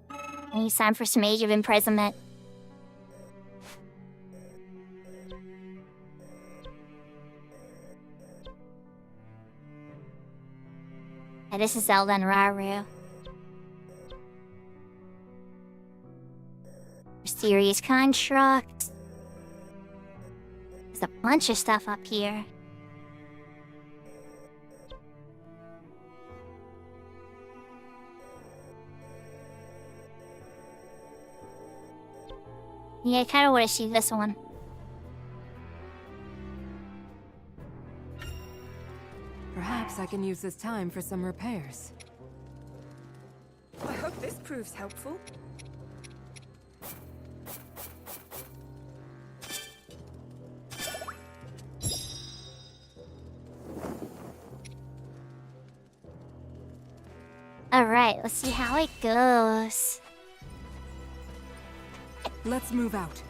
I think it's time for some Age of Imprisonment. Yeah, this is Zelda and Raru. Mysterious construct. There's a bunch of stuff up here. Yeah, I kind of want to see this one. Perhaps I can use this time for some repairs. I hope this proves helpful. Alright, let's see how it goes. Let's move out.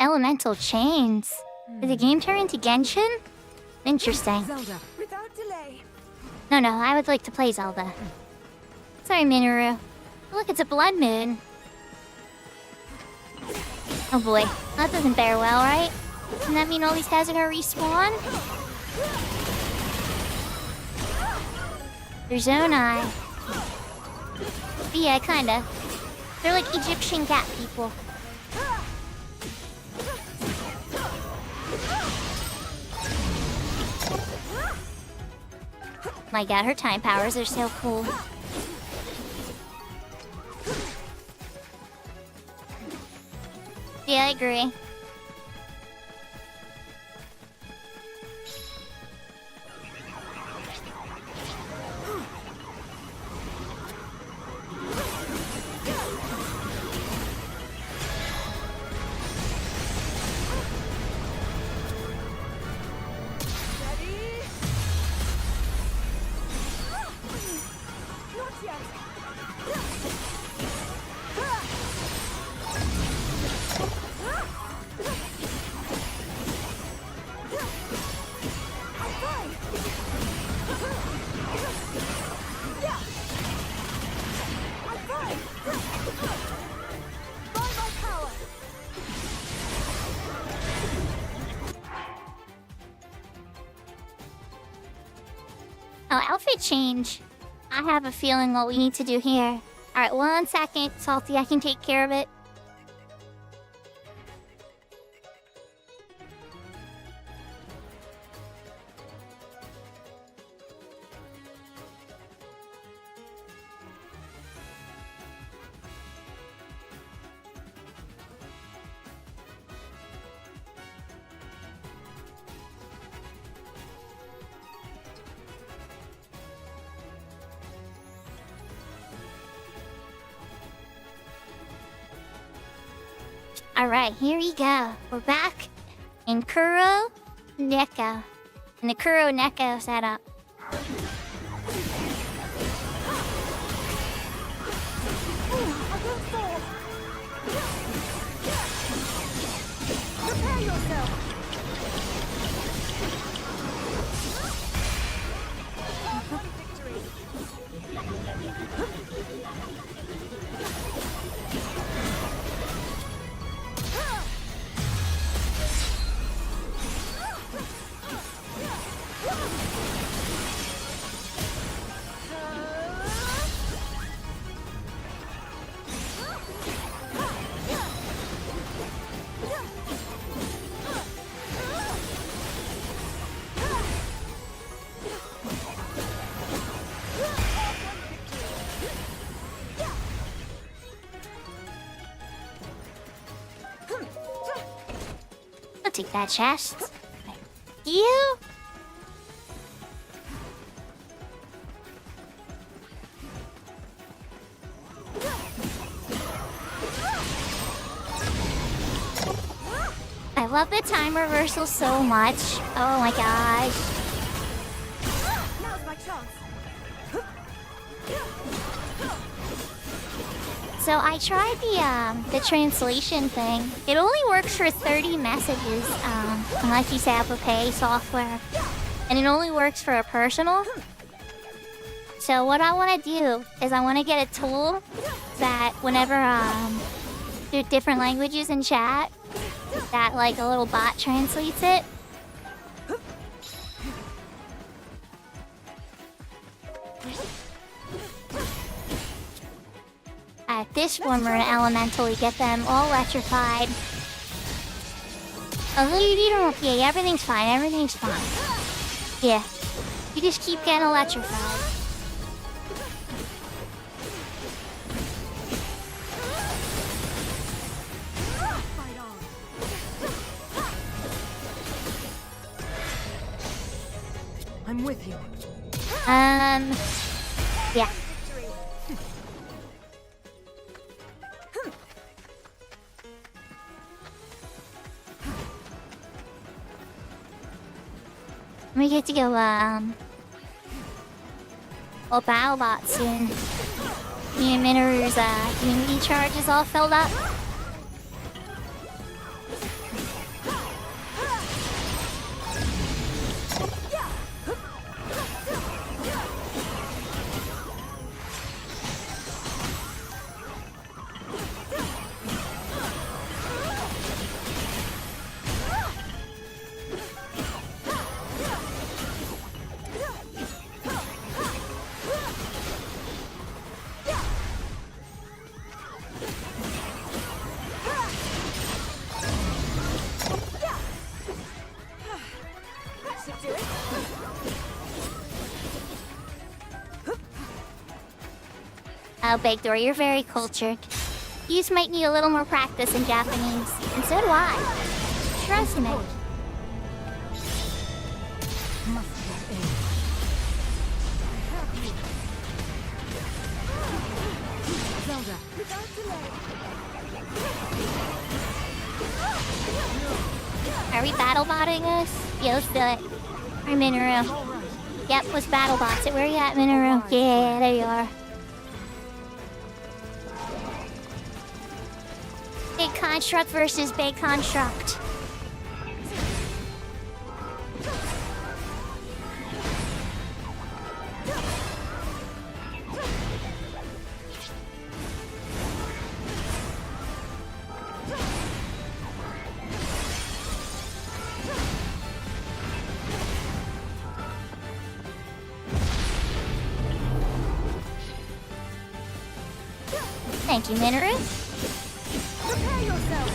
Elemental chains. Did the game turn into Genshin? Interesting. Zelda, Without delay. No, I would like to play Zelda. Sorry, Minoru. Look, it's a blood moon. Oh boy, that doesn't bear well, right? Doesn't that mean all these guys are gonna respawn? There's Zonai. But yeah, kinda. They're like Egyptian cat people. My god, her time powers are so cool. Yeah, I agree. Oh, outfit change. I have a feeling what we need to do here. Alright, 1 second, Salty, I can take care of it. Alright, here we go. We're back in Kuro Neko. In the Kuro Neko setup. Prepare yourself. Victory. I'll take that chest. You? I love the time reversal so much. Oh my gosh. Now's my chance. So I tried the translation thing. It only works for 30 messages, unless you set up a pay software. And it only works for a personal. So what I want to do is I want to get a tool that whenever do different languages in chat, that like a little bot translates it. At this former elemental, we get them all electrified. Although you don't, yeah, everything's fine, everything's fine. Yeah, you just keep getting electrified. I'm with you. Yeah. We get to go, battle bot soon. Me and Minoru's, community charge is all filled up. Oh, Big Door, you're very cultured. You just might need a little more practice in Japanese. And so do I. Trust me. Zelda. Are we battle botting us? Yeah, let's do it. I'm Minoru. Yep, let's battle bots it. Where you at, Minoru? Yeah, there you are. Big construct versus big construct. Thank you, Minoru. Prepare yourself.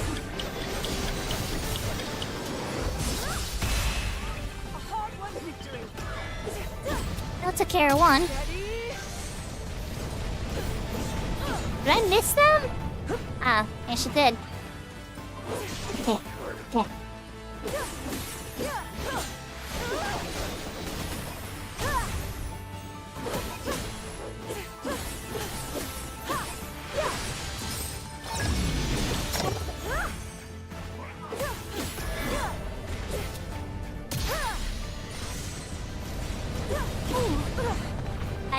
A hard-won victory. That took care of one. Did I miss them? Ah, yes, you did. Okay, okay.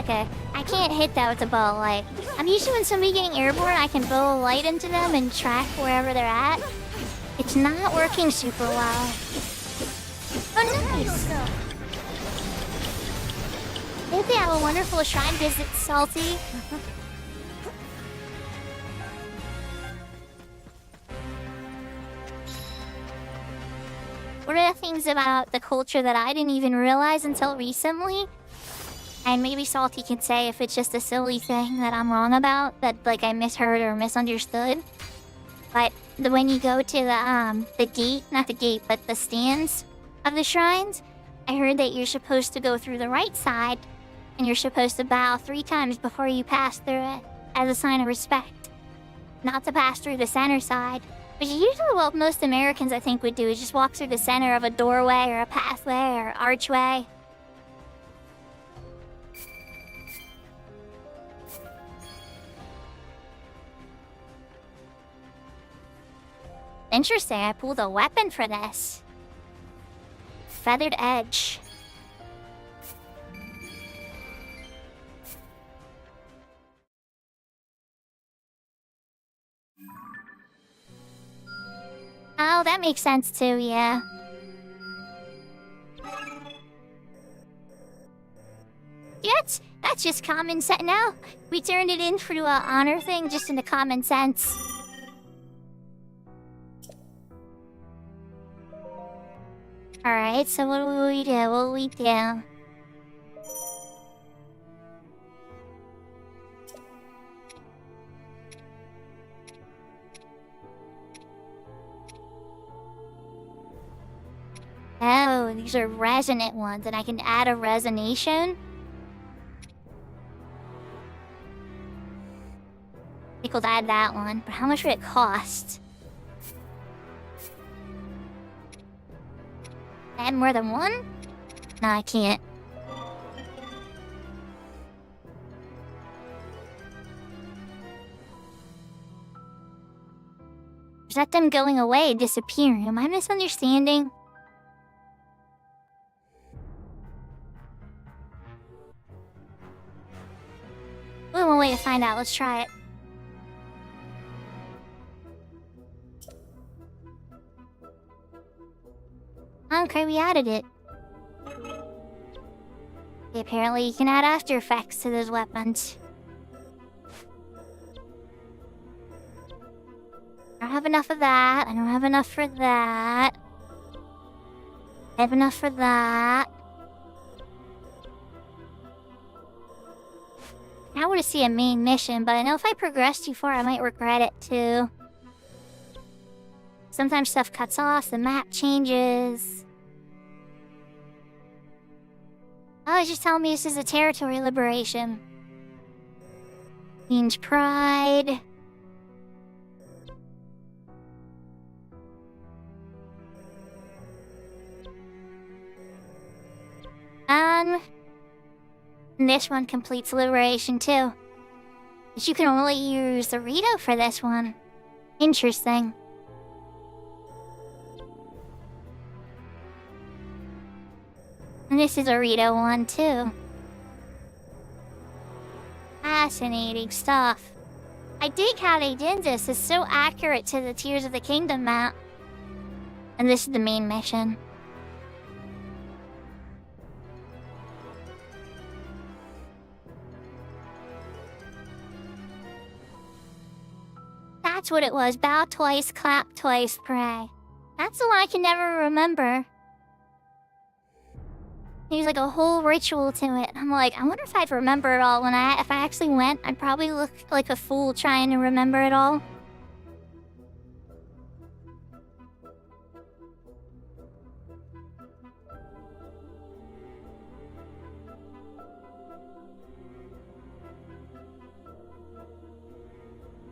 Okay, I can't hit that with the bow of light. I'm usually when somebody getting airborne, I can bow a light into them and track wherever they're at. It's not working super well. Oh, nice! Hope you have a wonderful shrine visit, Salty. One of the things about the culture that I didn't even realize until recently, and maybe Salty can say if it's just a silly thing that I'm wrong about, that like I misheard or misunderstood. But when you go to the gate, not the gate, but the stands of the shrines, I heard that you're supposed to go through the right side, and you're supposed to bow 3 times before you pass through it, as a sign of respect. Not to pass through the center side, which is usually what most Americans I think would do, is just walk through the center of a doorway or a pathway or archway. Interesting, I pulled a weapon for this. Feathered edge. Oh, that makes sense too, yeah. That's just common sense now. We turned it into an honor thing just into common sense. Alright, so what will we do? What will we do? Oh, these are resonant ones, and I can add a resonation? I think we'll add that one, but how much would it cost? Add more than one? No, I can't. Is that them going away, disappearing? Am I misunderstanding? Ooh, one way to find out. Let's try it. Okay, we added it. Okay, apparently you can add after effects to those weapons. I don't have enough of that. I don't have enough for that. I have enough for that. I want to see a main mission, but I know if I progress too far, I might regret it too. Sometimes stuff cuts off, the map changes. Oh, it's just telling me this is a territory liberation. Queen's Pride. And this one completes liberation too. But you can only use the Rito for this one. Interesting. And this is a Rito one too. Fascinating stuff. I dig how they did this. It's so accurate to the Tears of the Kingdom map. And this is the main mission. That's what it was. Bow twice, clap twice, pray. That's the one I can never remember. There's like a whole ritual to it. I'm like, I wonder if I'd remember it all. If I actually went, I'd probably look like a fool trying to remember it all.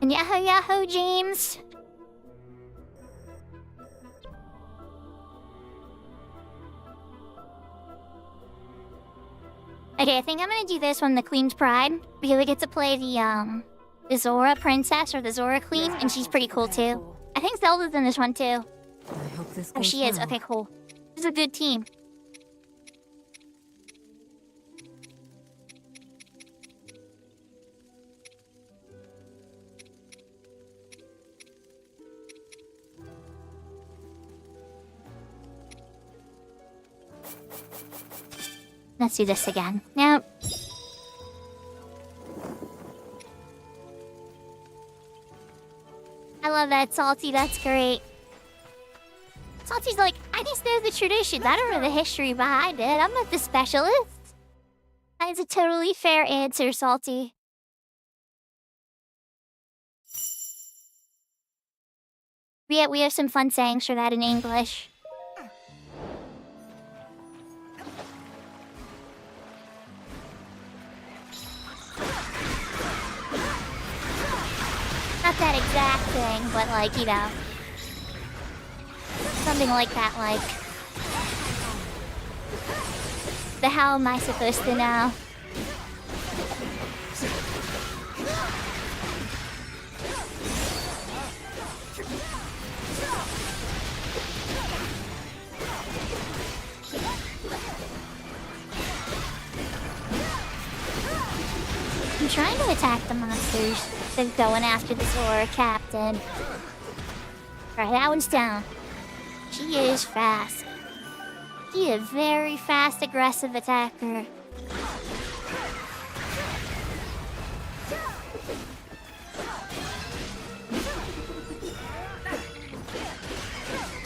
And yahoo yahoo, James! Okay, I think I'm gonna do this one, the Queen's Pride, because we get to play the Zora Princess or the Zora Queen, and she's pretty cool too. I think Zelda's in this one too. I hope this Oh, goes she is. well. Okay, cool. This is a good team. Let's do this again. Nope. I love that, Salty. That's great. Salty's like, I just know the traditions. I don't know the history behind it. I'm not the specialist. That's a totally fair answer, Salty. Yeah, we have some fun sayings for that in English. Not that exact thing, but like, you know. Something like that, like. The how am I supposed to know? attack the monsters than going after the Zora captain. Alright, that one's down. She is fast. She is a very fast, aggressive attacker.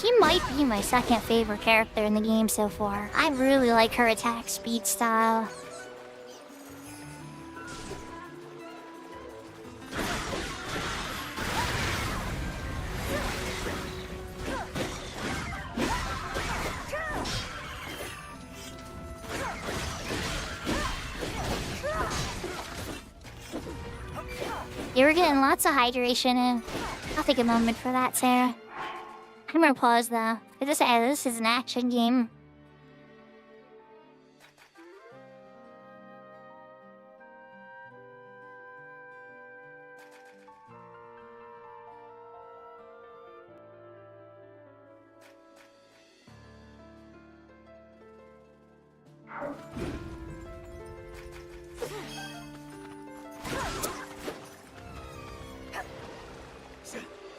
She might be my second favorite character in the game so far. I really like her attack speed style. You were getting lots of hydration in. I'll take a moment for that, Sarah. I'm gonna pause though. This is an action game.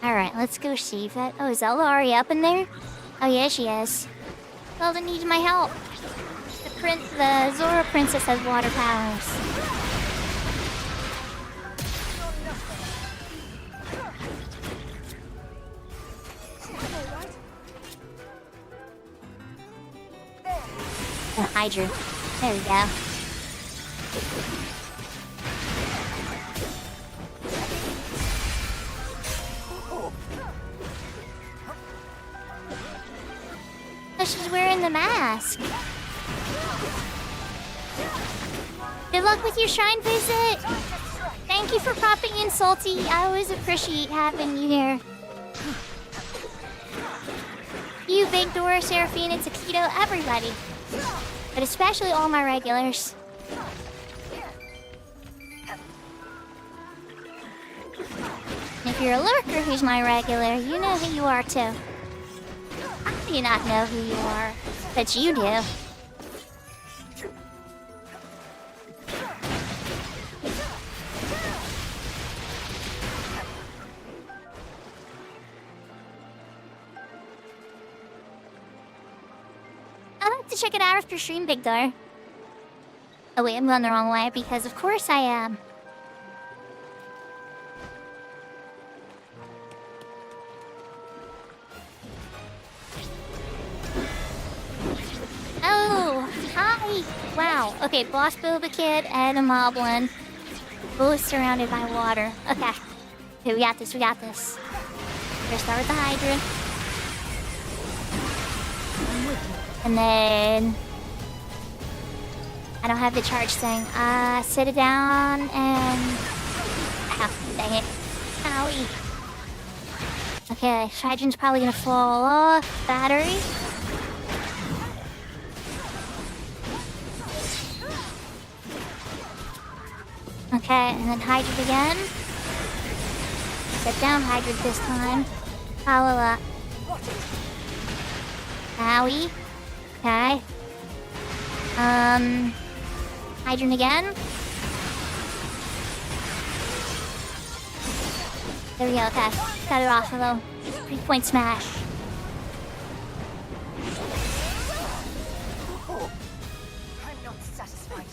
Alright, let's go see that. Oh, is Zelda already up in there? Oh yeah, she is. Zelda needs my help. The Zora princess has water powers. Oh, Hydra. There we go. She's wearing the mask. Good luck with your shrine visit. Thank you for popping in, Salty. I always appreciate having you here. You, Big Dora, Seraphina, Taquito, everybody. But especially all my regulars. And if you're a lurker who's my regular, you know who you are too. I do not know who you are, but you do. I'll have to check it out after stream, Big Door. Oh wait, I'm going the wrong way because of course I am. Oh, hi! Wow. Okay, Boss Boba Kid and a Moblin. Both surrounded by water. Okay. Okay, we got this, we got this. We're gonna start with the Hydra. And then... I don't have the charge thing. Sit it down and... Ow, dang it. Owie. Okay, Hydran's probably gonna fall off. Battery. Okay, and then Hydrant again. Set down Hydrant this time. Follow up. Owie. Okay. Hydrant again. There we go, okay. Got it off a little 3-point smash. I'm not satisfied.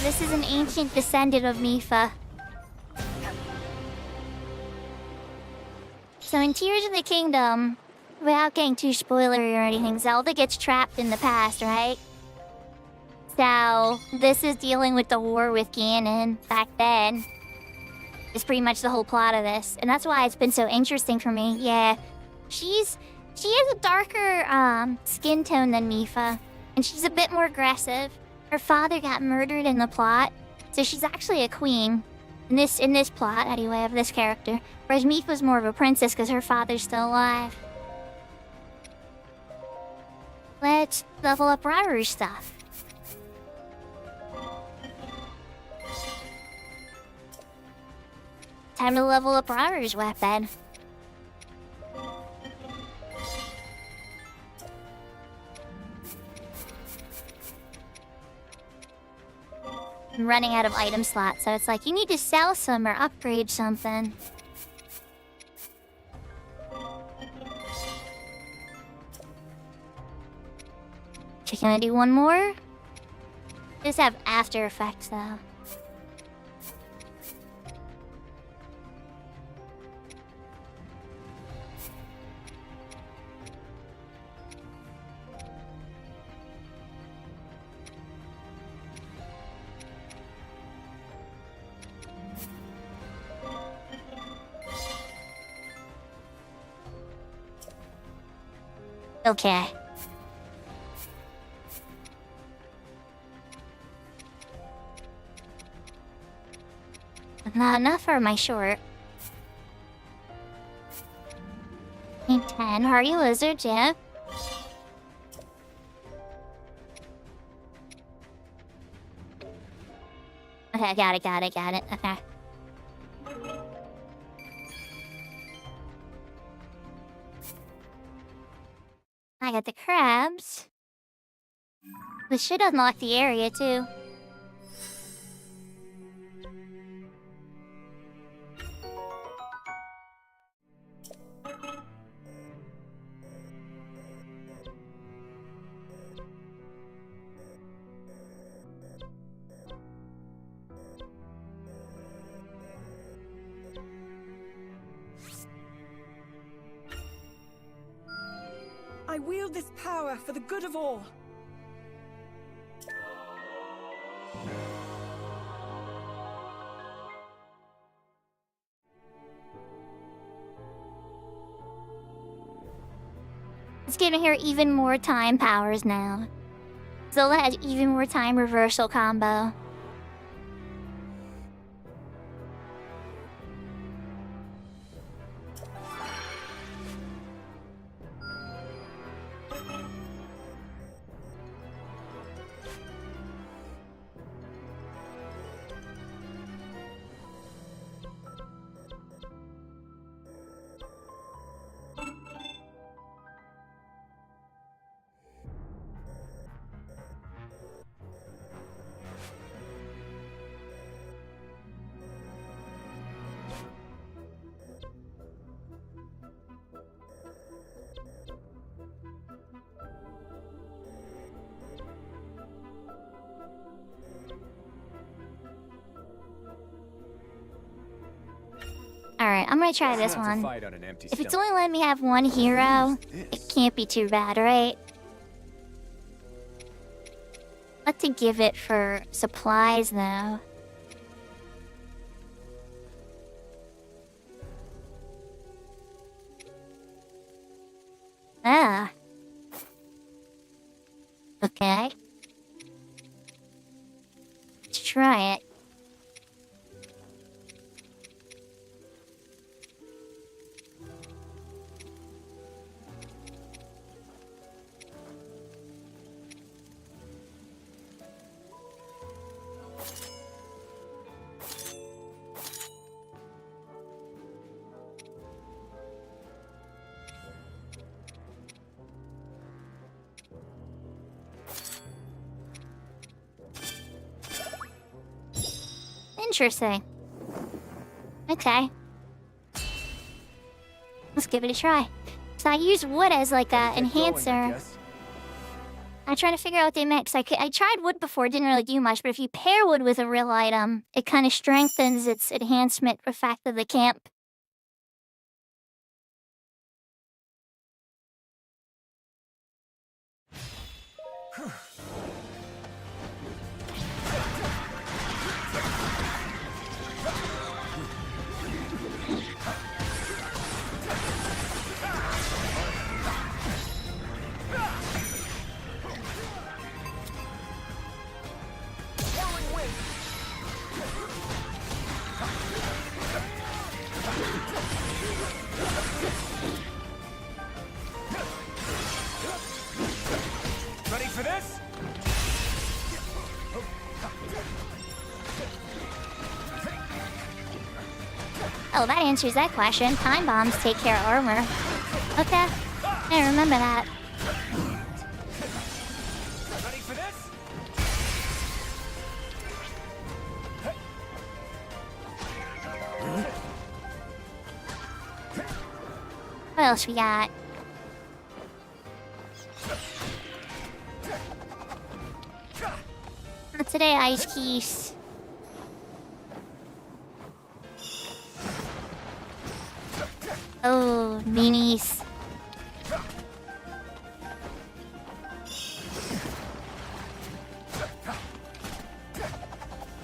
This is an ancient descendant of Mipha. So in Tears of the Kingdom, without getting too spoilery or anything, Zelda gets trapped in the past, right? So, this is dealing with the war with Ganon back then. Is pretty much the whole plot of this. And that's why it's been so interesting for me. Yeah. She has a darker skin tone than Mipha. And she's a bit more aggressive. Her father got murdered in the plot. So she's actually a queen. In this plot, anyway, of this character. Whereas Mipha's more of a princess because her father's still alive. Let's level up Raru's stuff. Time to level up Raru's weapon. I'm running out of item slots, so it's like you need to sell some or upgrade something. Can I do one more? Just have After Effects though. Okay. Not enough, or am I short? 10. Hardy Lizard, yeah. Okay, got it. Okay. I got the crabs. This should unlock the area, too. I wield this power for the good of all. It's giving her even more time powers now. Zola has even more time reversal combo. Alright, I'm gonna try this one. If it's only letting me have one hero, it can't be too bad, right? What to give it for supplies, though? Ah. Okay. Let's try it. Interesting. Okay. Let's give it a try. So I use wood as like a enhancer. I'm trying to figure out what they mix. I tried wood before, didn't really do much, but if you pair wood with a real item, it kind of strengthens its enhancement effect of the camp. Oh, that answers that question. Time bombs take care of armor. Okay. I remember that. Ready for this? What else we got? Not today, Ice Keys. Oh, meanies.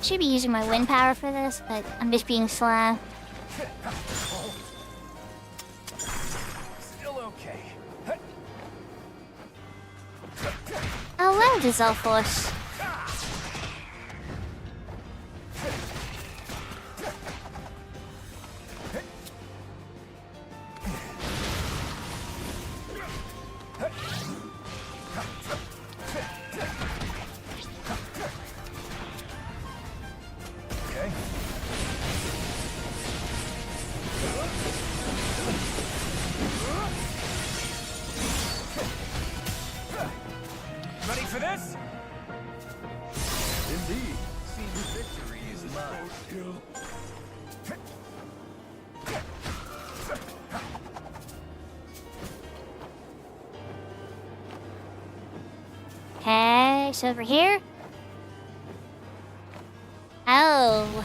Should be using my wind power for this, but I'm just being slow. Still okay. Hello, Giselfos. Okay. Ready for this? Indeed, seems victory is mine. Okay, so over here. Oh,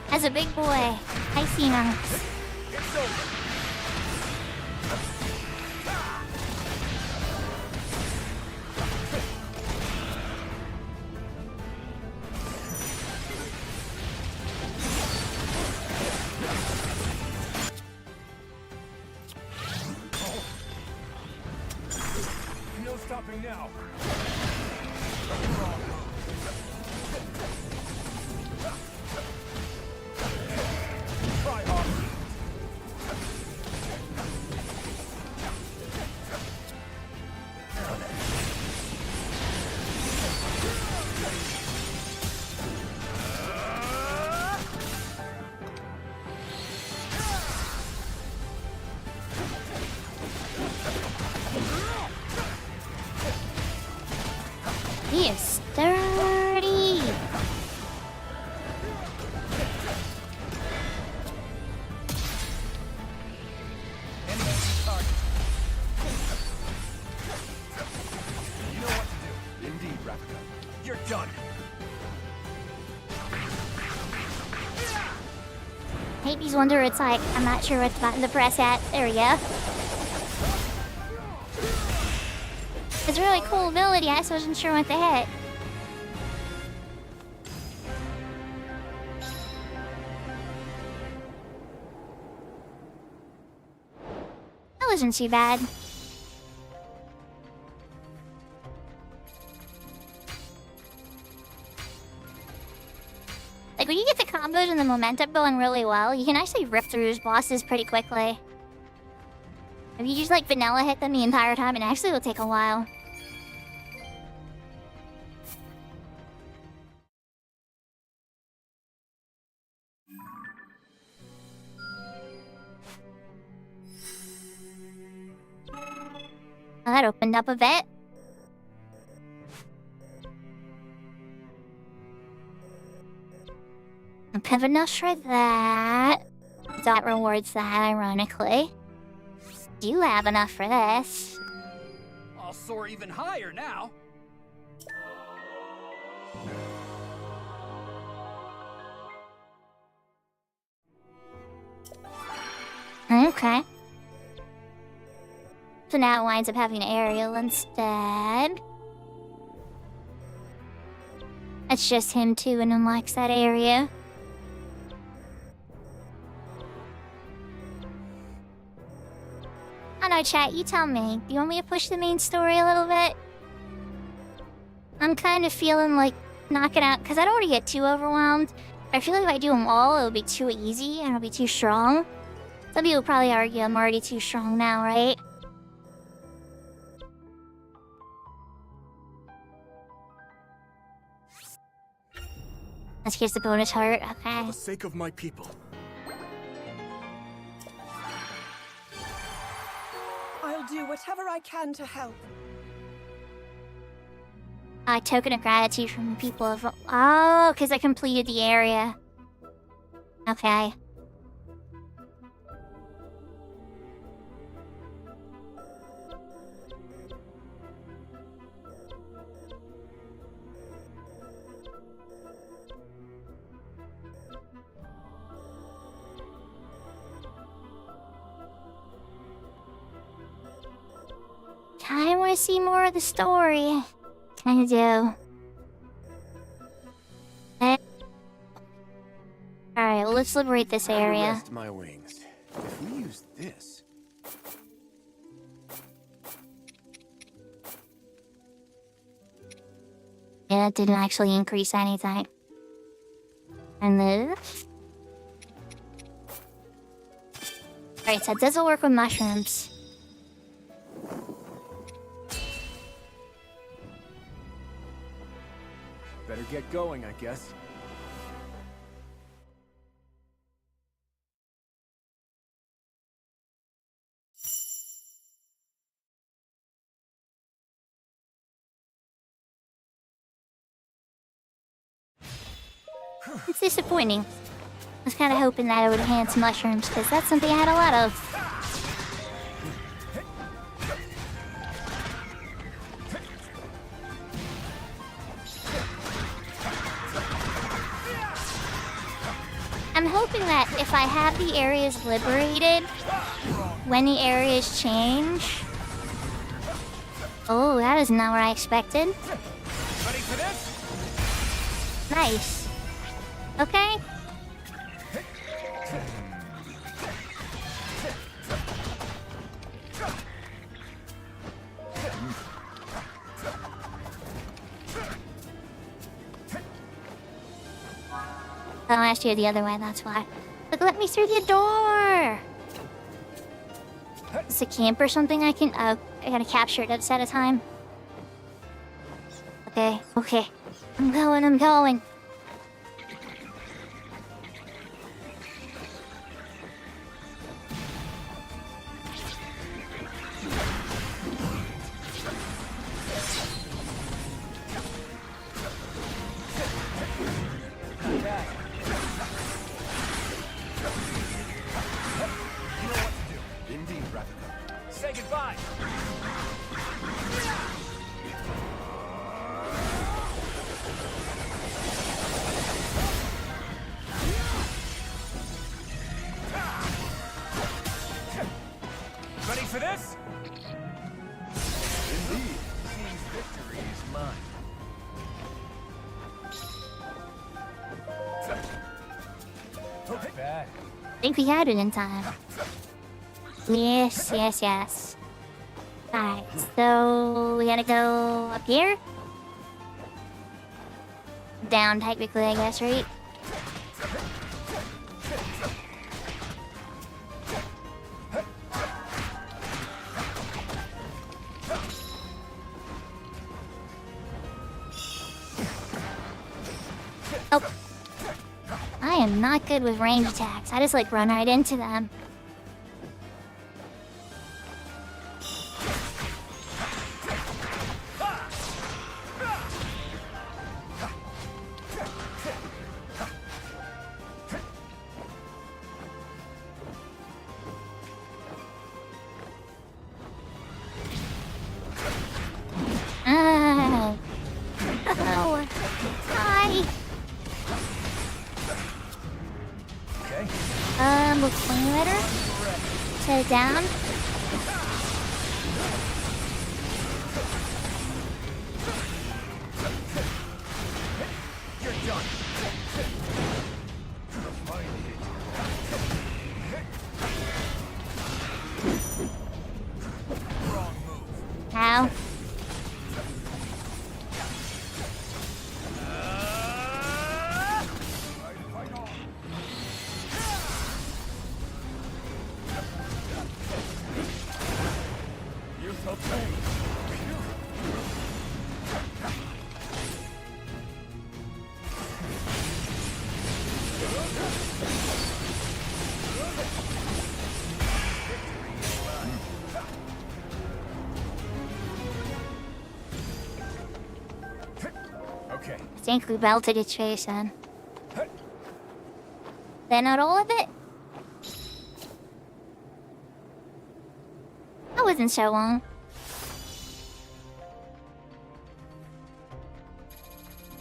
that's a big boy. I see now. It's over. No stopping now. Try hard. He is sturdy. Enemy target. You know what to do. Indeed, Ravnica. You're done. Hades wonder it's like, I'm not sure what button to press at. There we go. It's a really cool ability, I just wasn't sure what to hit. That wasn't too bad. Like, when you get the combos and the momentum going really well, you can actually rip through his bosses pretty quickly. If you just, like, vanilla hit them the entire time, it actually will take a while. Well, that opened up a bit. I have enough for that. That rewards that, ironically. Do have enough for this. I'll soar even higher now. Okay. So now it winds up having aerial instead. It's just him too and unlocks that area. I don't know, chat, you tell me. Do you want me to push the main story a little bit? I'm kind of feeling like knocking out, because I don't want to get too overwhelmed. I feel like if I do them all, it'll be too easy and it'll be too strong. Some people probably argue I'm already too strong now, right? Let's get the bonus heart, For okay. the sake of my people. I'll do whatever I can to help. Token of gratitude from the people of... Oh, because I completed the area. Okay. I want to see more of the story. I do. Alright, well, let's liberate this area. Rest my wings. If we use this. Yeah, it didn't actually increase anything. And this. Alright, so it doesn't work with mushrooms. Better get going, I guess. It's disappointing. I was kind of hoping that it would enhance mushrooms, because that's something I had a lot of. I'm hoping that if I have the areas liberated, when the areas change... Oh, that is not what I expected. Ready for this? Nice. Okay. Oh, I asked you the other way, that's why. Look, let me through the door! Is it a camp or something I can... Oh, I gotta capture it at a time. Okay, okay. I'm going. Say goodbye. Ready for this? Indeed. Seems victory is mine. Not bad. I think we had it in time. Yes. Alright, so we gotta go up here? Down, technically, I guess, right? Oh. I am not good with range attacks. I just, like, run right into them. Oh. Hi. Okay. We'll swing letter. Set it down. You're done. Wrong move. Ow. You felt pain. think we melted its face then. Then not all of it? That wasn't so long.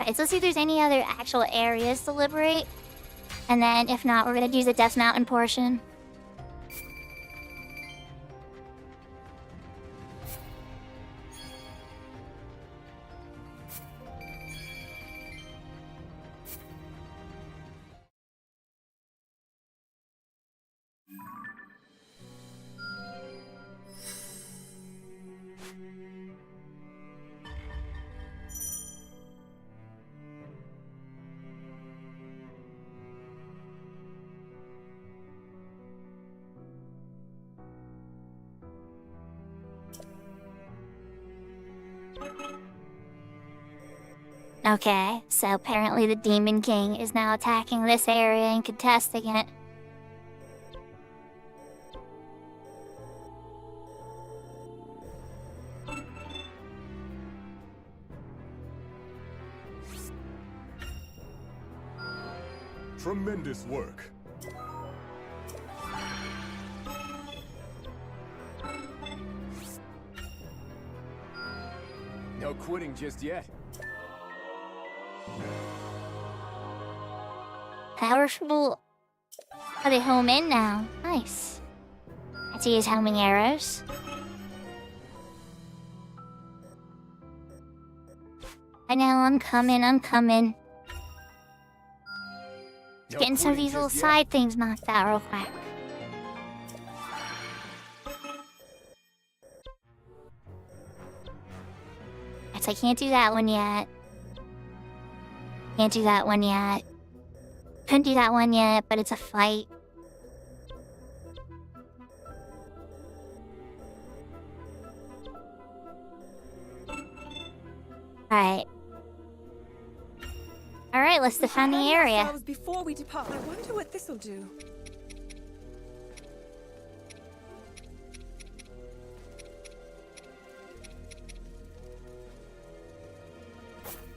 Alright, so let's see if there's any other actual areas to liberate. And then, if not, we're gonna do the Death Mountain portion. Okay, so apparently the Demon King is now attacking this area and contesting it. Tremendous work. No quitting just yet. Powerful. Are they home in now? Nice. I see his homing arrows. I know, I'm coming. No Getting some of quitting these little just yet. side things knocked out real quick. It's I can't do that one yet. Can't do that one yet. Couldn't do that one yet, but it's a fight. Alright. Alright, let's defend the area. Ourselves before we depart. I wonder what this'll do.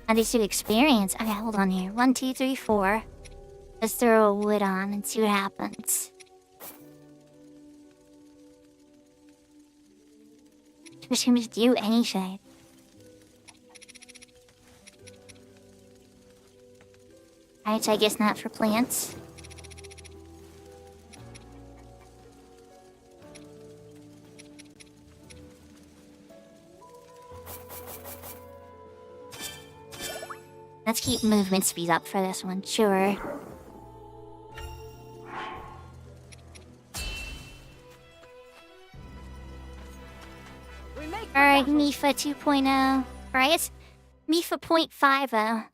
Now these two experience. Okay, hold on here. 1, 2, 3, 4. Let's throw a wood on and see what happens. Just gonna do anything. Alright, so I guess not for plants. Let's keep movement speed up for this one, sure. Alright, Mifa 2.0. Alright, it's Mifa 0.50.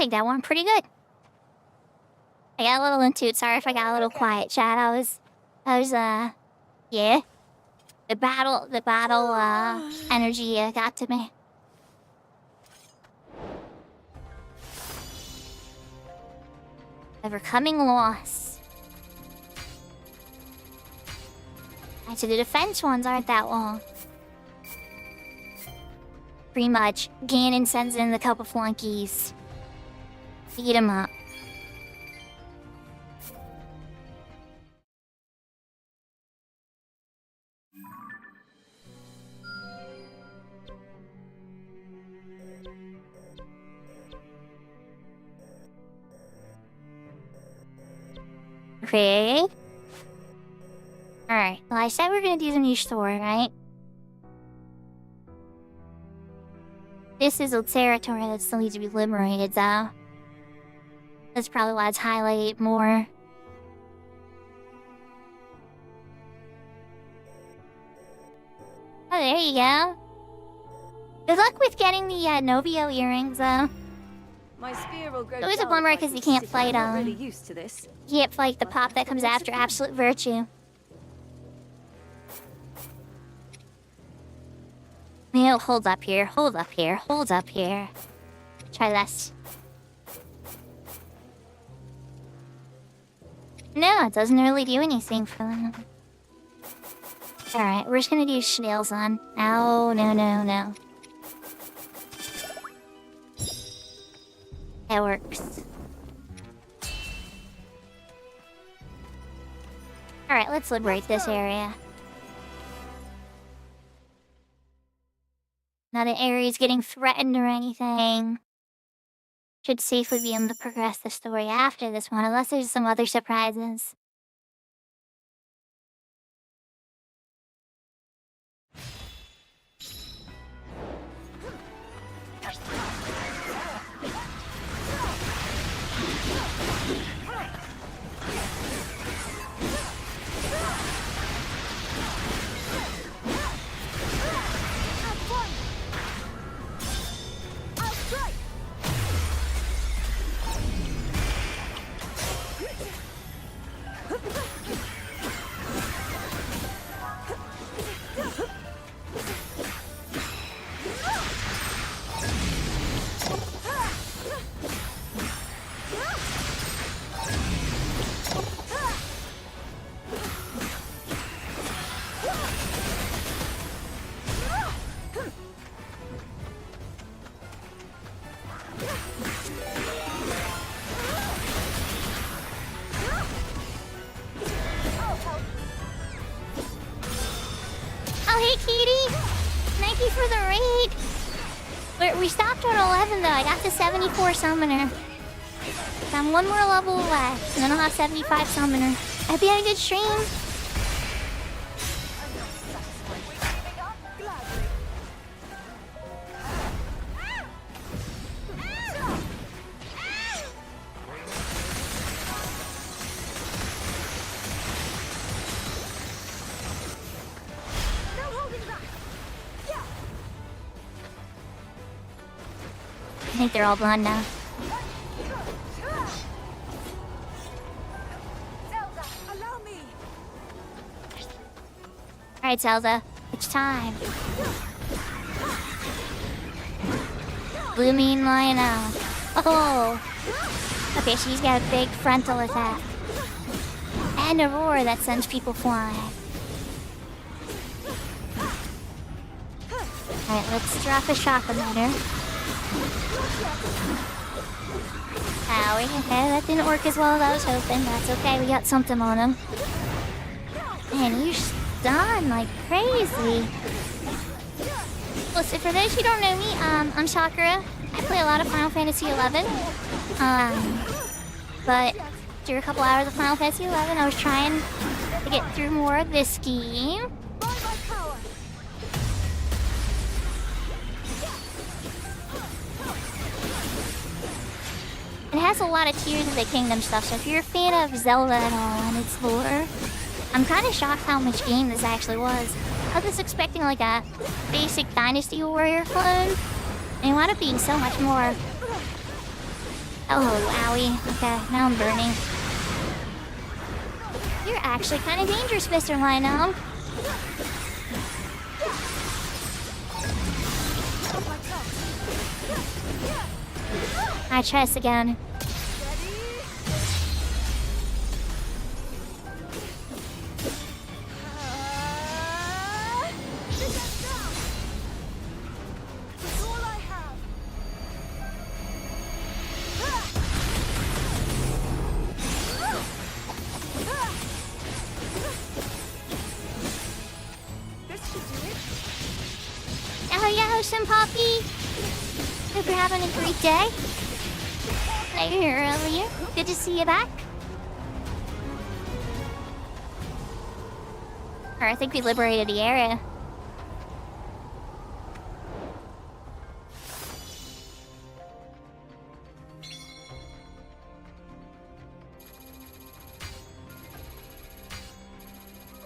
take that one. Pretty good. I got a little into it. Sorry if I got a little quiet, chat. Yeah. The battle, energy got to me. Overcoming loss. Alright, so the defense ones aren't that long. Pretty much. Ganon sends in the couple flunkies. Beat 'em up. Okay. Alright, well I said we're gonna do the new story, right? This is a territory that still needs to be liberated, though. That's probably why it's highlighted more. Oh, there you go. Good luck with getting the Novio earrings, though. My spear will go It was a dull bummer if I 'cause you keep can't sitting. fight, I'm not really used to this. You can't fight the pop that comes after Absolute Virtue. No, hold up here, hold up here, hold up here. Try this. No, it doesn't really do anything for them. Alright, we're just gonna do Schnell's on. No, no, no, no. That works. Alright, let's liberate this area. Not an area's getting threatened or anything. Should safely be able to progress the story after this one, unless there's some other surprises. We stopped on 11 though. I got to 74 summoner. I'm one more level away, and then I'll have 75 summoner. I hope you had a good stream. I think they're all blonde now. Alright, Zelda. It's time. Blue mean line out. Oh! Okay, she's got a big frontal attack. And a roar that sends people flying. Alright, let's drop a shotgun at her. Owie, okay, that didn't work as well as I was hoping. That's okay, we got something on him. Man, you're stunned like crazy. Listen, for those who don't know me, I'm Sakura. I play a lot of Final Fantasy XI. But after a couple hours of Final Fantasy XI, I was trying to get through more of this game. It has a lot of Tears of the Kingdom stuff, so if you're a fan of Zelda at all and its lore, I'm kind of shocked how much game this actually was. I was expecting like a basic Dynasty Warrior clone, and it wound up being so much more. Oh, owie. Okay, now I'm burning. You're actually kind of dangerous, Mr. Lino. I try this again. Yo, Sim Poppy. Hope you're having a great day. I you here earlier. Good to see you back. Or I think we liberated the area.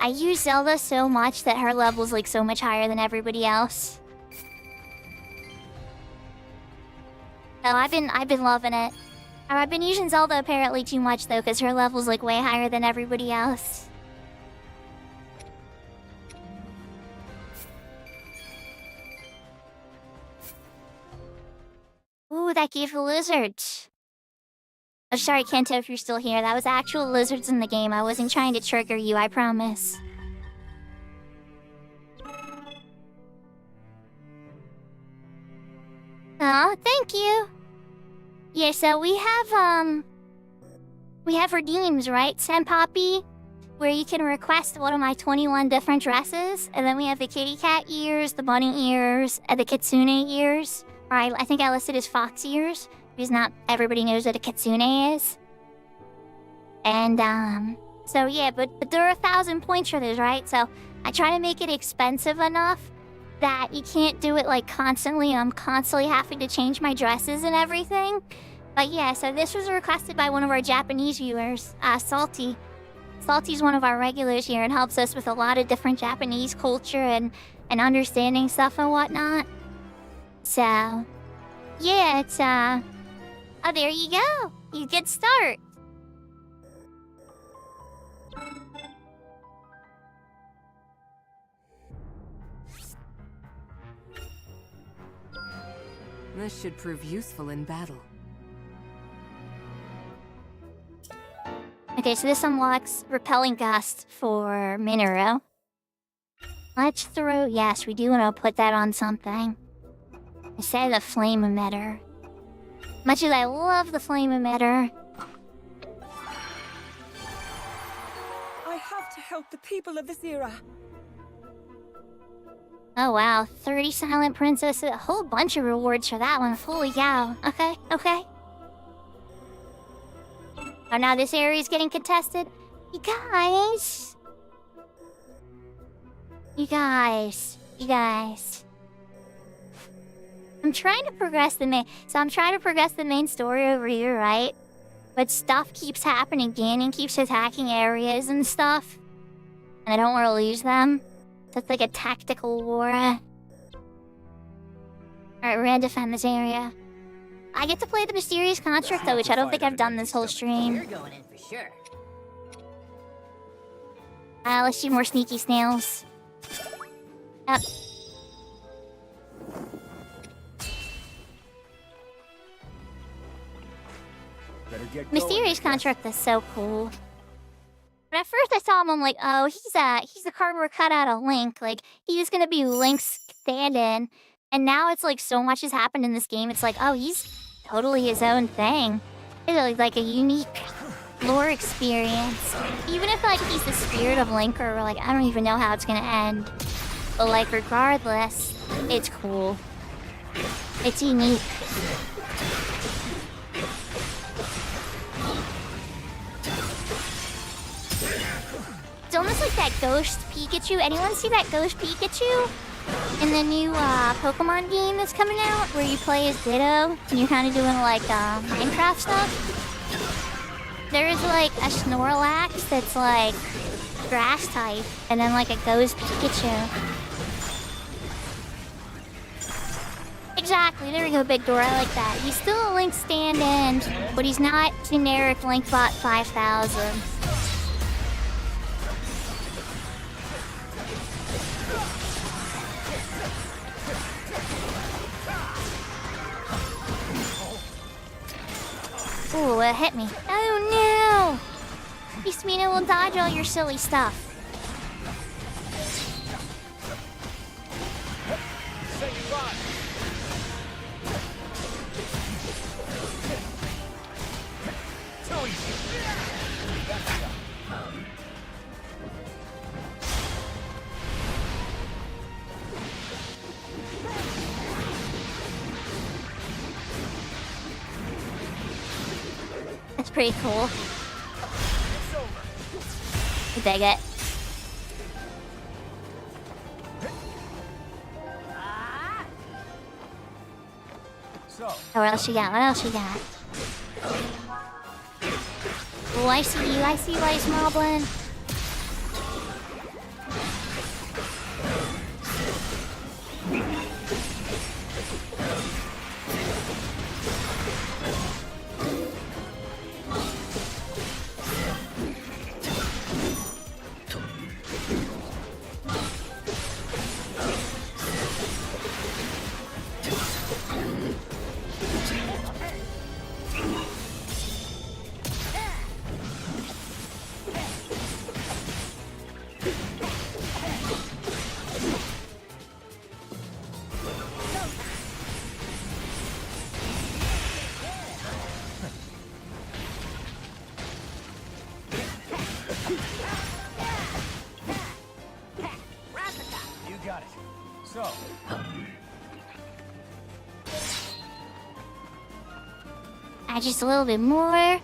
I use Zelda so much that her level's like so much higher than everybody else. Oh, I've been loving it. I've been using Zelda apparently too much though, because her level's like way higher than everybody else. Ooh, that gave lizards. Oh, sorry, Kento, if you're still here. That was actual lizards in the game. I wasn't trying to trigger you, I promise. Aw, thank you. Yeah, so we have redeems, right, Sam Poppy? Where you can request one of my 21 different dresses. And then we have the kitty cat ears, the bunny ears, and the kitsune ears. Or I think I listed as fox ears, because not everybody knows what a kitsune is. And, so yeah, but there are 1,000 points for this, right? So I try to make it expensive enough that you can't do it like constantly. I'm constantly having to change my dresses and everything. But yeah, so this was requested by one of our Japanese viewers, Salty. Salty's one of our regulars here and helps us with a lot of different Japanese culture and understanding stuff and whatnot. So, yeah, it's, oh, there you go. You good start. This should prove useful in battle. Okay, so this unlocks Repelling Gust for Minoru. Let's throw... Yes, we do want to put that on something. Instead of the Flame Emitter. Much as I love the Flame Emitter. I have to help the people of this era. Oh wow, 30 Silent Princess, a whole bunch of rewards for that one. Holy cow. Okay, okay. Oh, now this area is getting contested. You guys. I'm trying to progress the main... So I'm trying to progress the main story over here, right? But stuff keeps happening again and keeps attacking areas and stuff. And I don't want to lose them. So it's like a tactical war. Alright, we're gonna defend this area. I get to play the Mysterious Construct though, which I don't think I've done this whole stream. You're going in for sure. Let's do more sneaky snails. Yep. Mysterious Construct is so cool. But at first I saw him, I'm like, oh, he's a cardboard cutout of Link. Like, he's gonna be Link's stand-in. And now it's like so much has happened in this game. It's like, oh, he's totally his own thing. It's like a unique lore experience. Even if like he's the spirit of Link or like, I don't even know how it's gonna end. But like regardless, it's cool. It's unique. It's almost like that Ghost Pikachu. Anyone see that Ghost Pikachu? In the new Pokemon game that's coming out, where you play as Ditto, and you're kind of doing like Minecraft stuff. There's like a Snorlax that's like grass type, and then like a Ghost Pikachu. Exactly, there we go, big door. I like that. He's still a Link stand-in, but he's not generic Linkbot 5000. Ooh, it hit me. Oh no! Bismina will dodge all your silly stuff. Say goodbye. Too easy. That's pretty cool. It's over. I dig it. So, Oh, what else you got? What else you got? Oh, I see you. I see you, Ice Moblin. you got it. So, Add just a little bit more.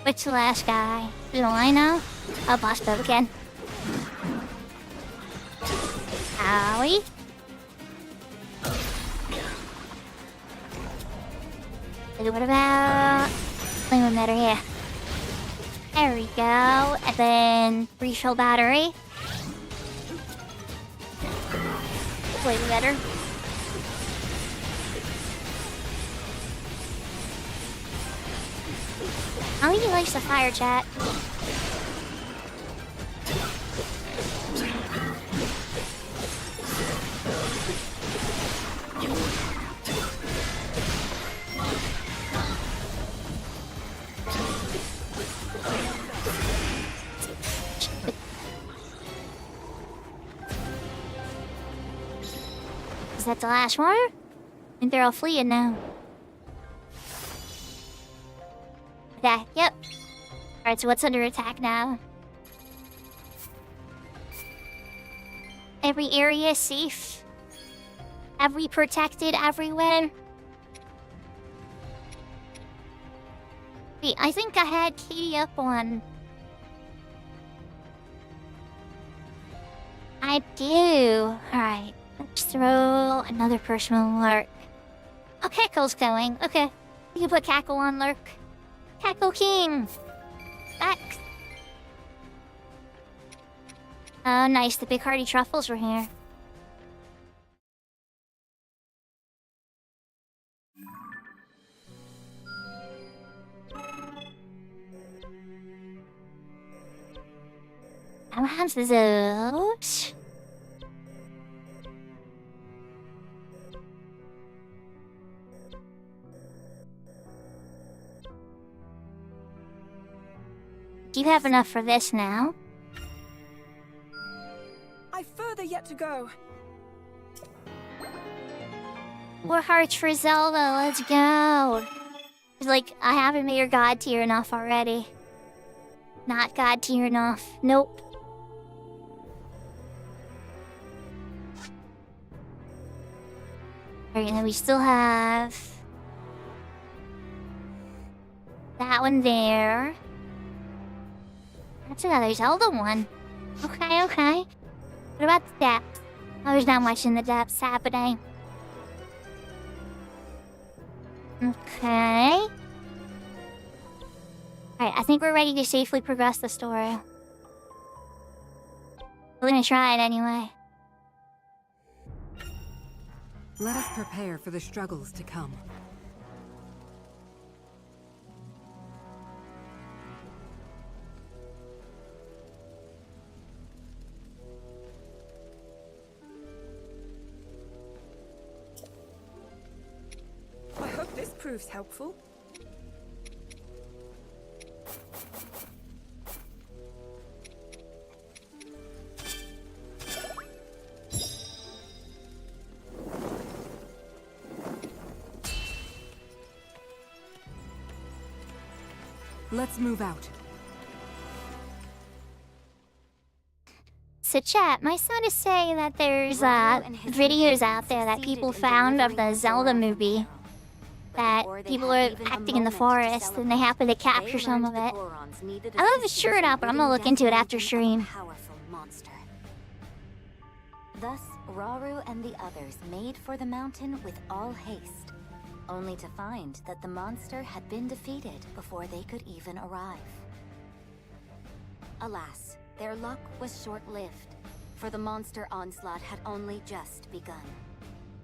What's the last guy? Do I know? Oh, boss boat again. Owie. What about flame emitter here? There we go. And then refill battery. Flame emitter. I think he likes the fire chat. Is that the last one? I think they're all fleeing now. Okay, yep. Alright, so what's under attack now? Every area is safe. Have we protected everywhere? Wait, I think I had Katie up on... I do. Alright, let's throw another personal lurk. Oh, Cackle's going. Okay, you can put Cackle on lurk. Cackle King! Back! Oh, nice. The big hearty truffles were here. How have those? Do you have enough for this now? I've further yet to go. More hearts for Zelda, let's go! Like, I haven't made her god tier enough already. Not god tier enough. Nope. Alright, then we still have... that one there. That's another Zelda one. Okay, okay. What about the depths? Oh, there's not much in the depths happening. Okay. Alright, I think we're ready to safely progress the story. We're gonna try it anyway. Let us prepare for the struggles to come. I hope this proves helpful. Let's move out. So chat, my son is saying that there's videos out there that people found of the Zelda movie. That people are acting in the forest and they happen to capture some of it. I don't know if it's true or not, but I'm gonna look into it after stream. Powerful monster. Thus, Rauru and the others made for the mountain with all haste, only to find that the monster had been defeated before they could even arrive. Alas, their luck was short-lived, for the monster onslaught had only just begun.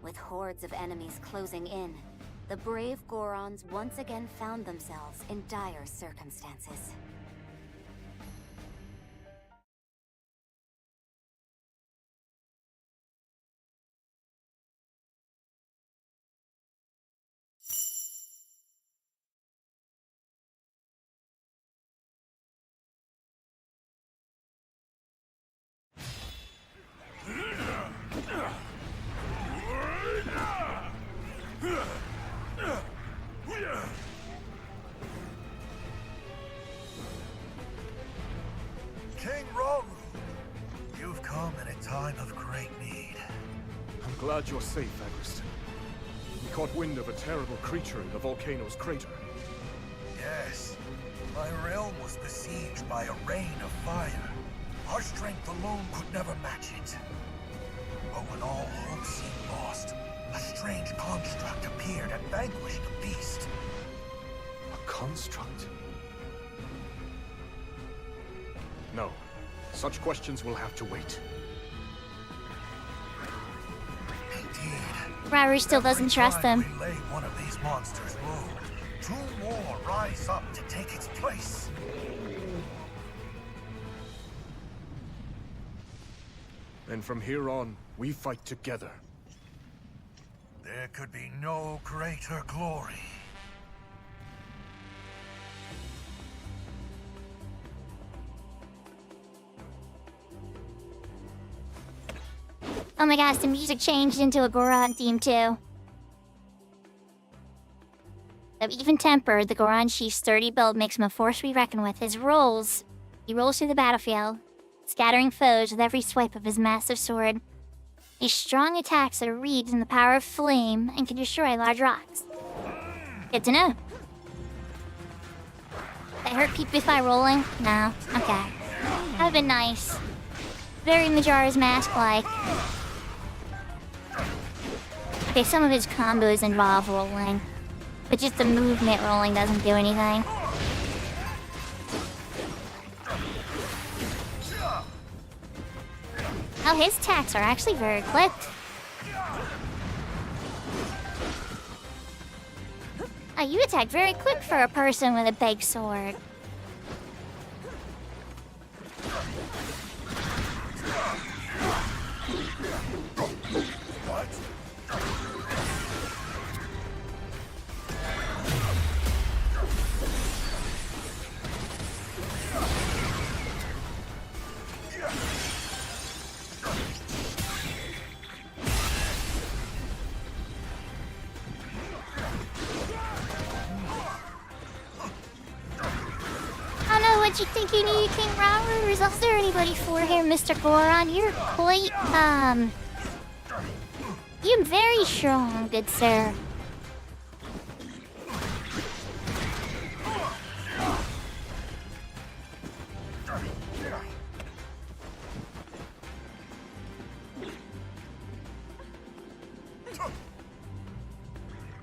With hordes of enemies closing in, the brave Gorons once again found themselves in dire circumstances. King Rauru, you've come in a time of great need. I'm glad you're safe, Agriston. We caught wind of a terrible creature in the volcano's crater. Yes, my realm was besieged by a rain of fire. Our strength alone could never match it. But when all hope seemed lost, a strange construct appeared and vanquished the beast. A construct? No. Such questions will have to wait. Indeed. Rauru still doesn't trust them. We lay one of these monsters low. Two more rise up to take its place. And from here on, we fight together. There could be no greater glory. Oh my gosh, the music changed into a Goron theme too. Of even temper, the Goron chief's sturdy build makes him a force to be reckoned with. He rolls through the battlefield, scattering foes with every swipe of his massive sword. His strong attacks are reeds in the power of flame and can destroy large rocks. Good to know. That hurt people by rolling? No. Okay. That would've been nice. Very Majora's Mask-like. Okay, some of his combos involve rolling, but just the movement rolling doesn't do anything. Oh, his attacks are actually very quick. Oh, you attack very quick for a person with a big sword. What you think you need, King Rauru? Is there anybody for here, Mr. Goron? You're quite, you're very strong, good sir.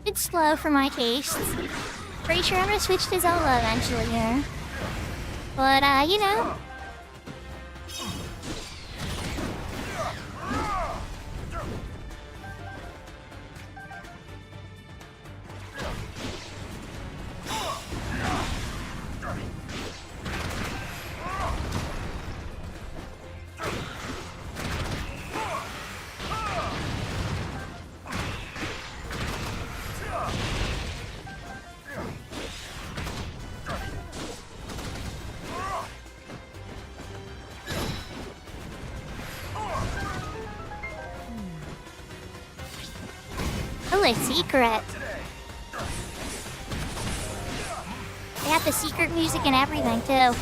It's slow for my tastes. Pretty sure I'm gonna switch to Zelda eventually here. But, you know. Ooh, a secret. They got the secret music and everything, too.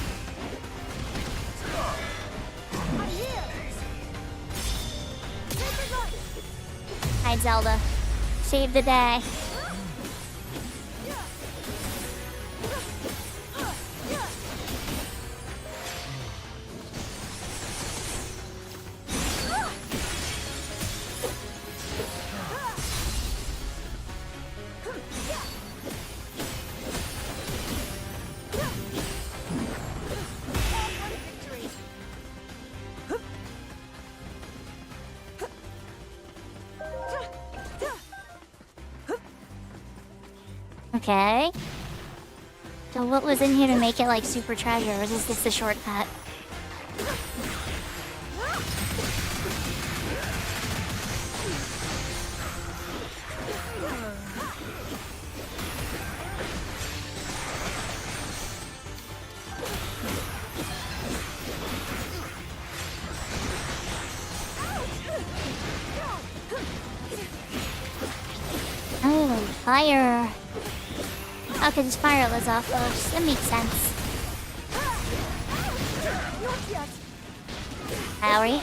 Alright, Zelda. Save the day. Okay. So what was in here to make it like super treasure? Or is this the shortcut? Oh, fire. Oh, because his fire was off first. That makes sense. Howie?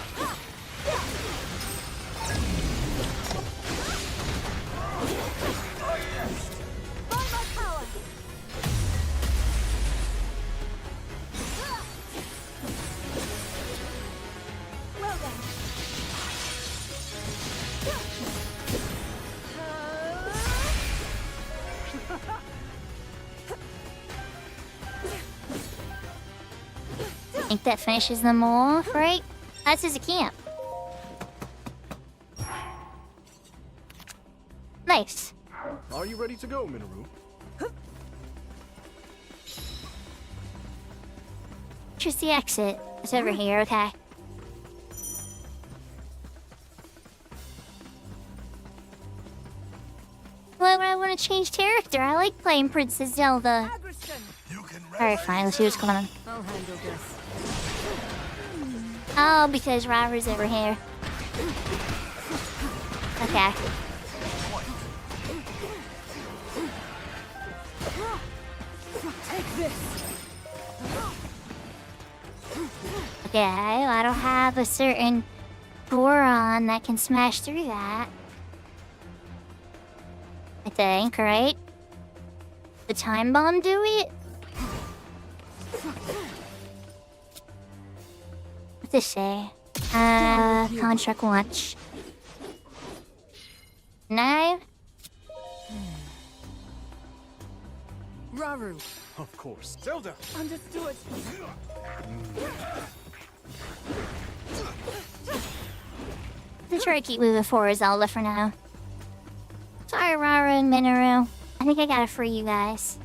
I think that finishes them all, right? That's his camp. Nice. Are you ready to go, Minoru? Just the exit. It's over here, okay. Why would I want to change character? I like playing Princess Zelda. Alright, fine, let's see what's going on. I'll handle this. Oh, because Robber's over here. Okay. Take this. Okay, I don't have a certain Goron that can smash through that. I think, right? The time bomb do it? What's this say? Contract launch. No? Raru. Of course. Zelda! Understood. Let's try to keep moving forward, Zelda, for now. Sorry, Rara and Minoru. I think I got it for you guys.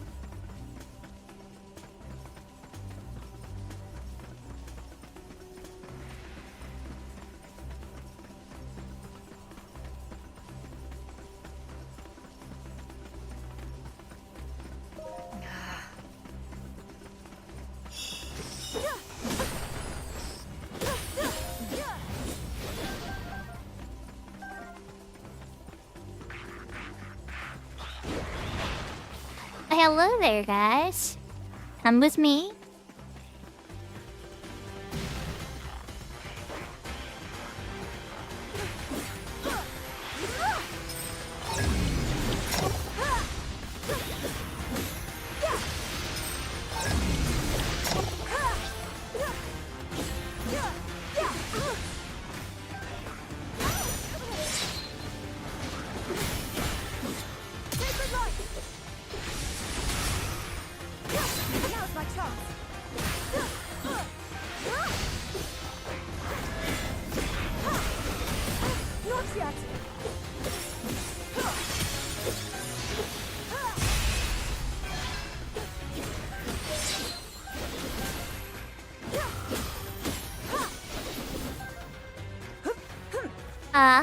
Hello there, guys. Come with me.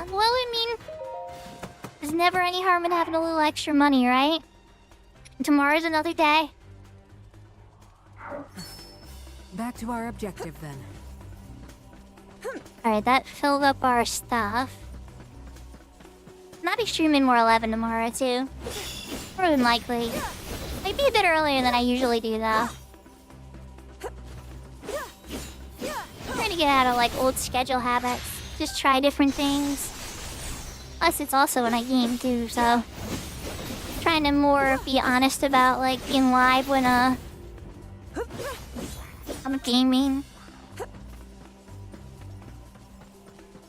Well, I mean, there's never any harm in having a little extra money, right? Tomorrow's another day. Back to our objective then. Alright, that filled up our stuff. Might be streaming more 11 tomorrow too. More than likely. Might be a bit earlier than I usually do though. Trying to get out of like old schedule habits. Just try different things. Plus it's also when I game too, so trying to more be honest about like being live when I'm gaming.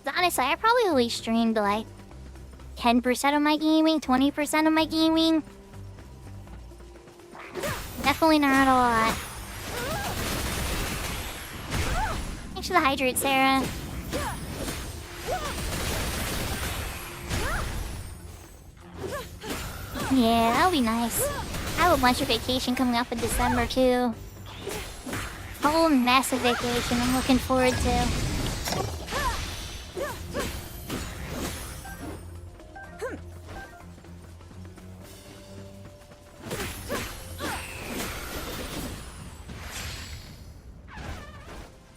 Honestly, I probably only streamed like 10% of my gaming, 20% of my gaming. Definitely not a lot. Thanks for the hydrate, Sarah. Yeah, that'll be nice. I have a bunch of vacation coming up in December too. A whole massive vacation I'm looking forward to.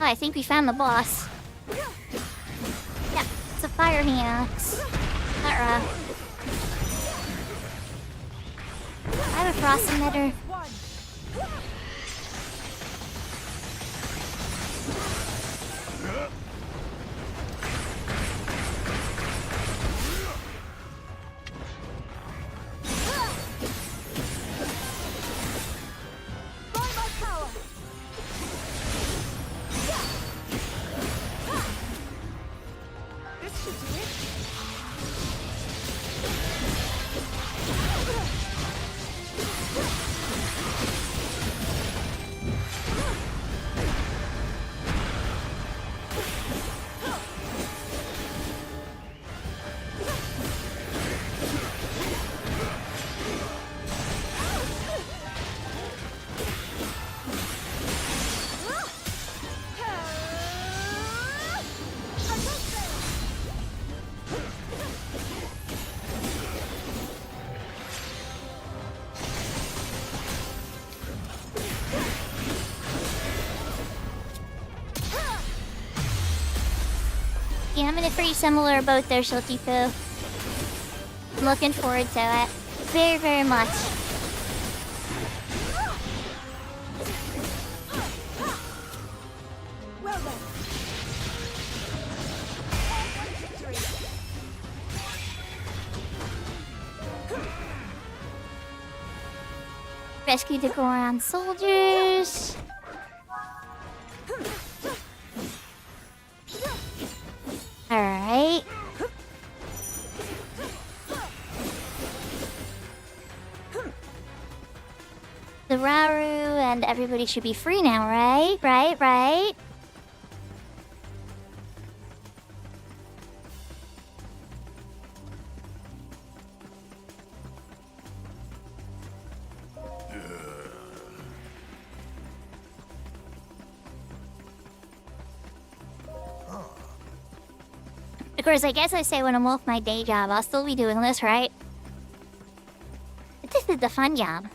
Oh, I think we found the boss. Yeah, it's a fire axe. Alright. I have a frost emitter. Yeah, I'm in a pretty similar boat there, Shilty Poo. I'm looking forward to it. Very, very much. Well then. Rescue the Goron soldiers. Alright. The Rauru and everybody should be free now, right? Right. Of course, I guess I say when I'm off my day job, I'll still be doing this, right? But this is the fun job.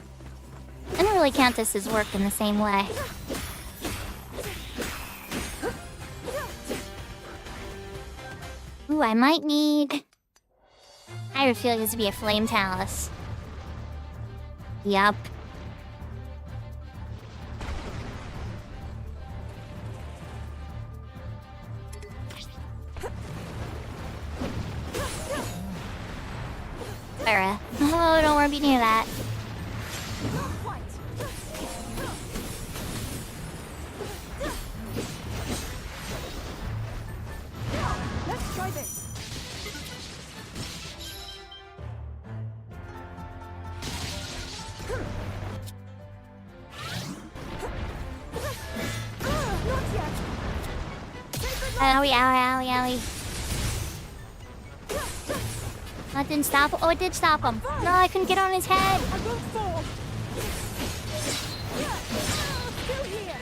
I don't really count this as work in the same way. Ooh, I might need... I have a feeling this would be a flame talus. Yup. Sarah. Oh, don't want to be near that. Let's try this. Not yet. Owie. That didn't stop him. Oh, it did stop him. No, I couldn't get on his head. I won't fall. Still here.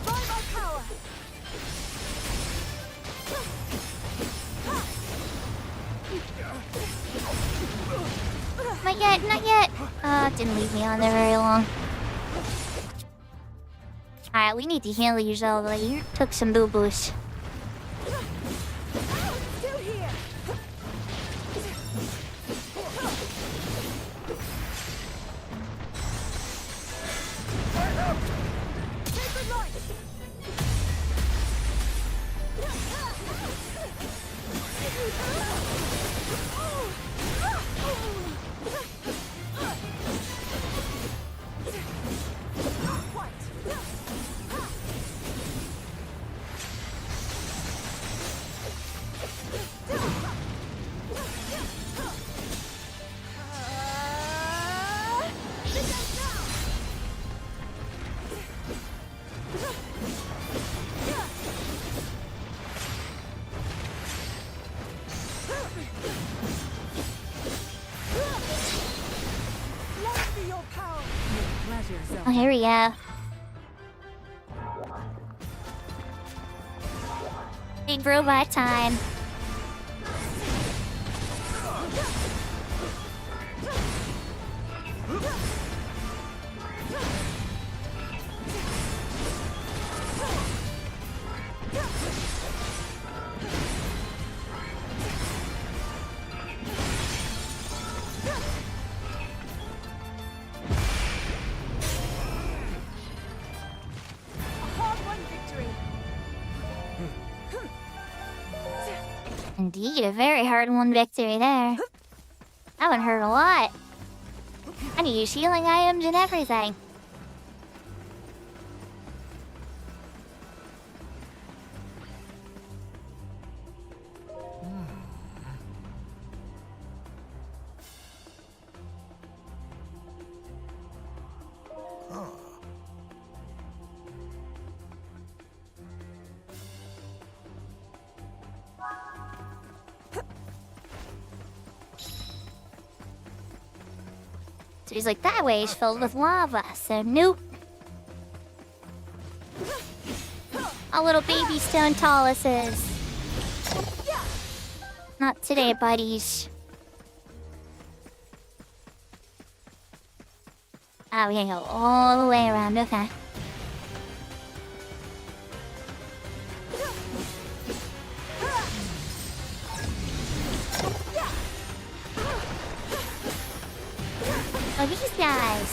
By my power. yet, not yet. Didn't leave me on there very long. Alright, we need to heal you, Zelda. You took some boo-boos. Still here. Sacred light. Oh, here we go. Big robot time. Indeed, a very hard-won victory there. That one hurt a lot. I need to use healing items and everything. So he's like, that way is filled with lava, so nope. All little baby stone Taluses. Not today, buddies. Ah, we can go all the way around, okay. Oh, these guys.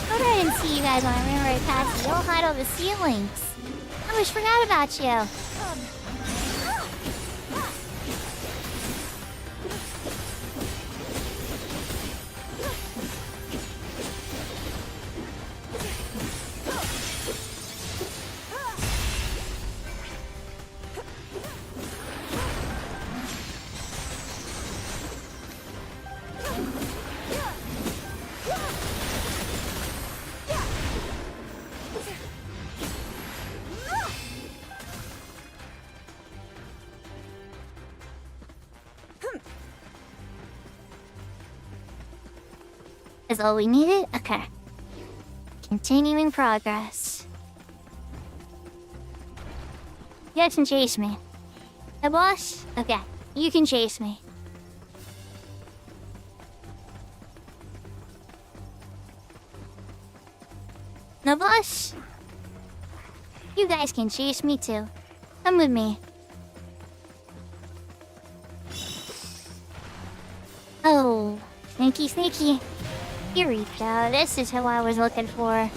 I didn't see you guys when I ran right past you. You'll hide on the ceilings. I almost forgot about you. Is all we needed? Okay. Continuing progress. You guys can chase me. Hey, boss? Okay. You can chase me. No, boss? You guys can chase me too. Come with me. Oh, sneaky, sneaky. Here we go. This is who I was looking for.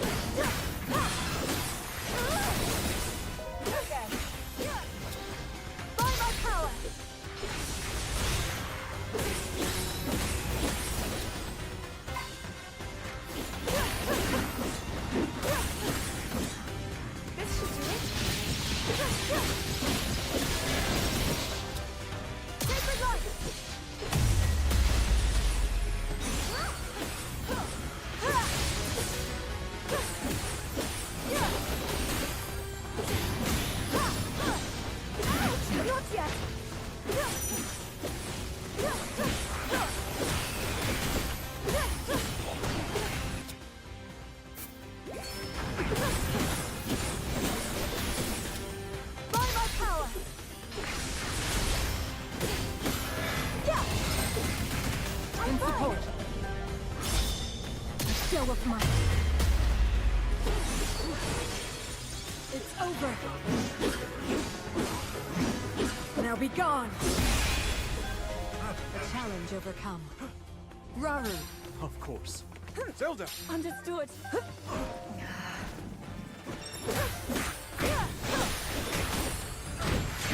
of mine. It's over. Now be gone. A challenge overcome. Raru. Of course. Zelda! Understood.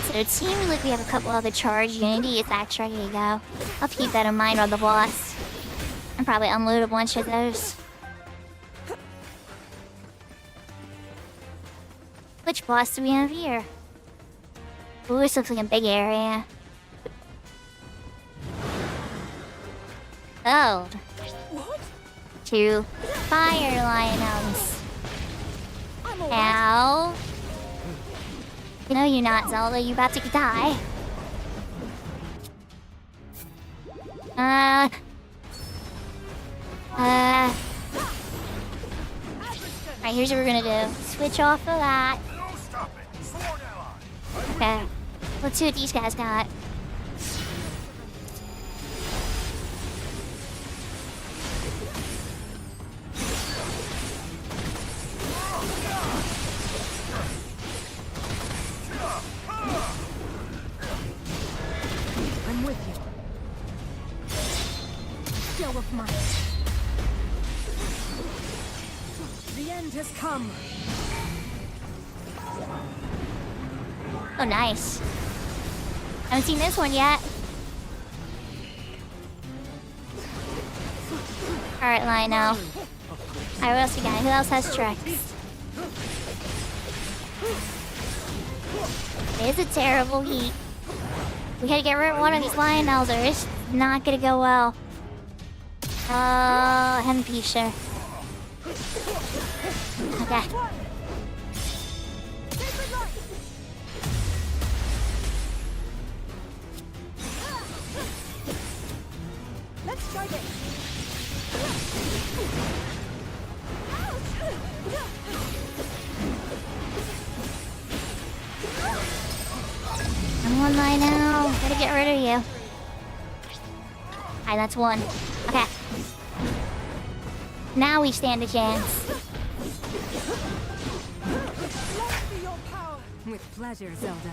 So it seems like we have a couple other charge unity attacks ready to go. I'll keep that in mind on the boss. And probably unload a bunch of those. Which boss do we have here? Ooh, this looks like a big area. Oh. What? 2 fire lionels. Ow. No, you're not, Zelda. You're about to die. Alright, here's what we're gonna do. Switch off of that. Okay. Let's see what these guys got. I'm with you. Show of mine. The end has come. Oh, nice. Haven't seen this one yet. Alright, Lionel. Alright, what else we got? Who else has tricks? It is a terrible heat. We gotta get rid of one of these Lionels or it's not gonna go well. Oh, Hempisher. Okay. Let's try this. Come on, Lionel. Gotta get rid of you. Alright, that's one. Okay. Now we stand a chance. With pleasure, Zelda.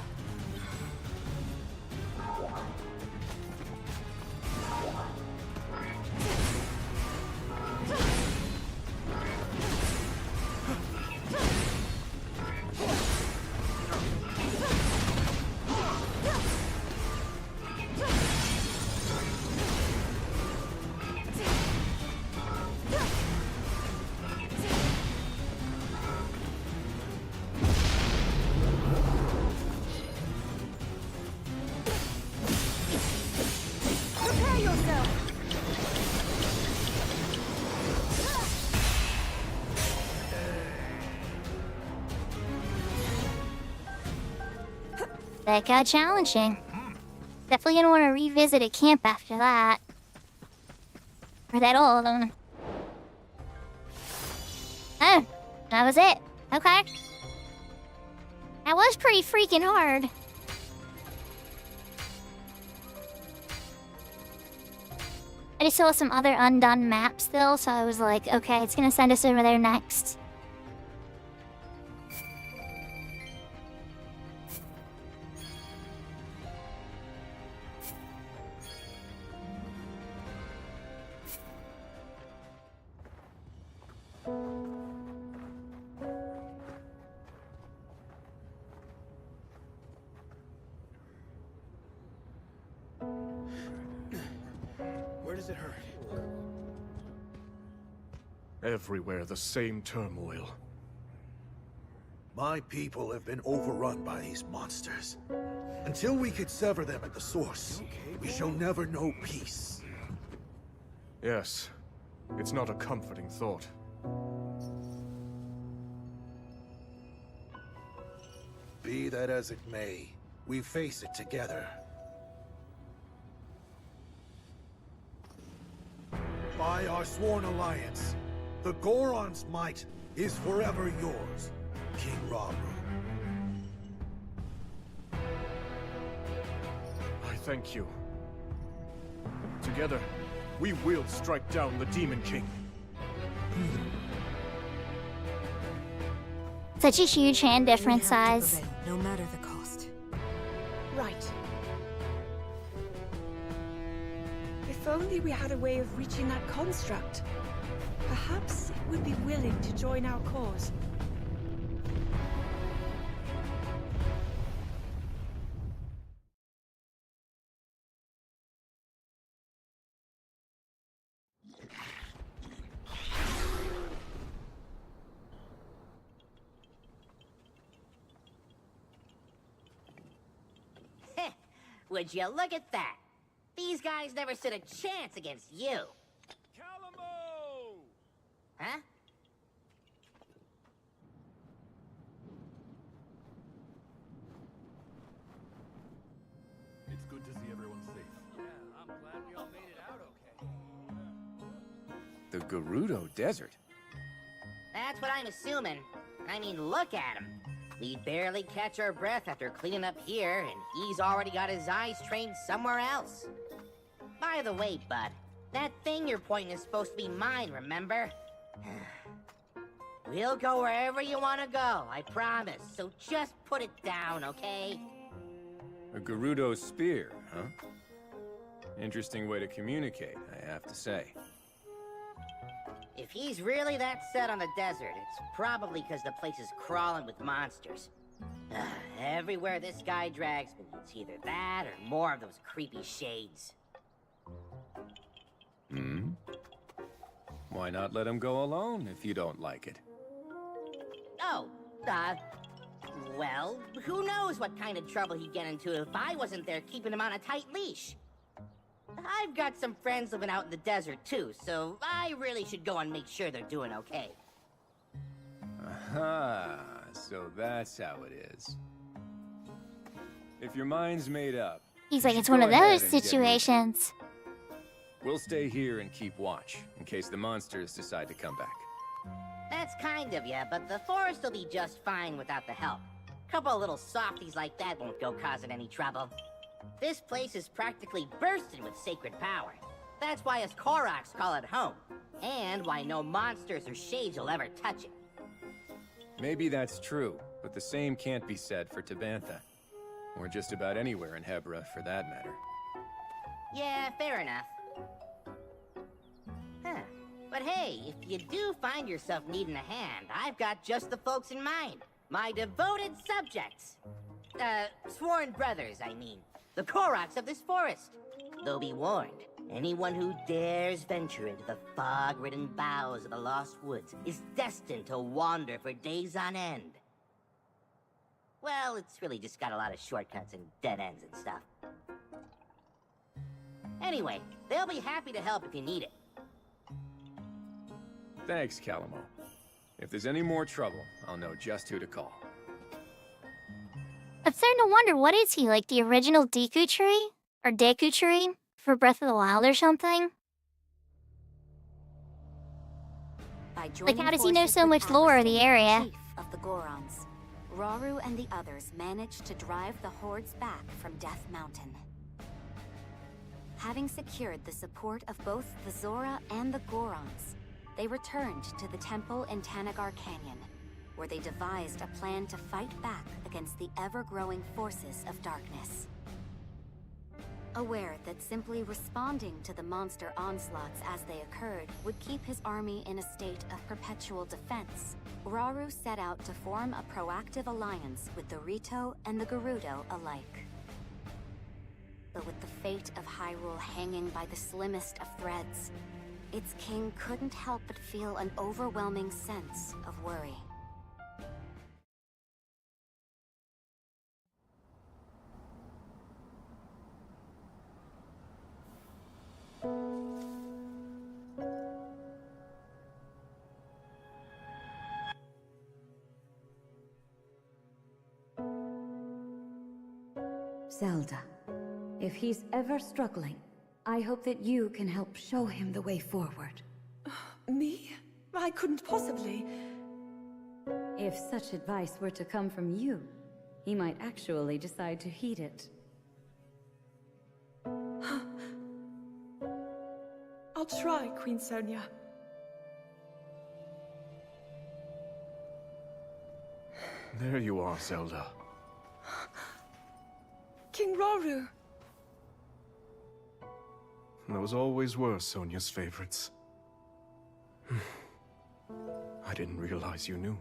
That got challenging. Definitely gonna want to revisit a camp after that. Or that old one. Oh, that was it. Okay. That was pretty freaking hard. I just saw some other undone maps still, so I was like, okay, it's gonna send us over there next. Where does it hurt? Everywhere the same turmoil. My people have been overrun by these monsters. Until we could sever them at the source, we shall never know peace. Yes. It's not a comforting thought. Be that as it may, we face it together. By our sworn alliance, the Goron's might is forever yours, King Raru. I thank you. Together, we will strike down the Demon King. Such a huge hand difference We have to size. prevail, no matter the cost. Right. If only we had a way of reaching that construct. Perhaps it would be willing to join our cause. Would you look at that? These guys never stood a chance against you. Calamo! Huh? It's good to see everyone safe. Yeah, I'm glad we all made it out okay. The Gerudo Desert. That's what I'm assuming. I mean, look at him. We barely catch our breath after cleaning up here, and he's already got his eyes trained somewhere else. By the way, bud, that thing you're pointing is supposed to be mine, remember? We'll go wherever you want to go, I promise. So just put it down, okay? A Gerudo spear, huh? Interesting way to communicate, I have to say. If he's really that set on the desert, it's probably because the place is crawling with monsters. Everywhere this guy drags me, it's either that or more of those creepy shades. Hmm? Why not let him go alone if you don't like it? Oh, well, who knows what kind of trouble he'd get into if I wasn't there keeping him on a tight leash. I've got some friends living out in the desert too, so I really should go and make sure they're doing okay. Aha, so that's how it is. If your mind's made up, He's like, you it's should one go of ahead those and get moving. situations. We'll stay here and keep watch, in case the monsters decide to come back. That's kind of ya, but the forest will be just fine without the help. Couple of little softies like that won't go causing any trouble. This place is practically bursting with sacred power. That's why us Koroks call it home. And why no monsters or shades will ever touch it. Maybe that's true, but the same can't be said for Tabantha. Or just about anywhere in Hebra, for that matter. Yeah, fair enough. Huh. But hey, if you do find yourself needing a hand, I've got just the folks in mind. My devoted subjects. Sworn brothers, I mean. The Koroks of this forest. Though be warned, anyone who dares venture into the fog-ridden boughs of the Lost Woods is destined to wander for days on end. Well, it's really just got a lot of shortcuts and dead ends and stuff. Anyway, they'll be happy to help if you need it. Thanks, Calamo. If there's any more trouble, I'll know just who to call. I'm starting to wonder, what is he, like the original Deku tree? Or Deku tree? For Breath of the Wild or something? Like, how does he know so much lore of the area? Chief of the Gorons, Rauru and the others managed to drive the hordes back from Death Mountain. Having secured the support of both the Zora and the Gorons, they returned to the temple in Tanagar Canyon, where they devised a plan to fight back against the ever-growing forces of darkness. Aware that simply responding to the monster onslaughts as they occurred would keep his army in a state of perpetual defense, Rauru set out to form a proactive alliance with the Rito and the Gerudo alike. But with the fate of Hyrule hanging by the slimmest of threads, its king couldn't help but feel an overwhelming sense of worry. Zelda, if he's ever struggling, I hope that you can help show him the way forward. Me? I couldn't possibly. If such advice were to come from you, he might actually decide to heed it. I'll try, Queen Sonia. There you are, Zelda. King Roru! Those always were Sonia's favorites. I didn't realize you knew.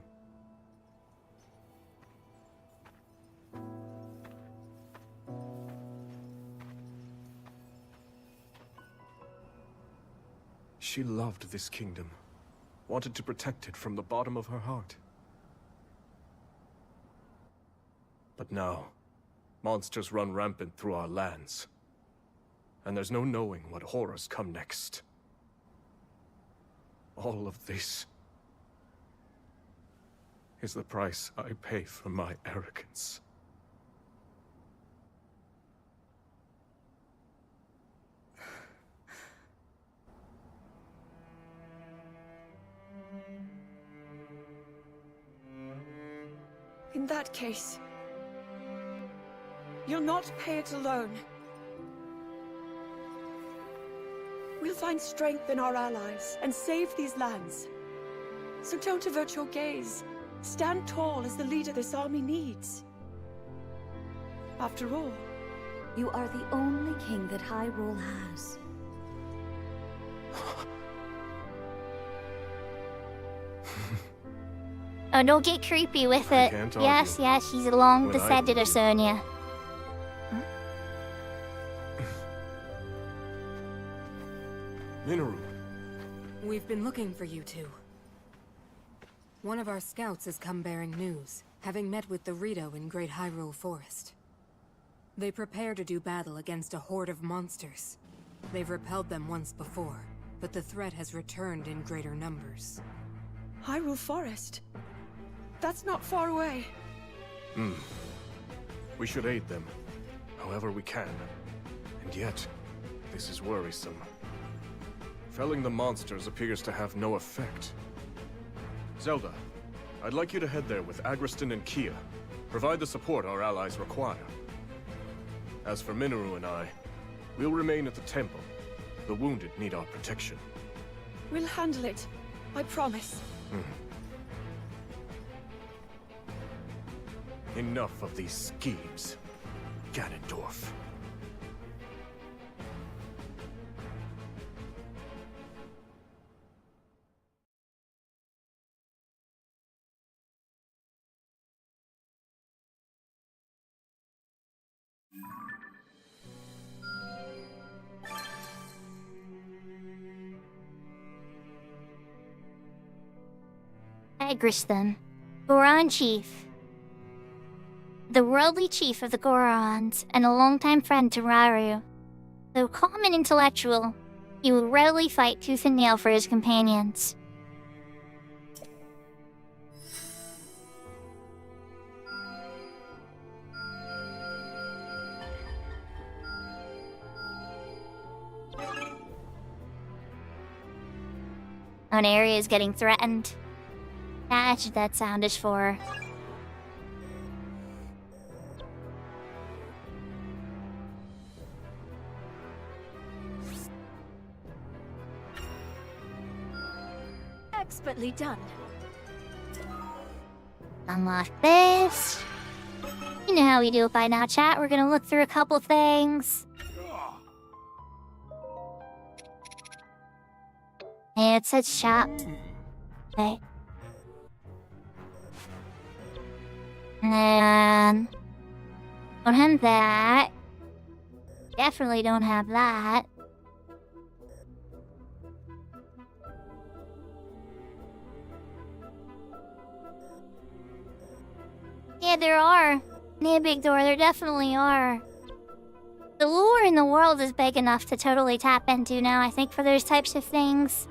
She loved this kingdom, wanted to protect it from the bottom of her heart. But now, monsters run rampant through our lands. And there's no knowing what horrors come next. All of this is the price I pay for my arrogance. In that case, you'll not pay it alone. We'll find strength in our allies and save these lands. So don't avert your gaze. Stand tall as the leader this army needs. After all, You are the only king that Hyrule has. Oh, don't get creepy with it. Yes, yes, she's long descended of Sonia. Minoru. We've been looking for you two. One of our scouts has come bearing news, having met with the Rito in Great Hyrule Forest. They prepare to do battle against a horde of monsters. They've repelled them once before, but the threat has returned in greater numbers. Hyrule Forest? That's not far away. We should aid them, however we can. And yet, this is worrisome. Felling the monsters appears to have no effect. Zelda, I'd like you to head there with Agriston and Kia. Provide the support our allies require. As for Minoru and I, we'll remain at the temple. The wounded need our protection. We'll handle it. I promise. Enough of these schemes, Ganondorf. Agriston, Goron Chief. The worldly chief of the Gorons, and a longtime friend to Rauru. Though calm and intellectual, he would readily fight tooth and nail for his companions. An area is getting threatened. That's what that sound is for. Expertly done. Unlock this. You know how we do it by now, chat. We're gonna look through a couple things. Hey, it says shop. Okay. And don't have that. Definitely don't have that. Yeah, there are. Near Big Door, there definitely are. The lure in the world is big enough to totally tap into now, I think, for those types of things.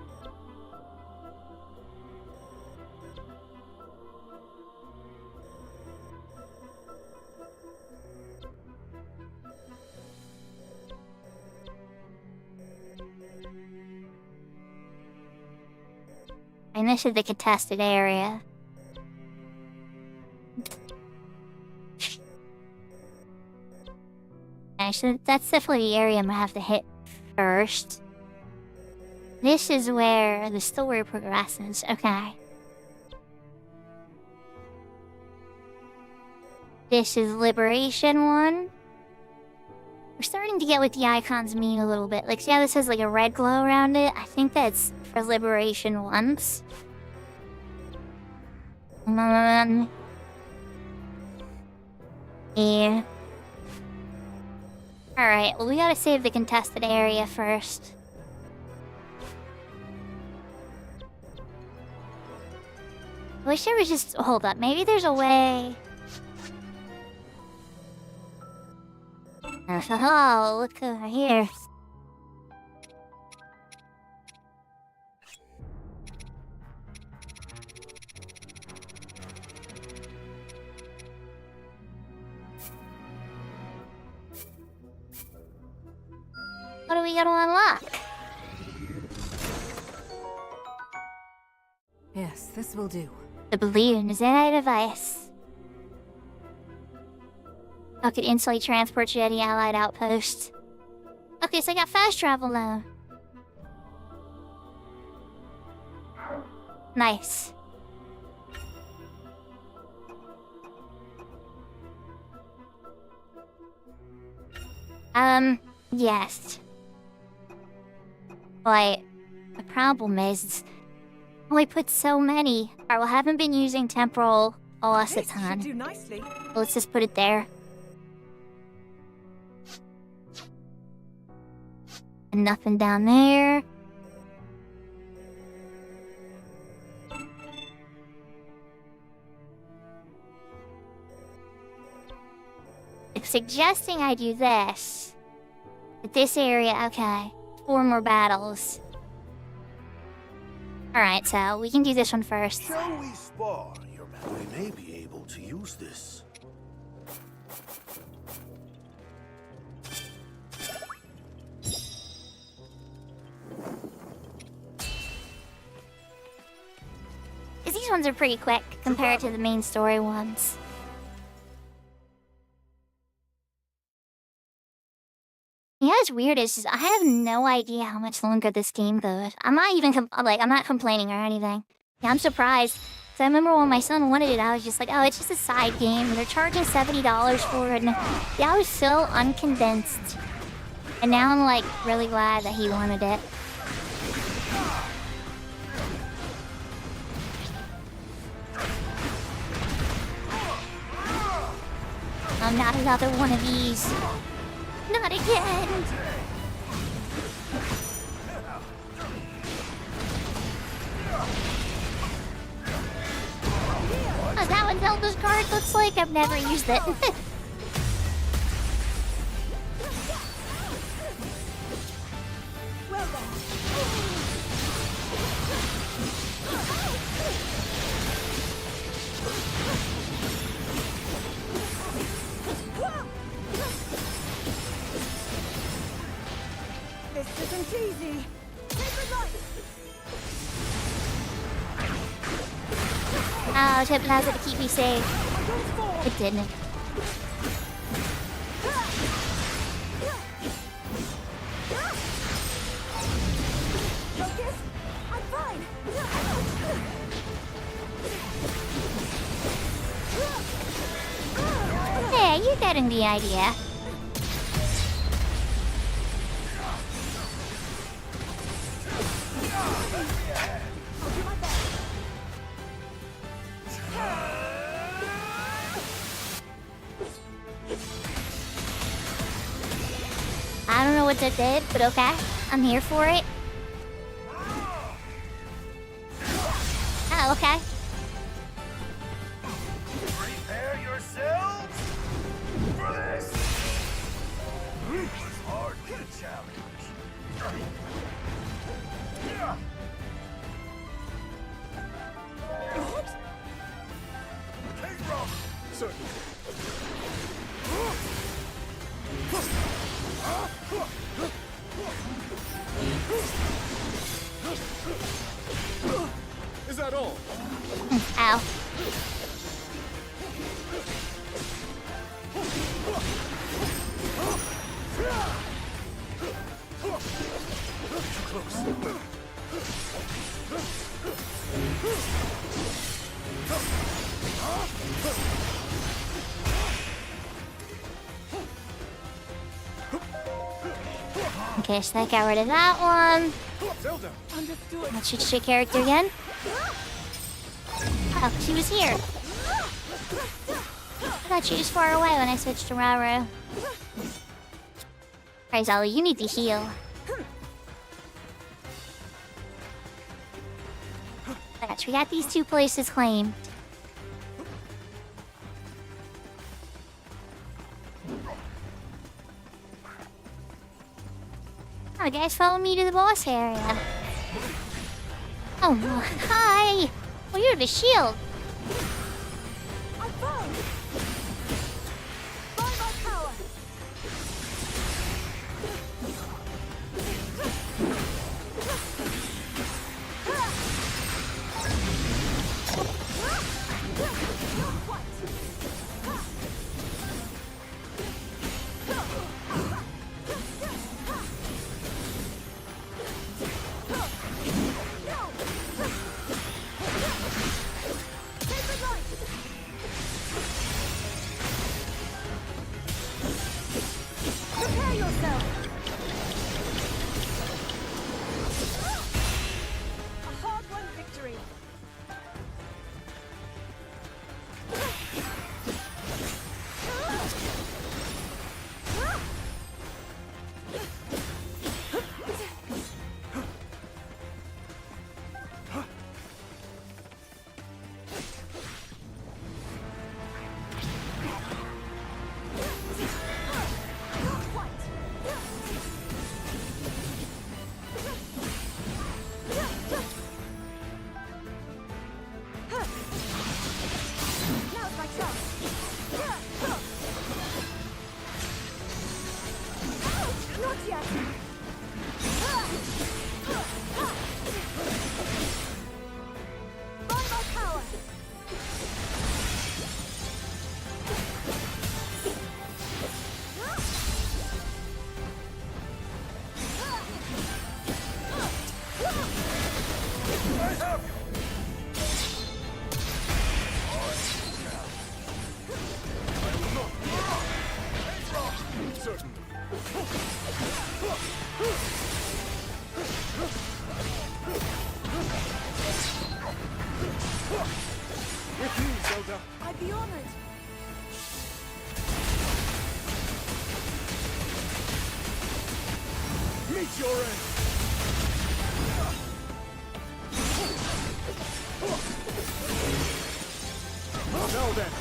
And this is the contested area. Actually, that's definitely the area I'm gonna have to hit first. This is where the story progresses. Okay. This is Liberation 1. We're starting to get what the icons mean a little bit. Like, see how this has like a red glow around it? I think that's for Liberation 1s. Yeah. Alright, well we gotta save the contested area first. I wish there was just... Hold up, maybe there's a way... Oh, look over here. What do we gotta unlock? Yes, this will do. The balloon is in a device. I could instantly transport you to any allied outpost. Okay, so I got fast travel now. Nice. Yes. But the problem is, we put so many. Alright, well, I haven't been using temporal Oacetan. Do nicely. Let's just put it there. And nothing down there. It's suggesting I do this. But this area, okay. 4 more battles. Alright, so we can do this one first. Shall we spar, Your Majesty? We may be able to use this. These ones are pretty quick compared to the main story ones. Yeah, it's weird. It's just I have no idea how much longer this game goes. I'm not even I'm not complaining or anything. Yeah, I'm surprised. So I remember when my son wanted it, I was just like, oh, it's just a side game. They're charging $70 for it. And yeah, I was so unconvinced. And now I'm like really glad that he wanted it. I'm not another one of these. Not again! Oh, that one Zelda's card looks like I've never used it. Well done. This isn't easy. Sacred light. Oh, Tip has it to keep me safe. It didn't. Focus. I'm fine. Yeah, you're getting the idea. I don't know what that did, but okay. I'm here for it. Oh, okay. Prepare yourselves for this. It's hardly a challenge. King Rum! Sir. Is that all? Okay, so that got rid of that one. Zelda! Let's switch to character again. Oh, she was here. I thought she was far away when I switched to Rauru. Alright, Zelda, you need to heal. Alright, we got these 2 places claimed. Oh, guys, follow me to the boss area. Oh, hi! Oh, you're the shield. I found! By my power! Prepare yourself! A hard-won victory! Now's my chance! Ouch! Not yet! By my power! I have you! Certainly. With me, Zelda. I'd be honored. Meet your end. Now then.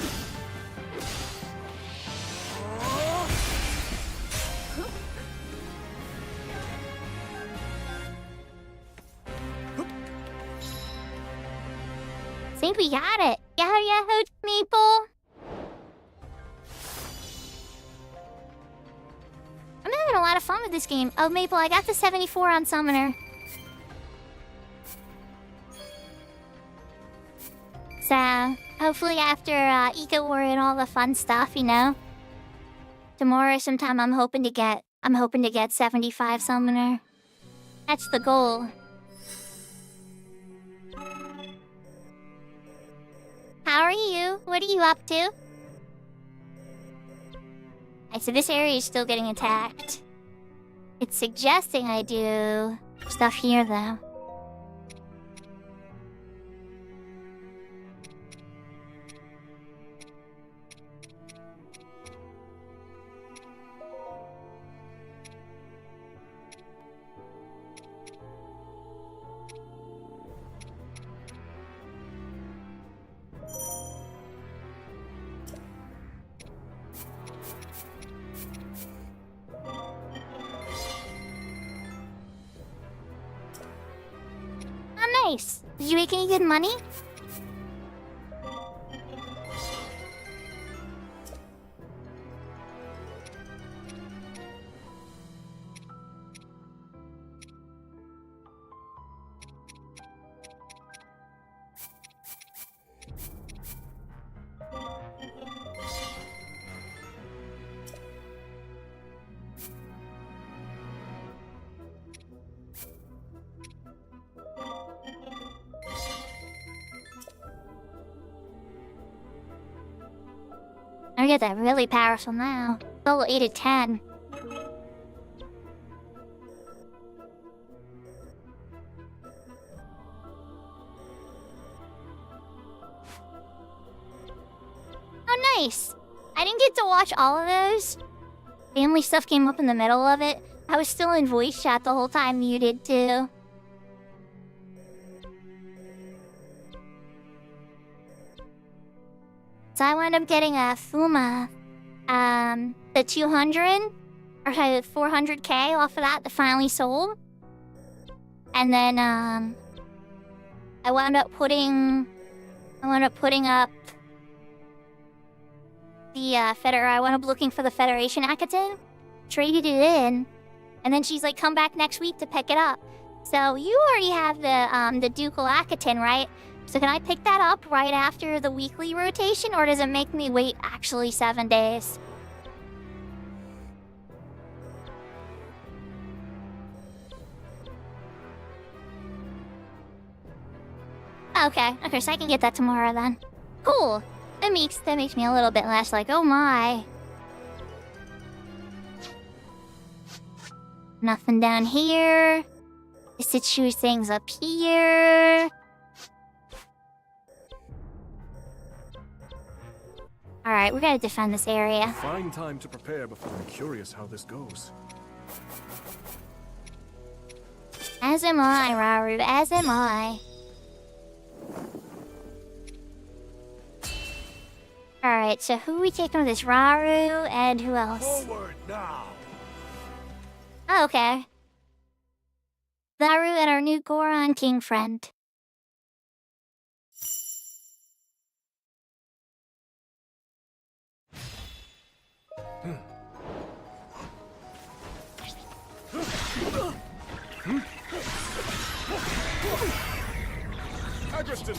I think we got it. Yeah, Maple. I'm having a lot of fun with this game. Oh, Maple, I got the 74 on Summoner. So, hopefully after Eco War and all the fun stuff, you know, tomorrow sometime I'm hoping to get 75 Summoner. That's the goal. How are you? What are you up to? Alright, so this area is still getting attacked. It's suggesting I do stuff here, though. Nice. Did you make any good money? I get that really powerful now. Level 8 of 10. nice. I didn't get to watch all of those. Family stuff came up in the middle of it. I was still in voice chat the whole time, muted too. So I wound up getting a Fuma, the 200, or sorry, the 400k off of that finally sold. And then, I wound up putting up the, I wound up looking for the Federation Akaten, traded it in, and then she's like, come back next week to pick it up. So you already have the Ducal Akaten, right? So can I pick that up right after the weekly rotation, or does it make me wait actually 7 days? Okay, so I can get that tomorrow then. Cool. That makes me a little bit less like, oh my. Nothing down here. Just to choose things up here. Alright, we gotta defend this area. Fine time to prepare before I'm curious how this goes. As am I, Raru, as am I. Alright, so who are we taking with this? Raru and who else? Forward now. Oh, okay. Raru and our new Goron King friend. Agreston!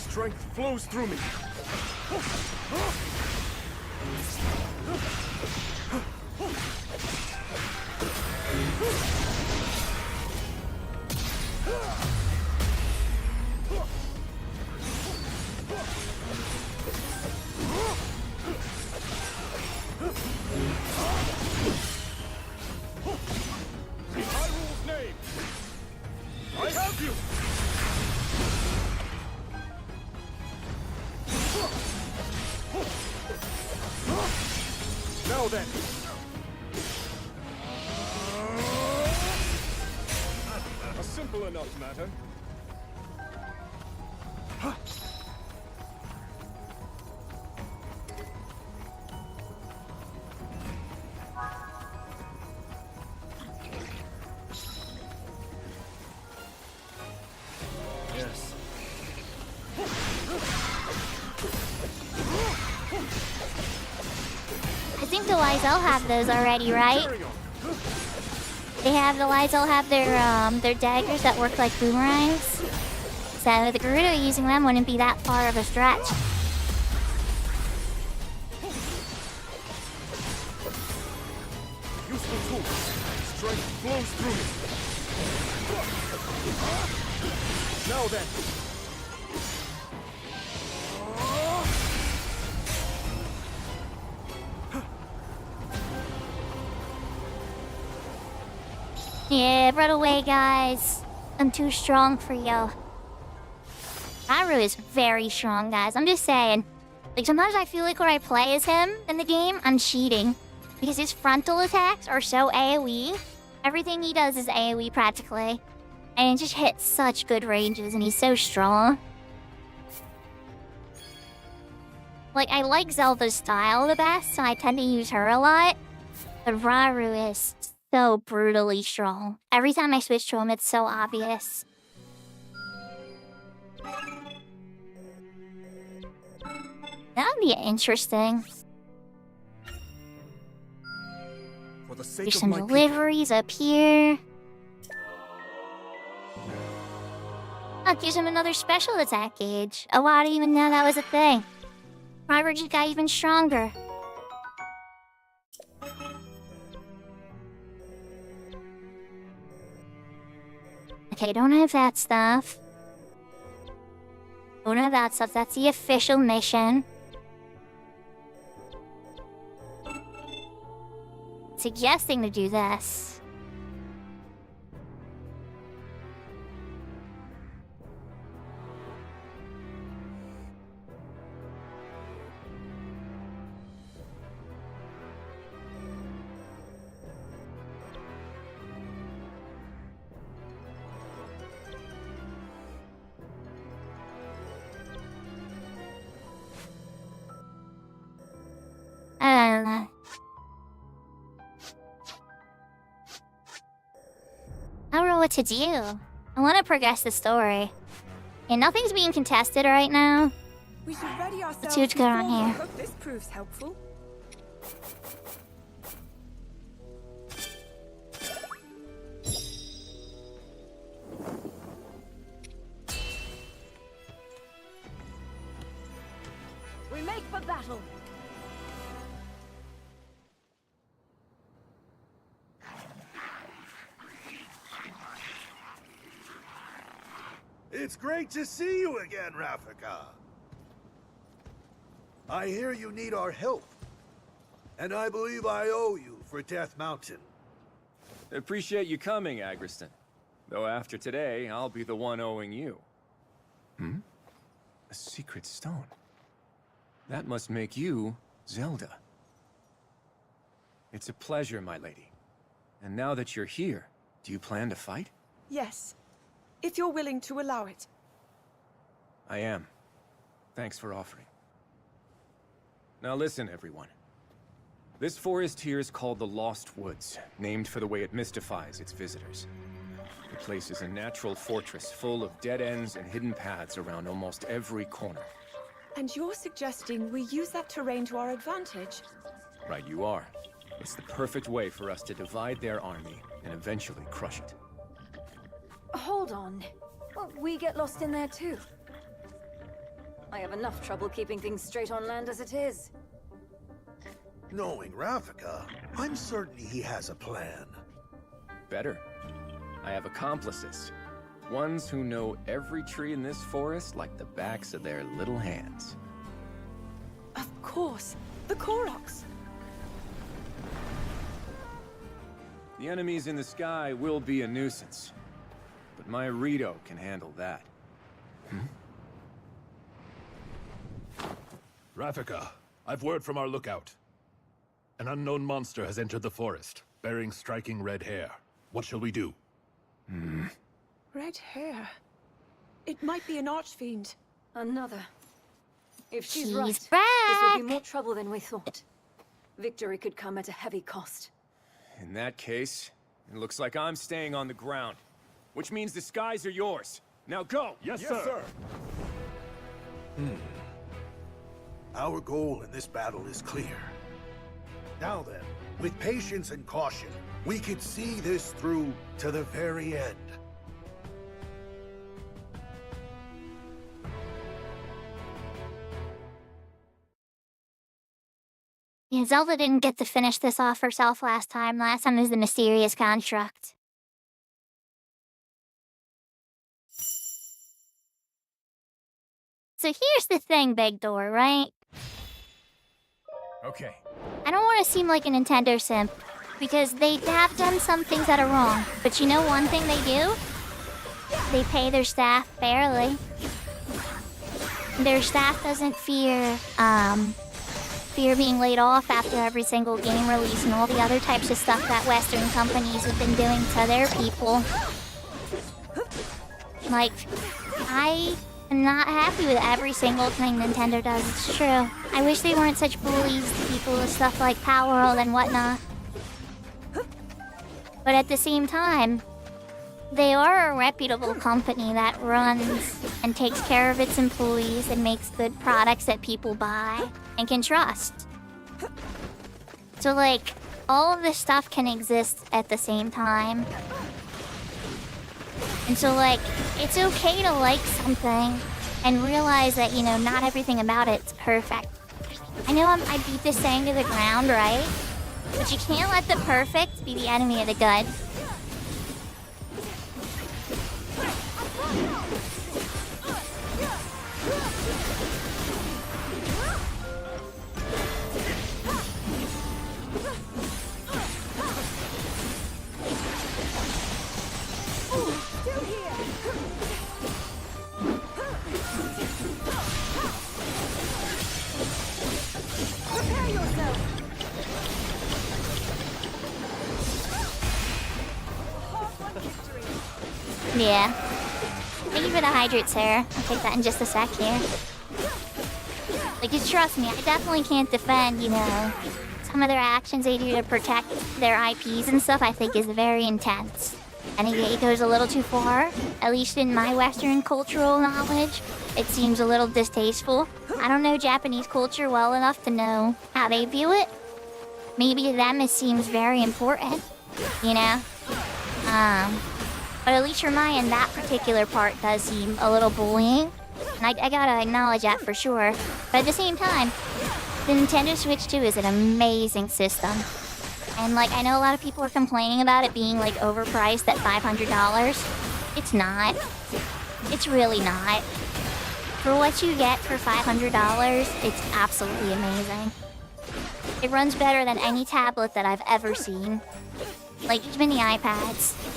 Strength flows through me. In Hyrule's name, I have you! Now then. A simple enough matter. Yes. I think the Lysel have those already, right? They have the Lysel have their daggers that work like boomerangs. So the Gerudo using them wouldn't be that far of a stretch. Useful tool. Strength flows through me. Now then. Yeah, run away, guys. I'm too strong for you. Haru is very strong, guys. I'm just saying. Like, sometimes I feel like when I play as him in the game, I'm cheating. Because his frontal attacks are so AoE. Everything he does is AoE, practically. And it just hits such good ranges, and he's so strong. Like, I like Zelda's style the best, so I tend to use her a lot. But Raru is so brutally strong. Every time I switch to him, it's so obvious. That'd be interesting. For the sake There's of some my deliveries up here. That gives him another special attack gauge. Oh, I didn't even know that was a thing. Rival just got even stronger. Okay, don't have that stuff. Don't have that stuff. That's the official mission. Suggesting to do this. I don't know what to do. I want to progress the story. And nothing's being contested right now. We should ready ourselves. Let's see what's going on before. I here. hope this proves helpful. We make for battle. It's great to see you again, Rafika. I hear you need our help. And I believe I owe you for Death Mountain. Appreciate you coming, Agriston. Though after today, I'll be the one owing you. Hmm? A secret stone. That must make you Zelda. It's a pleasure, my lady. And now that you're here, do you plan to fight? Yes, if you're willing to allow it. I am. Thanks for offering. Now listen, everyone. This forest here is called the Lost Woods, named for the way it mystifies its visitors. The place is a natural fortress full of dead ends and hidden paths around almost every corner. And you're suggesting we use that terrain to our advantage? Right you are. It's the perfect way for us to divide their army and eventually crush it. Hold on. Won't we get lost in there too? I have enough trouble keeping things straight on land as it is. Knowing Rafika, I'm certain he has a plan. Better. I have accomplices. Ones who know every tree in this forest like the backs of their little hands. Of course, the Koroks. The enemies in the sky will be a nuisance. But my Rito can handle that. Rafika, I've word from our lookout. An unknown monster has entered the forest, bearing striking red hair. What shall we do? Red hair. It might be an archfiend. Another. If she's She's right, this back. will be more trouble than we thought. Victory could come at a heavy cost. In that case, it looks like I'm staying on the ground. Which means the skies are yours. Now go! Yes, sir. Our goal in this battle is clear. Now then, with patience and caution, we can see this through to the very end. Yeah, Zelda didn't get to finish this off herself last time. Last time it was the mysterious construct. So here's the thing, Big Door, right? Okay. I don't want to seem like a Nintendo simp, because they have done some things that are wrong. But you know one thing they do? They pay their staff fairly. Their staff doesn't fear being laid off after every single game release and all the other types of stuff that Western companies have been doing to their people. Like, I am not happy with every single thing Nintendo does, it's true. I wish they weren't such bullies to people with stuff like Power World and whatnot. But at the same time, they are a reputable company that runs and takes care of its employees and makes good products that people buy and can trust. So, like, all of this stuff can exist at the same time. And so, like, it's okay to like something and realize that, you know, not everything about it's perfect. I know I beat this saying to the ground, right? But you can't let the perfect be the enemy of the good. Yeah. Thank you for the hydrate, Sarah. I'll take that in just a sec here. Like, just trust me, I definitely can't defend, you know, some of their actions they do to protect their IPs and stuff I think is very intense. And it goes a little too far, at least in my Western cultural knowledge. It seems a little distasteful. I don't know Japanese culture well enough to know how they view it. Maybe to them it seems very important, you know? But at least for my end, that particular part does seem a little bullying. And I gotta acknowledge that for sure. But at the same time, the Nintendo Switch 2 is an amazing system. And like, I know a lot of people are complaining about it being like overpriced at $500. It's not. It's really not. For what you get for $500, it's absolutely amazing. It runs better than any tablet that I've ever seen. Like, even the iPads.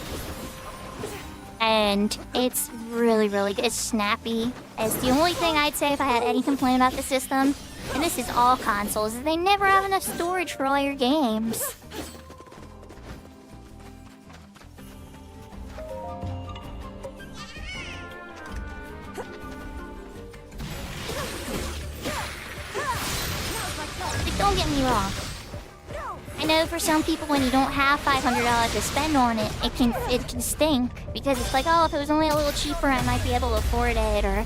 And it's really, really good. It's snappy. It's the only thing I'd say if I had any complaint about the system, and this is all consoles, is they never have enough storage for all your games. Like, don't get me wrong. I know for some people when you don't have $500 to spend on it, it can stink. Because it's like, oh, if it was only a little cheaper, I might be able to afford it, or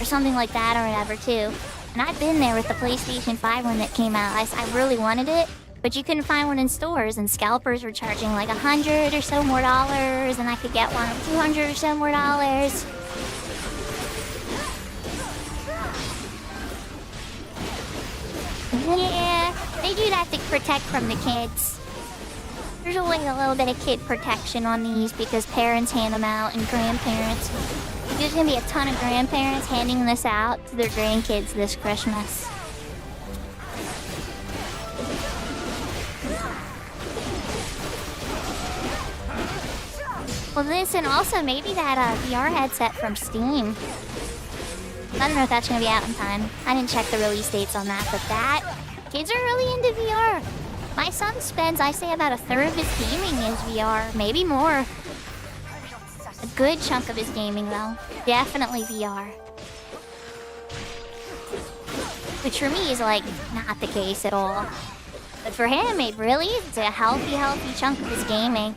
something like that, or whatever, too. And I've been there with the PlayStation 5 when it came out. I really wanted it, but you couldn't find one in stores, and scalpers were charging like $100 or so more dollars, and I could get one for $200 or so more dollars. Yeah, they do that to protect from the kids. There's always a little bit of kid protection on these because parents hand them out and grandparents. There's gonna be a ton of grandparents handing this out to their grandkids this Christmas. Well, this and also maybe that VR headset from Steam. I don't know if that's gonna be out in time. I didn't check the release dates on that, but that... Kids are really into VR. My son spends, I say, about a third of his gaming is VR. Maybe more. A good chunk of his gaming, though. Definitely VR. Which for me is, like, not the case at all. But for him, it really is. It's a healthy chunk of his gaming.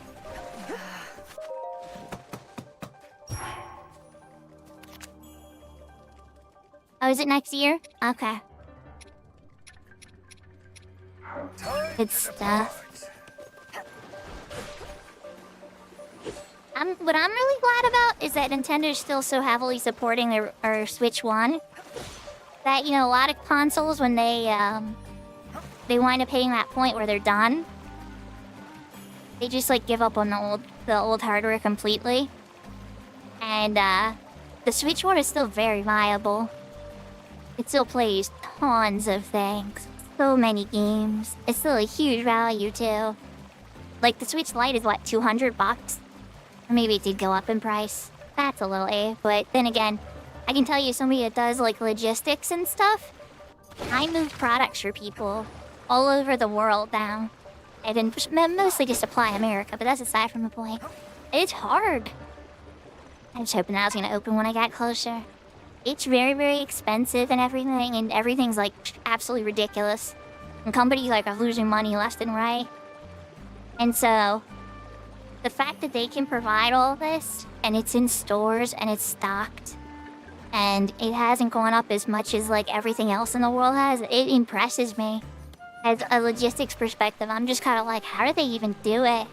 Oh, is it next year? Okay. Good stuff. What I'm really glad about is that Nintendo's still so heavily supporting their Switch 1. That, you know, a lot of consoles, when they wind up hitting that point where they're done, they just, like, give up on the old hardware completely. And, the Switch 1 is still very viable. It still plays tons of things. So many games. It's still a huge value, too. Like, the Switch Lite is, what, $200? Or maybe it did go up in price. That's a little but then again, I can tell you somebody that does, like, logistics and stuff, I move products for people all over the world now. I didn't mostly just apply America, but that's aside from the point. It's hard. I was hoping that was gonna open when I got closer. It's very, very expensive and everything's, like, absolutely ridiculous. And companies, like, are losing money left and right. And so, the fact that they can provide all this, and it's in stores, and it's stocked, and it hasn't gone up as much as, like, everything else in the world has, it impresses me. As a logistics perspective, I'm just kind of like, how do they even do it?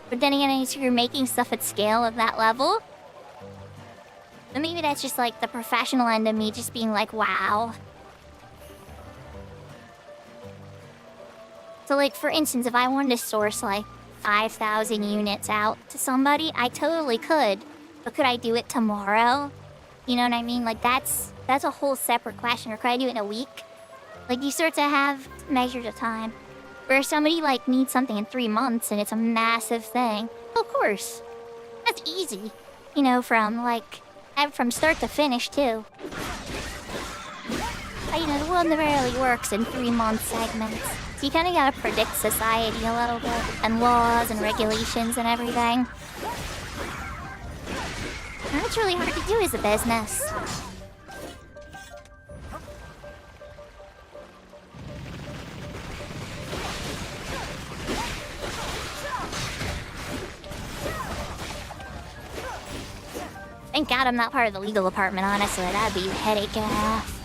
But then again, if you're making stuff at scale at that level, then maybe that's just, like, the professional end of me just being like, wow. So, like, for instance, if I wanted to source, like, 5,000 units out to somebody, I totally could. But could I do it tomorrow? You know what I mean? Like, that's a whole separate question. Or could I do it in a week? Like, you start to have measures of time. Where somebody, like, needs something in 3 months and it's a massive thing. Well, of course. That's easy. You know, from, like, from start to finish, too. But, you know, the world rarely works in 3-month segments. So you kind of gotta predict society a little bit, and laws and regulations and everything. And that's really hard to do as a business. Thank God I'm not part of the legal department, honestly. That'd be a headache and a half.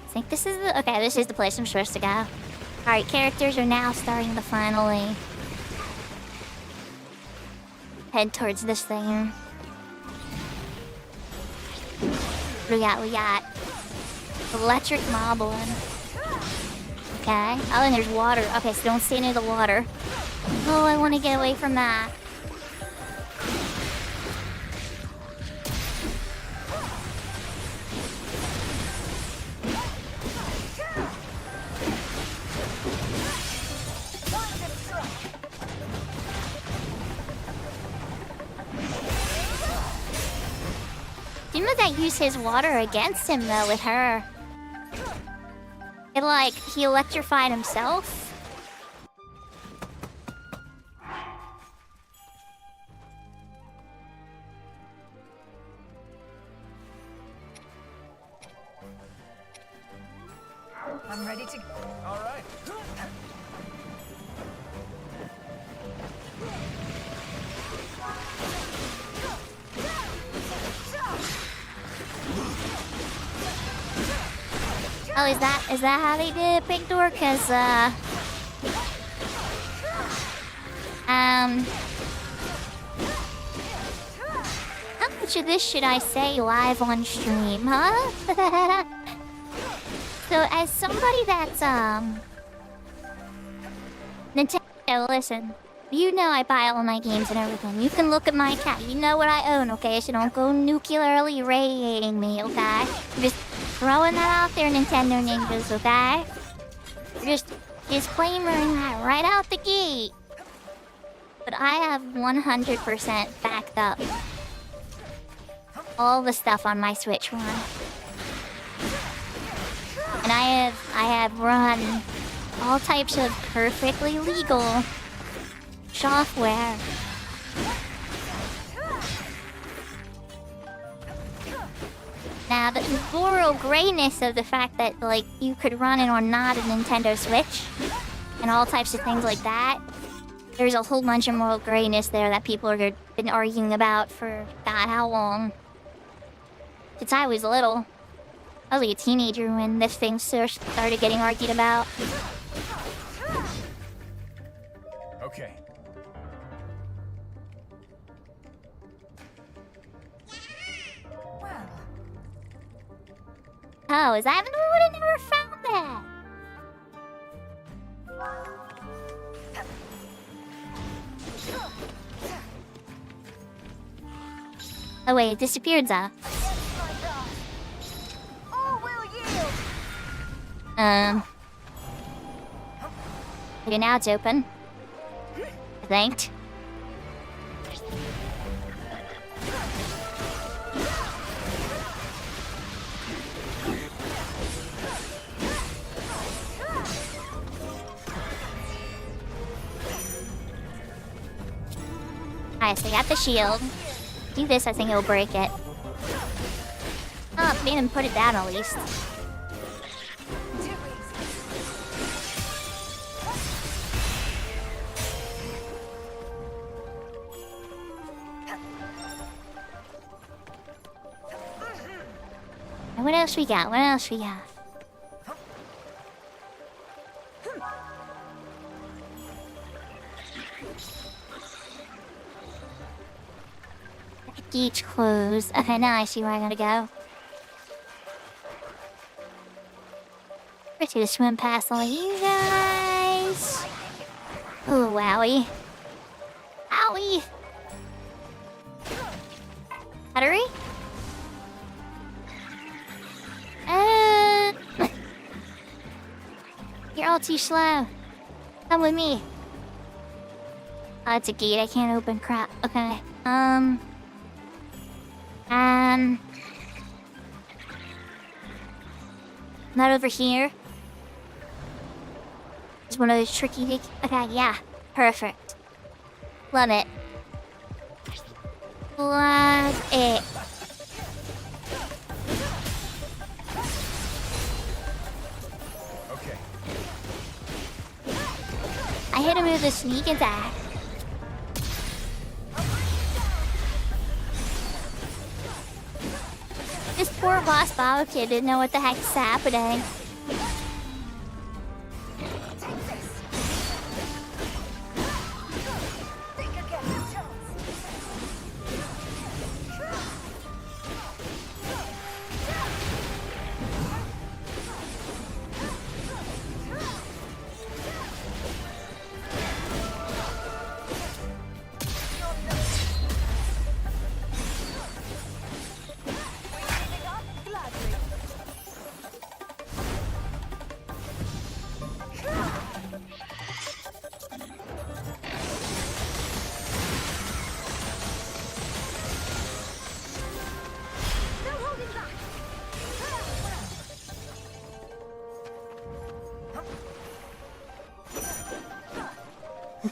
I think this is the... Okay, this is the place I'm supposed to go. Alright, characters are now starting to finally head towards this thing. What do we got? We got electric moblin. Okay. Oh, and there's water. Okay, so don't stay near the water. Oh, I want to get away from that. Didn't that use his water against him, though, with her? It, like, he electrified himself? I'm ready to... All right. Oh, is that how they did it, Big Door? Cause how much of this should I say live on stream, huh? So as somebody that's Nintendo, listen. You know I buy all my games and everything. You can look at my account. You know what I own, okay? So don't go nuclearly radiating me, okay? Just throwing that out there, Nintendo ninjas, okay? Just disclaimering that right out the gate. But I have 100% backed up all the stuff on my Switch one. And I have run all types of perfectly legal software. Now, the moral grayness of the fact that, like, you could run it on not a Nintendo Switch and all types of things like that, there's a whole bunch of moral grayness there that people have been arguing about for God how long. Since I was little. I was like a teenager when this thing started getting argued about. Okay. Oh, is that? I would have never found that. Oh wait, it disappeared, though. Okay, now it's open. I think. Alright, so I got the shield. Do this, I think it'll break it. Oh, made him put it down at least. What else we got? What else we got? Beach clothes. Okay, now I see where I gotta go. We're to swim past all you guys. Oh, wowie. Owie! Battery? You're all too slow. Come with me. Oh, it's a gate. I can't open. Crap. Okay. Not over here. It's one of those tricky things. Okay, yeah. Perfect. Love it. Love it. Okay. I hit him with a sneak attack. This poor boss Bob kid didn't know what the heck is happening.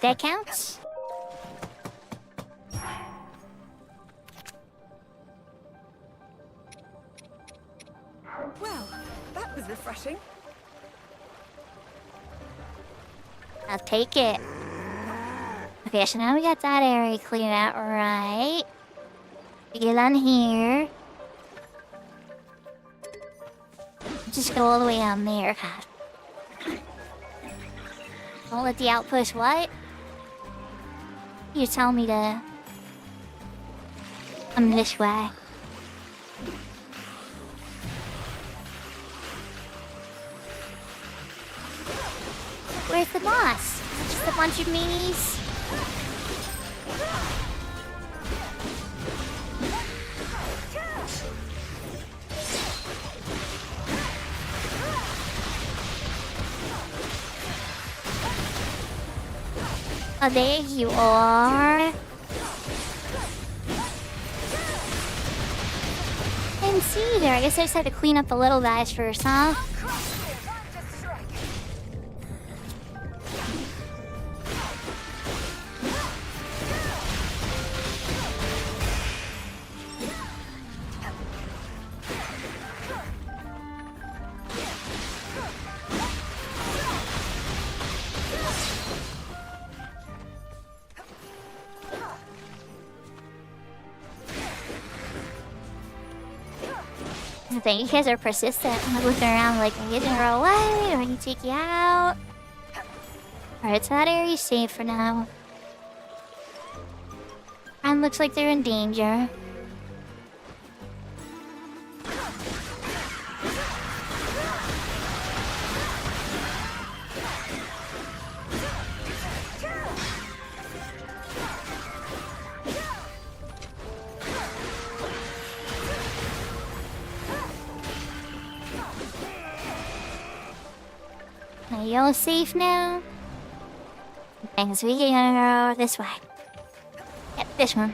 That counts? Well, that was refreshing. I'll take it. Okay, so now we got that area cleared out, right? We get on here. Just go all the way down there, God. Don't let the outpost what? You tell me to come this way. Where's the boss? Just a bunch of meanies? Oh, there you are. Didn't see you there. I guess I just had to clean up the little guys first, huh? I think you guys are persistent. I'm looking around like, are you gonna run away? Or are you take you out? Alright, so that area's safe for now. And looks like they're in danger. Are you all safe now? Thanks, we can go this way. Yep, this one.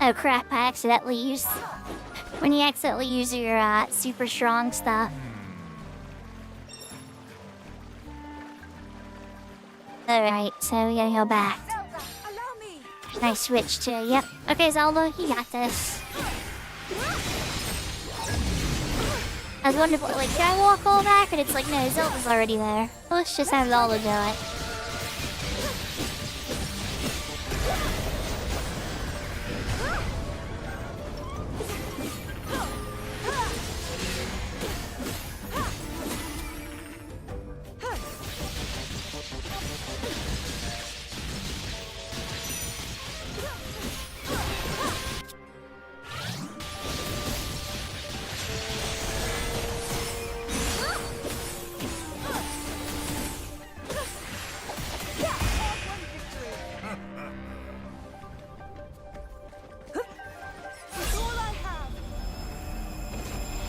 Oh crap, I accidentally used... When you accidentally use your super strong stuff. Alright, so we gotta go back. I switched to... Yep. Okay, Zelda, you got this. I was wondering, like, should I walk all back? And it's like, no, Zelda's already there. Let's just have Zelda do it.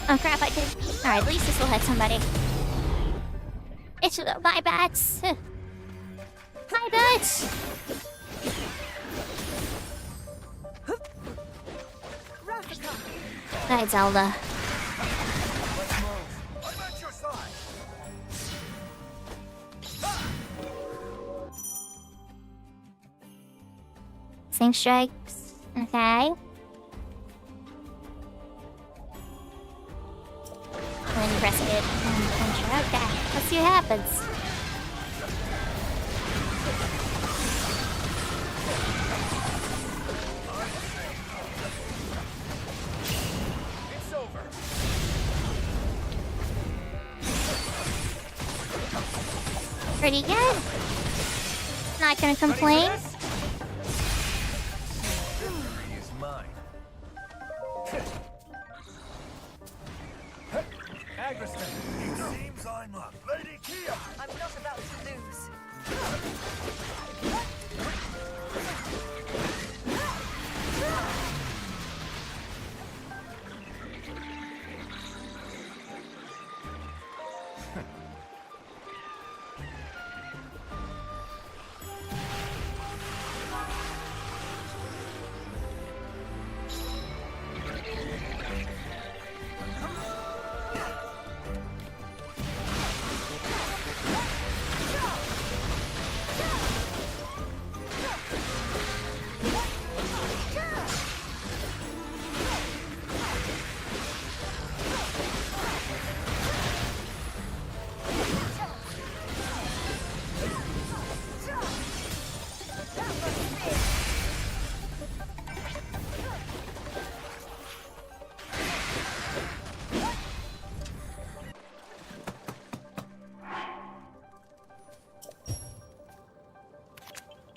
Oh crap, I did. Alright, at least this will hit somebody. It's my bats. My bats. Alright, Zelda. Sync strikes. Okay. And then you press it and punch her. Okay, let's see what happens. It's over. Pretty good. Not gonna complain. Is mine. Agriston. It seems I'm up. Lady Kia! I'm not about to lose.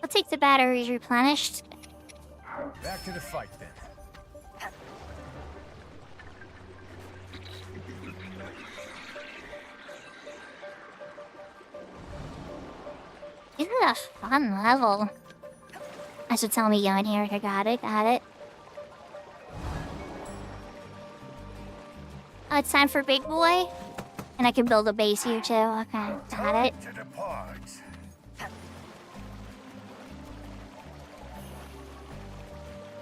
I'll take the batteries replenished. Back to the fight then. This is a fun level. I should tell me going here. I got it, got it. Oh, it's time for Big Boy? And I can build a base here too. Okay, got it. To depart.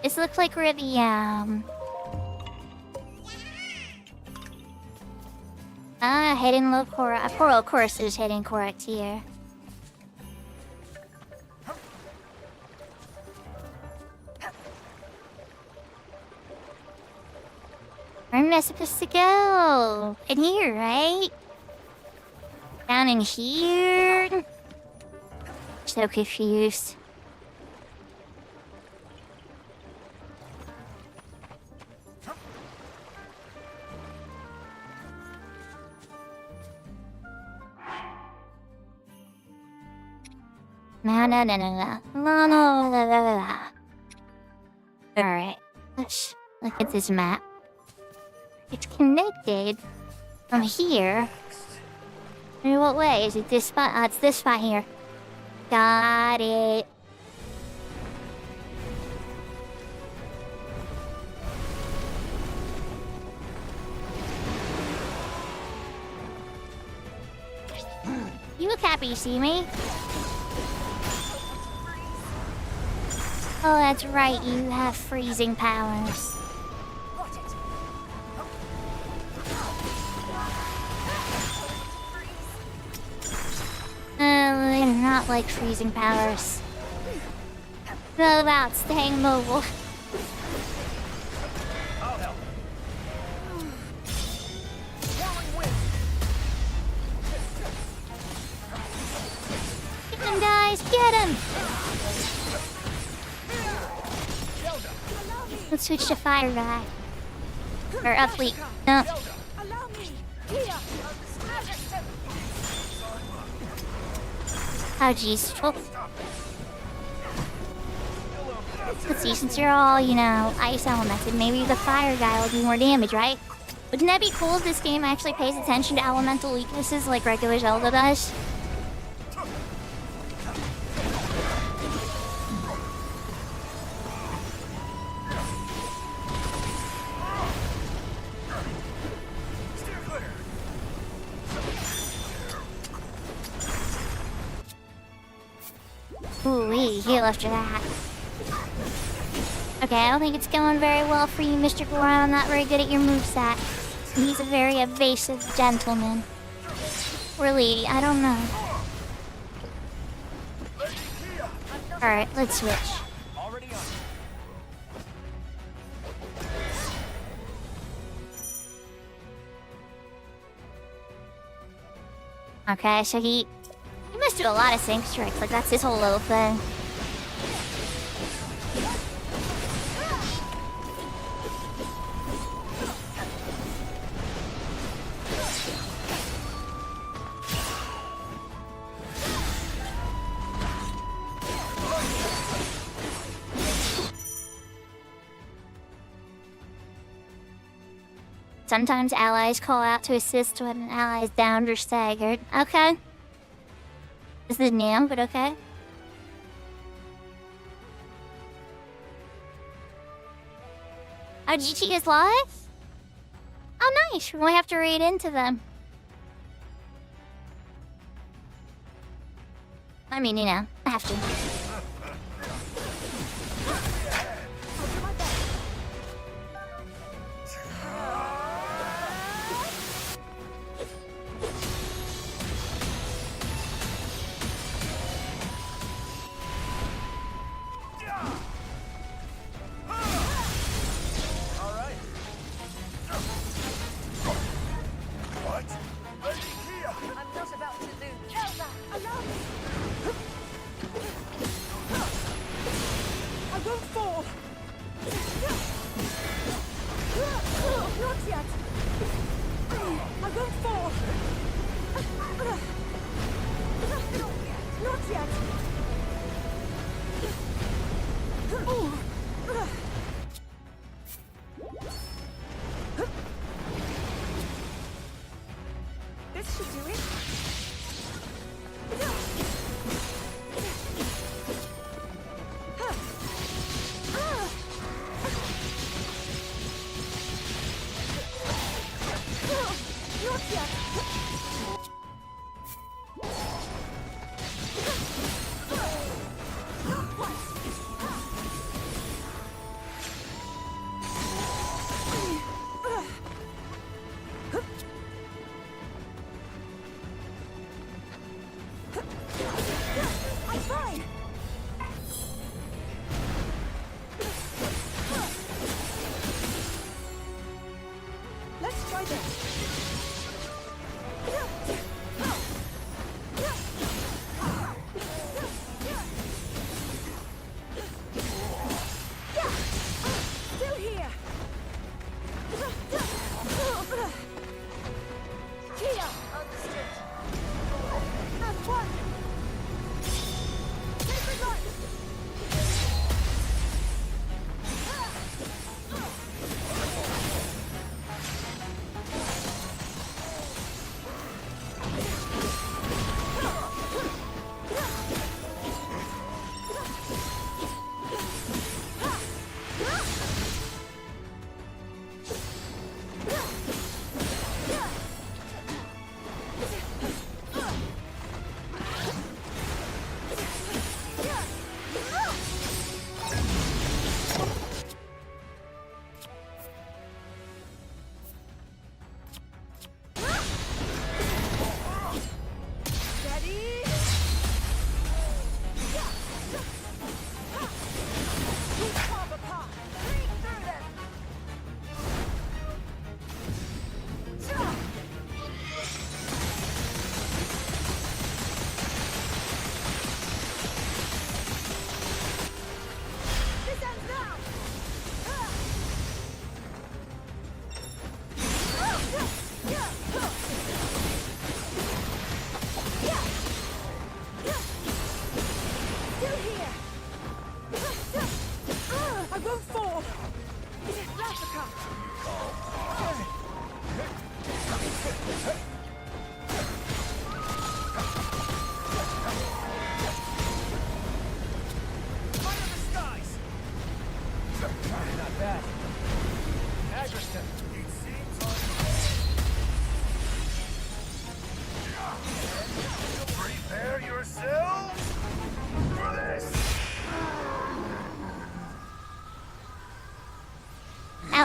This looks like we're the, hidden low core. Of course there's hidden correct here. Where am I supposed to go? In here, right? Down in here? So confused. No. Alright, let's look at this map. It's connected from here. In what way? Is it this spot? Oh, it's this spot here. Got it. You look happy you see me. Oh, that's right, you have freezing powers. They're not like freezing powers. It's all about staying mobile. Get him, guys! Get him! Let's switch to fire guy. Or upfleet. No. Oh jeez. Oh. Let's see, since you're all, you know, ice elemented, maybe the fire guy will do more damage, right? Wouldn't that be cool if this game actually pays attention to elemental weaknesses like regular Zelda does? Ooh-wee, heal after that. Okay, I don't think it's going very well for you, Mr. Goron. I'm not very good at your moveset. He's a very evasive gentleman. Or lady, I don't know. Alright, let's switch. Okay, so he must do a lot of sync tricks, like that's his whole little thing. Sometimes allies call out to assist when an ally is downed or staggered. Okay. This is new, but okay. Oh, GT is live? Oh, nice. We might have to raid into them. I mean, you know, I have to.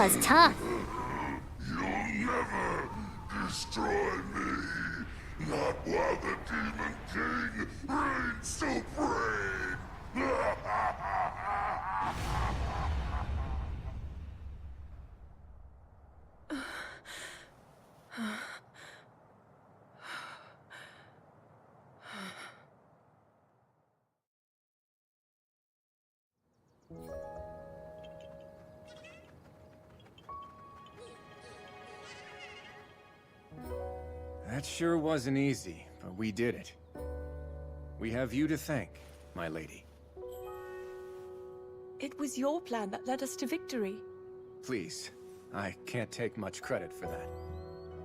That was tough. You'll never destroy me. Not while the Demon King reigns supreme. That sure wasn't easy, but we did it. We have you to thank, my lady. It was your plan that led us to victory. Please, I can't take much credit for that.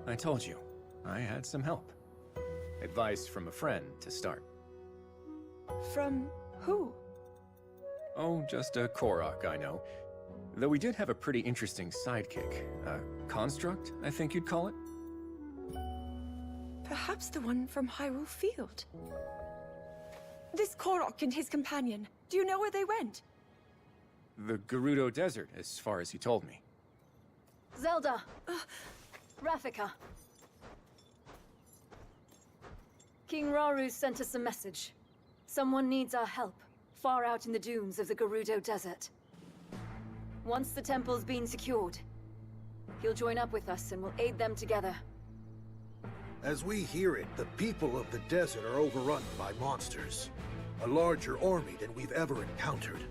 I told you, I had some help. Advice from a friend to start. From who? Oh, just a Korok, I know. Though we did have a pretty interesting sidekick. A construct, I think you'd call it? Perhaps the one from Hyrule Field. This Korok and his companion, do you know where they went? The Gerudo Desert, as far as he told me. Zelda! Rafika. King Rauru sent us a message. Someone needs our help, far out in the dunes of the Gerudo Desert. Once the temple's been secured, he'll join up with us and we'll aid them together. As we hear it, the people of the desert are overrun by monsters. A larger army than we've ever encountered.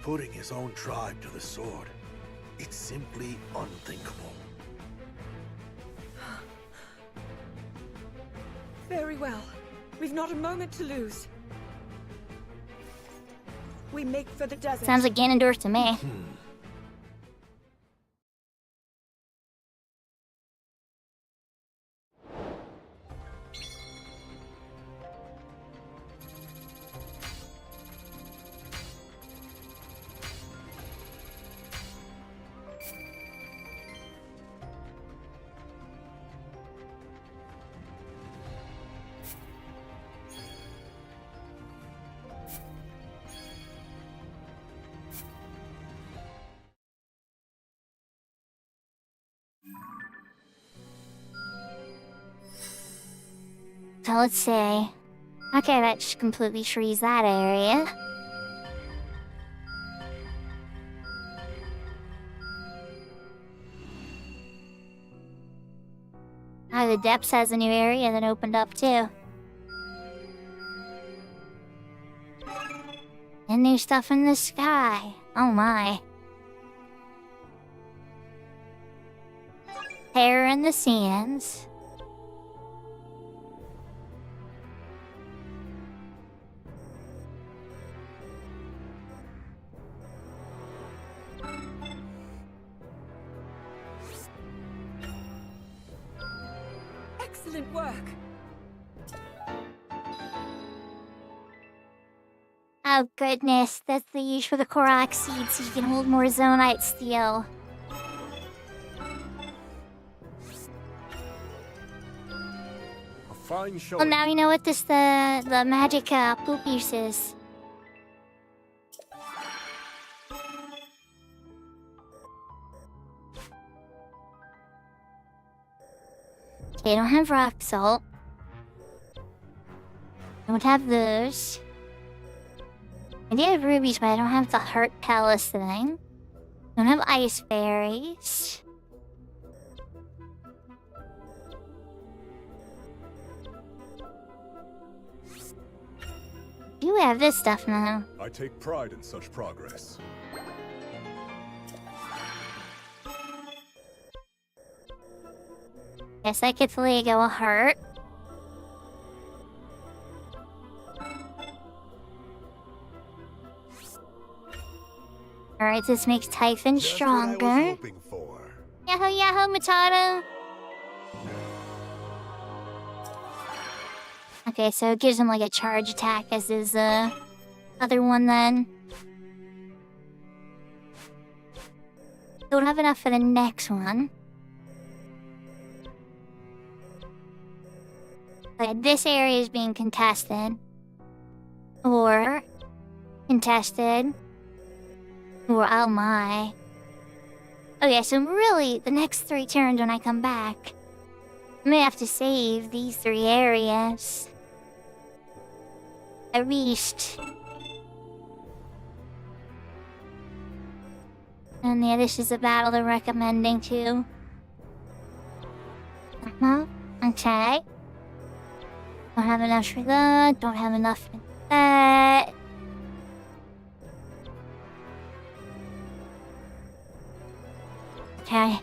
Putting his own tribe to the sword. It's simply unthinkable. Very well. We've not a moment to lose. We make for the desert. Sounds like Ganondorf to me. So let's see. Okay, that just completely trees that area. Ah, the Depths has a new area that opened up too. And new stuff in the sky. Oh my. Terror in the Sands. Excellent work. Oh goodness, that's the use for the Korok seed so you can hold more Zonite steel. A fine show. Well, now you know what this the magic poop use is. Okay, I don't have rock salt. Don't have those. I do have rubies, but I don't have the heart palace thing. Don't have ice berries. You have this stuff now. I take pride in such progress. Yes, I get the Lego a heart. Alright, this makes Typhon stronger. Yahoo yahoo, Machado! Okay, so it gives him like a charge attack as his other one then. Don't have enough for the next one. But this area is being contested. Or contested. Or oh my. Okay, so really, the next 3 turns when I come back, I may have to save these 3 areas. At least. And yeah, this is a battle they're recommending too. Okay. Don't have enough for that, don't have enough for that. Okay.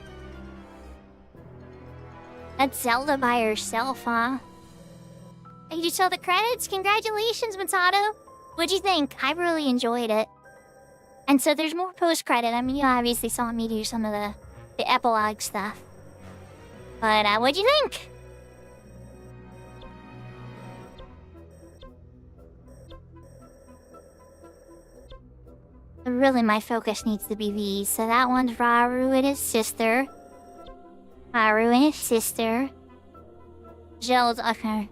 That's Zelda by herself, huh? Hey, you saw the credits? Congratulations, Matato! What'd you think? I really enjoyed it. And so there's more post-credit. I mean, you obviously saw me do some of the epilogue stuff. But, what'd you think? Really, my focus needs to be these. So that one's Rauru and his sister. Haru and his sister. Zelda. Okay.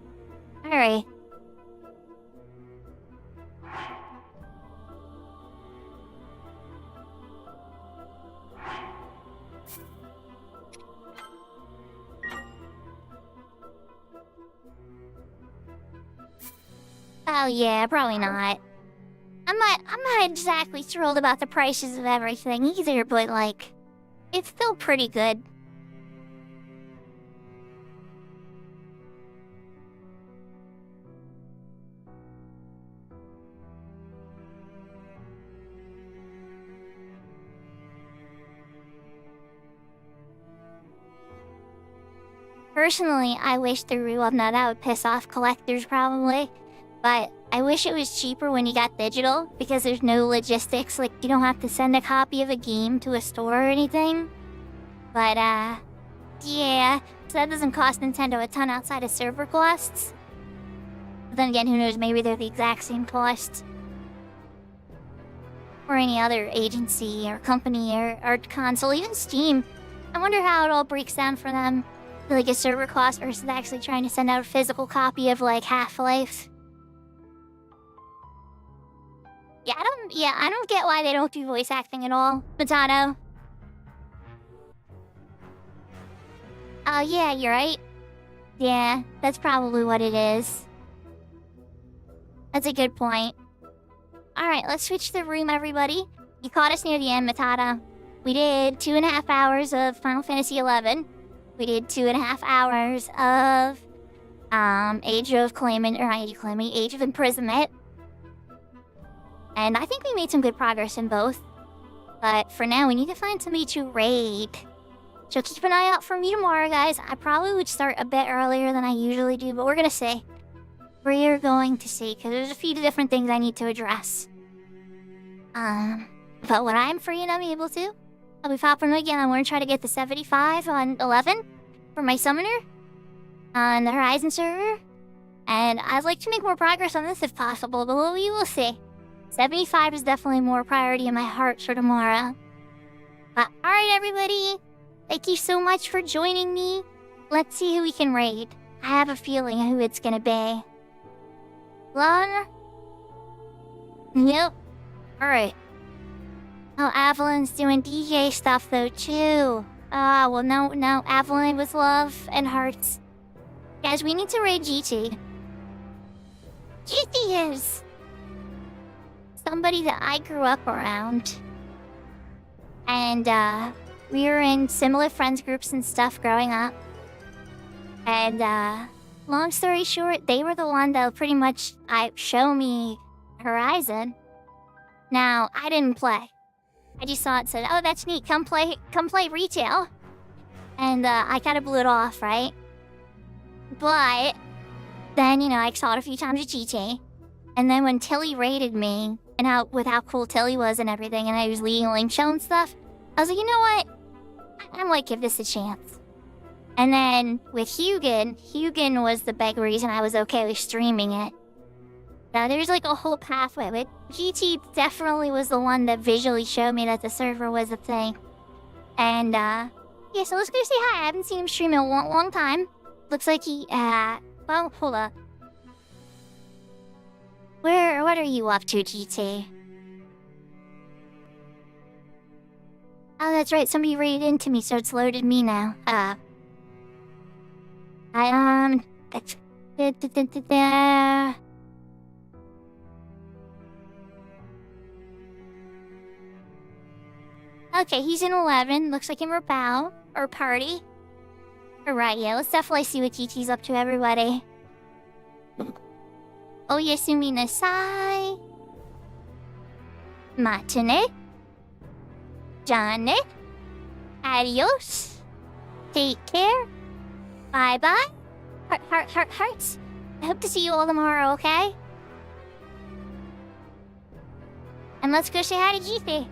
Alright. Oh yeah, probably not. I'm not exactly thrilled about the prices of everything either, but like, it's still pretty good. Personally, I wish the rule, now that would piss off collectors probably, but I wish it was cheaper when you got digital, because there's no logistics, like you don't have to send a copy of a game to a store or anything. But yeah, so that doesn't cost Nintendo a ton outside of server costs. But then again, who knows, maybe they're the exact same cost. Or any other agency or company or console, even Steam. I wonder how it all breaks down for them. Like a server cost versus actually trying to send out a physical copy of like Half-Life. Yeah, I don't get why they don't do voice acting at all. Matano. Oh yeah, you're right. Yeah, that's probably what it is. That's a good point. Alright, let's switch the room, everybody. You caught us near the end, Matata. We did 2.5 hours of Final Fantasy XI. We did 2.5 hours of Age of Imprisonment. And I think we made some good progress in both. But for now, we need to find somebody to raid. So keep an eye out for me tomorrow, guys. I probably would start a bit earlier than I usually do, but we're gonna see. We're going to see, because there's a few different things I need to address. But when I'm free and I'm able to, I'll be popping again. I'm gonna try to get the 75 on 11 for my summoner on the Horizon server. And I'd like to make more progress on this if possible, but we will see. 75 is definitely more priority in my heart for tomorrow. But alright, everybody. Thank you so much for joining me. Let's see who we can raid. I have a feeling who it's gonna be. Lon? Yep. Alright. Oh, Evelyn's doing DJ stuff though, too. Ah, well, no, Evelyn with love and hearts. Guys, we need to raid GT. GT is somebody that I grew up around. And, we were in similar friends groups and stuff growing up. And, long story short, they were the one that pretty much show me Horizon. Now, I didn't play. I just saw it and said, oh, that's neat, come play retail. And, I kinda blew it off, right? But then, you know, I saw it a few times at GT. And then when Tilly raided me, and with how cool Tilly was and everything, and I was leading Link Show and stuff, I was like, you know what? I might give this a chance. And then with Hugin was the big reason I was okay with streaming it. Now there's like a whole pathway. But GT definitely was the one that visually showed me that the server was a thing. And yeah, so let's go say hi. I haven't seen him stream in a long time. Looks like he, well, hold up. What are you up to, GT? Oh, that's right. Somebody raided into me, so it's loaded me now. Okay, he's in 11. Looks like him or Pal. Or Party. Alright, yeah, let's definitely see what Chi-Chi's up to, everybody. Oyasumi nasai. Matane. Jane. Adios. Take care. Bye-bye. Hearts. I hope to see you all tomorrow, okay? And let's go say hi to Jithi.